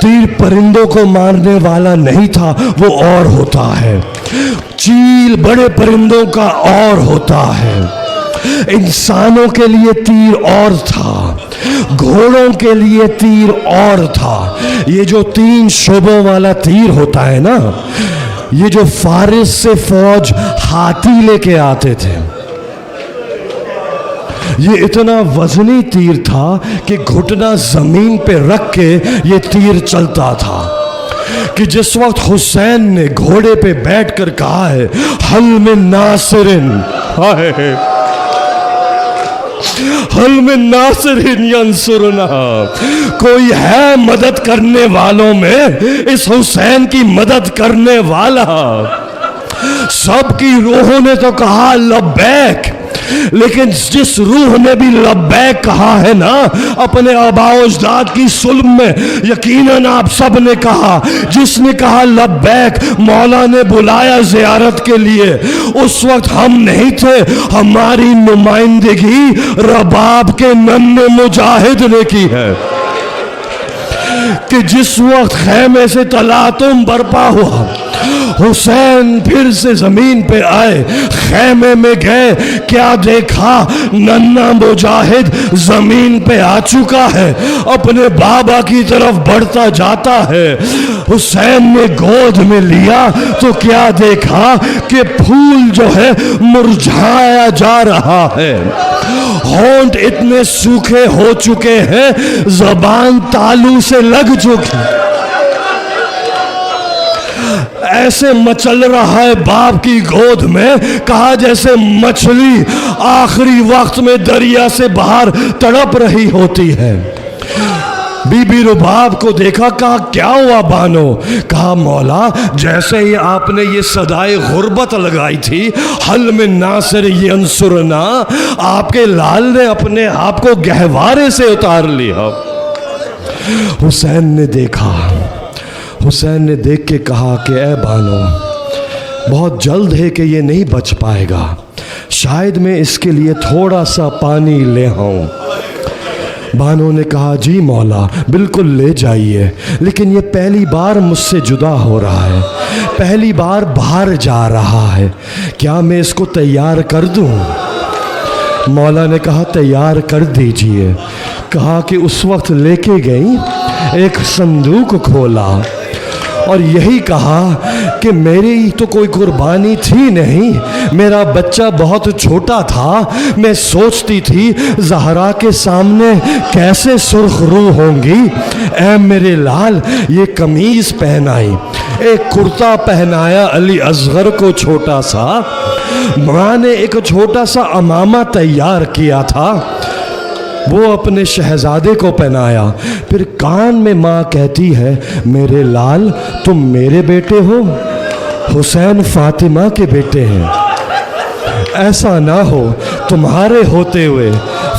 B: تیر پرندوں کو مارنے والا نہیں تھا، وہ اور ہوتا ہے، چیل بڑے پرندوں کا اور ہوتا ہے، انسانوں کے لیے تیر اور تھا، گھوڑوں کے لیے تیر اور تھا۔ یہ جو 3 شعبوں والا تیر ہوتا ہے نا، یہ جو فارس سے فوج ہاتھی لے کے آتے تھے، یہ اتنا وزنی تیر تھا کہ گھٹنا زمین پہ رکھ کے یہ تیر چلتا تھا، کہ جس وقت حسین نے گھوڑے پہ بیٹھ کر کہا ہے حل من ناصر، حل من ناصر ینصرنا، کوئی ہے مدد کرنے والوں میں اس حسین کی مدد کرنے والا؟ سب کی روحوں نے تو کہا لبیک، لیکن جس روح نے بھی لبیک کہا ہے نا اپنے آباء و اجداد کی صلب میں، یقیناً آپ سب نے کہا، جس نے کہا لبیک، مولا نے بلایا زیارت کے لیے، اس وقت ہم نہیں تھے، ہماری نمائندگی رباب کے ننھے مجاہد نے کی ہے کہ جس وقت خیمے سے تلاطم برپا ہوا، حسین پھر سے زمین پہ آئے، خیمے میں گئے، کیا دیکھا؟ ننھا مجاہد زمین پہ آ چکا ہے، اپنے بابا کی طرف بڑھتا جاتا ہے۔ حسین نے گود میں لیا تو کیا دیکھا کہ پھول جو ہے مرجھایا جا رہا ہے، ہونٹ اتنے سوکھے ہو چکے ہیں، زبان تالو سے لگ چکی، ایسے مچل رہا ہے باپ کی گود میں، کہا جیسے مچھلی آخری وقت میں دریا سے باہر تڑپ رہی ہوتی ہے۔ بی بی رباب کو دیکھا، کہا کیا ہوا بانو؟ کہا مولا جیسے ہی آپ نے یہ صدائے غربت لگائی تھی، حل من ناصر ینصرنا، آپ کے لال نے اپنے آپ کو گہوارے سے اتار لیا۔ حسین نے دیکھا، حسین نے دیکھ کے کہا کہ اے بانو بہت جلد ہے کہ یہ نہیں بچ پائے گا، شاید میں اس کے لیے تھوڑا سا پانی لے آؤں۔ بانو نے کہا جی مولا بالکل لے جائیے، لیکن یہ پہلی بار مجھ سے جدا ہو رہا ہے، پہلی بار باہر جا رہا ہے، کیا میں اس کو تیار کر دوں؟ مولا نے کہا تیار کر دیجئے۔ کہا کہ اس وقت لے کے گئی، ایک صندوق کھولا اور یہی کہا کہ میری تو کوئی قربانی تھی نہیں، میرا بچہ بہت چھوٹا تھا، میں سوچتی تھی زہرا کے سامنے کیسے سرخ رو ہوں گی، اے میرے لال یہ قمیض پہنائی، ایک کرتا پہنایا علی اصغر کو چھوٹا سا، ماں نے ایک چھوٹا سا عمامہ تیار کیا تھا، وہ اپنے شہزادے کو پہنایا، پھر کان میں ماں کہتی ہے میرے لال تم میرے بیٹے ہو، حسین فاطمہ کے بیٹے ہیں، ایسا نہ ہو تمہارے ہوتے ہوئے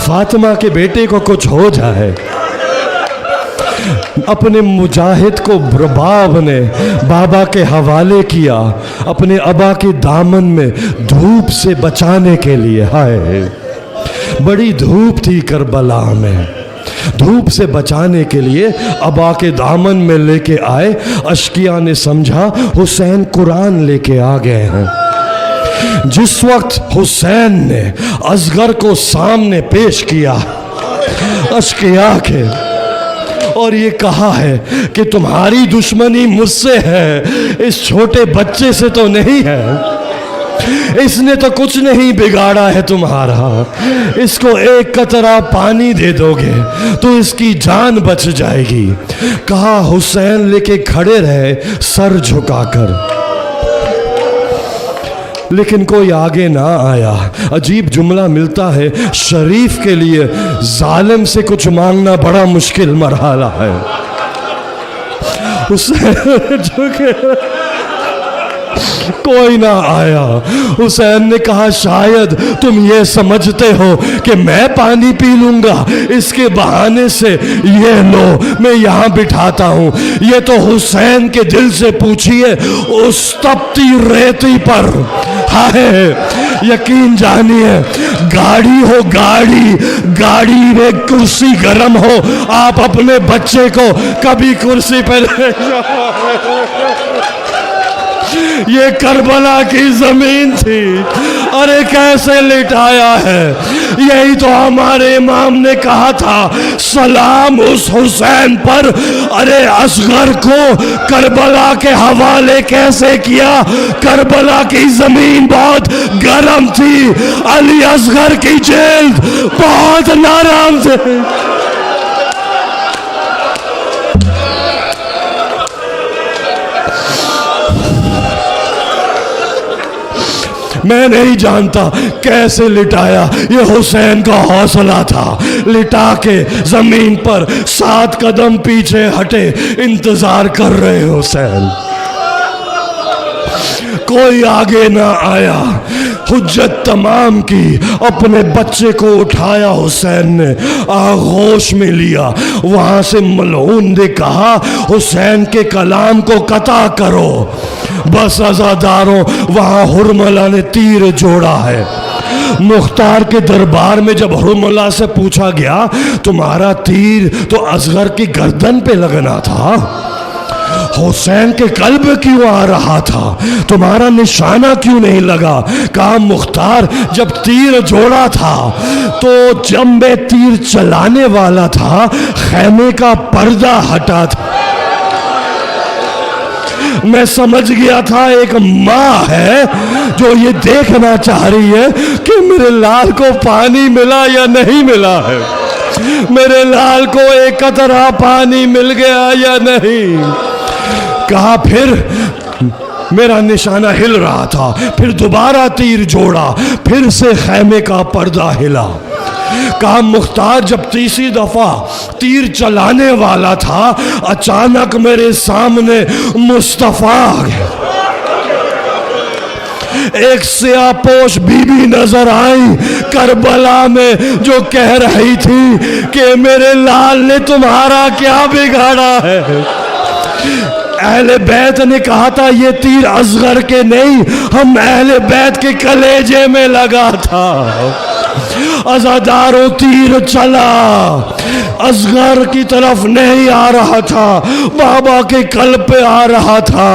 B: فاطمہ کے بیٹے کو کچھ ہو جائے۔ اپنے مجاہد کو رباب نے بابا کے حوالے کیا، اپنے ابا کے دامن میں دھوپ سے بچانے کے لیے۔ ہائے بڑی دھوپ تھی کربلا میں، دھوپ سے بچانے کے لیے ابا کے دامن میں لے کے آئے۔ اشقیاء نے سمجھا حسین قرآن لے کے آ گئے ہیں۔ جس وقت حسین نے اصغر کو سامنے پیش کیا اشقیاء کے اور یہ کہا ہے کہ تمہاری دشمنی مجھ سے ہے، اس چھوٹے بچے سے تو نہیں ہے، اس نے تو کچھ نہیں بگاڑا ہے تمہارا، اس کو ایک قطرہ پانی دے دو گے تو اس کی جان بچ جائے گی۔ کہا حسین لے کے کھڑے رہے سر جھکا کر، لیکن کوئی آگے نہ آیا۔ عجیب جملہ ملتا ہے، شریف کے لیے ظالم سے کچھ مانگنا بڑا مشکل مرحلہ ہے۔ حسین جھکے، کوئی نہ آیا۔ حسین نے کہا شاید تم یہ سمجھتے ہو کہ میں پانی پی لوں گا، اس کے بہانے سے یہ لو میں یہاں بٹھاتا ہوں۔ یہ تو حسین کے دل سے پوچھئے، اس تپتی ریتی پر ہائے یقین جانیے، گاڑی ہو گاڑی میں کرسی گرم ہو، آپ اپنے بچے کو کبھی کرسی پہ لے جاؤ۔ یہ کربلا کی زمین تھی، ارے کیسے لٹایا ہے۔ یہی تو ہمارے امام نے کہا تھا، سلام اس حسین پر، ارے اصغر کو کربلا کے حوالے کیسے کیا۔ کربلا کی زمین بہت گرم تھی، علی اصغر کی جلد بہت نرم تھی۔ میں نہیں جانتا کیسے لٹایا، یہ حسین کا حوصلہ تھا۔ لٹا کے زمین پر 7 قدم پیچھے ہٹے، انتظار کر رہے حسین۔ کوئی آگے نہ آیا۔ حجت تمام کی، اپنے بچے کو اٹھایا حسین نے، آغوش میں لیا، وہاں سے ملعون نے کہا حسین کے کلام کو قطع کرو۔ بس عزاداروں، وہاں حرملہ نے تیر جوڑا ہے۔ مختار کے دربار میں جب حرملہ سے پوچھا گیا تمہارا تیر تو اصغر کی گردن پہ لگنا تھا، حسین کے قلب کیوں آ رہا تھا، تمہارا نشانہ کیوں نہیں لگا؟ کہا مختار جب تیر جوڑا تھا تو جب میں تیر چلانے والا تھا خیمے کا پردہ ہٹا تھا، میں سمجھ گیا تھا ایک ماں ہے جو یہ دیکھنا چاہ رہی ہے کہ میرے لال کو پانی ملا یا نہیں ملا ہے، میرے لال کو ایک قطرہ پانی مل گیا یا نہیں۔ کہا پھر میرا نشانہ ہل رہا تھا، پھر دوبارہ تیر جوڑا، پھر سے خیمے کا پردہ ہلا۔ کہا مختار جب تیسری دفعہ تیر چلانے والا تھا اچانک میرے سامنے مصطفیٰ آ گیا، ایک سیاہ پوش بی بی نظر آئی کربلا میں جو کہہ رہی تھی کہ میرے لال نے تمہارا کیا بگاڑا ہے۔ اہل بیت نے کہا تھا یہ تیر اصغر کے نہیں، ہم اہل بیت کے کلیجے میں لگا تھا۔ عزاداروں تیر چلا، اصغر کی طرف نہیں آ رہا تھا، بابا کے قلب پہ آ رہا تھا۔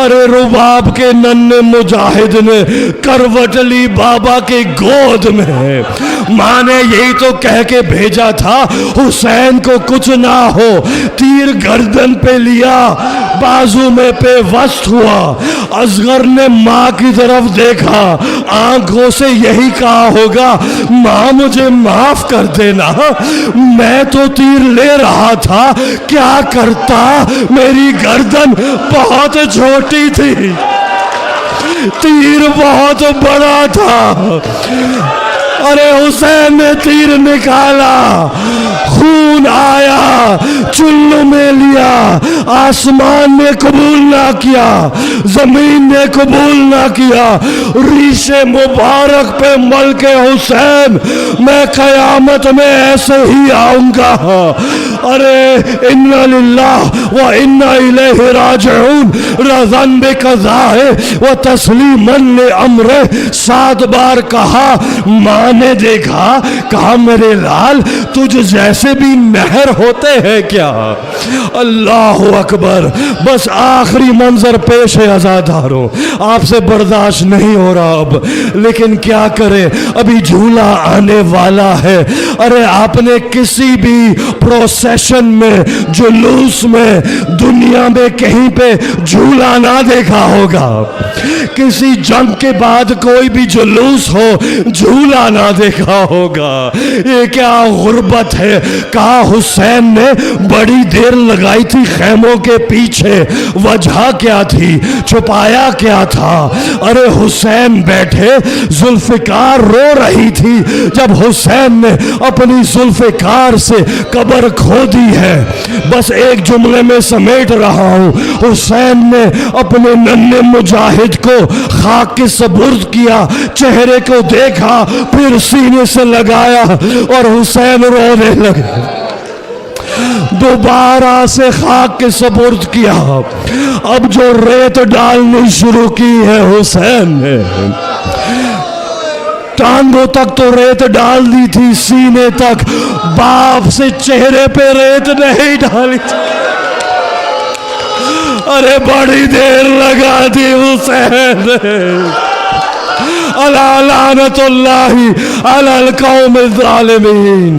B: ارے رباب کے ننھے مجاہد نے کروٹ لی بابا کے گود میں، ماں نے یہی تو کہہ کے بھیجا تھا حسین کو کچھ نہ ہو، تیر گردن پہ لیا، بازو میں پہ وسط ہوا۔ اصغر نے ماں کی طرف دیکھا، آنکھوں سے یہی کہا ہوگا ماں مجھے معاف کر دینا، میں تو تیر لے رہا تھا، کیا کرتا، میری گردن بہت چھوٹی تھی، تیر بہت بڑا تھا۔ ارے حسین نے تیر نکالا، خون آیا، چلو میں لیا، آسمان نے قبول نہ کیا، زمین نے قبول نہ کیا، ریش مبارک پہ ملک حسین، میں قیامت میں ایسے ہی آؤں گا۔ ارے انا للہ و انا الیہ راجعون، رضن بقضائہ و تسلیما لامرہ، 7 بار کہا۔ ماں نے دیکھا، کہا میرے لال تجھ جیسے بھی مہر ہوتے ہیں کیا؟ اللہ اکبر، بس آخری منظر پیش ہے عزاداروں، آپ سے برداشت نہیں ہو رہا اب، لیکن کیا کرے ابھی جھولا آنے والا ہے۔ ارے آپ نے کسی بھی پروسیشن میں، جلوس میں، دنیا میں کہیں پہ جھولا نہ دیکھا ہوگا، کسی جنگ کے بعد کوئی بھی جلوس ہو جھولا نہ دیکھا ہوگا، یہ کیا غربت ہے۔ کہا حسین نے بڑی دیر لگائی تھی خیموں کے پیچھے، وجہ کیا تھی، چھپایا کیا تھا؟ ارے حسین بیٹھے، ذوالفقار رو رہی تھی، جب حسین نے اپنی ذوالفقار سے قبر کھو دی ہے، بس ایک جملے میں سمیٹ رہا ہوں، حسین نے اپنے ننھے مجاہد کو خاک کے سپرد کیا، چہرے کو دیکھا، پھر سینے سے لگایا اور حسین رونے لگے، دوبارہ سے خاک کے سپرد کیا۔ اب جو ریت ڈالنی شروع کی ہے حسین نے، ٹانگوں تک تو ریت ڈال دی تھی، سینے تک، باپ سے چہرے پہ ریت نہیں ڈالی تھی۔ ارے بڑی دیر لگا دی حسین نے۔ الا لعنت اللہ علی القوم الظالمین۔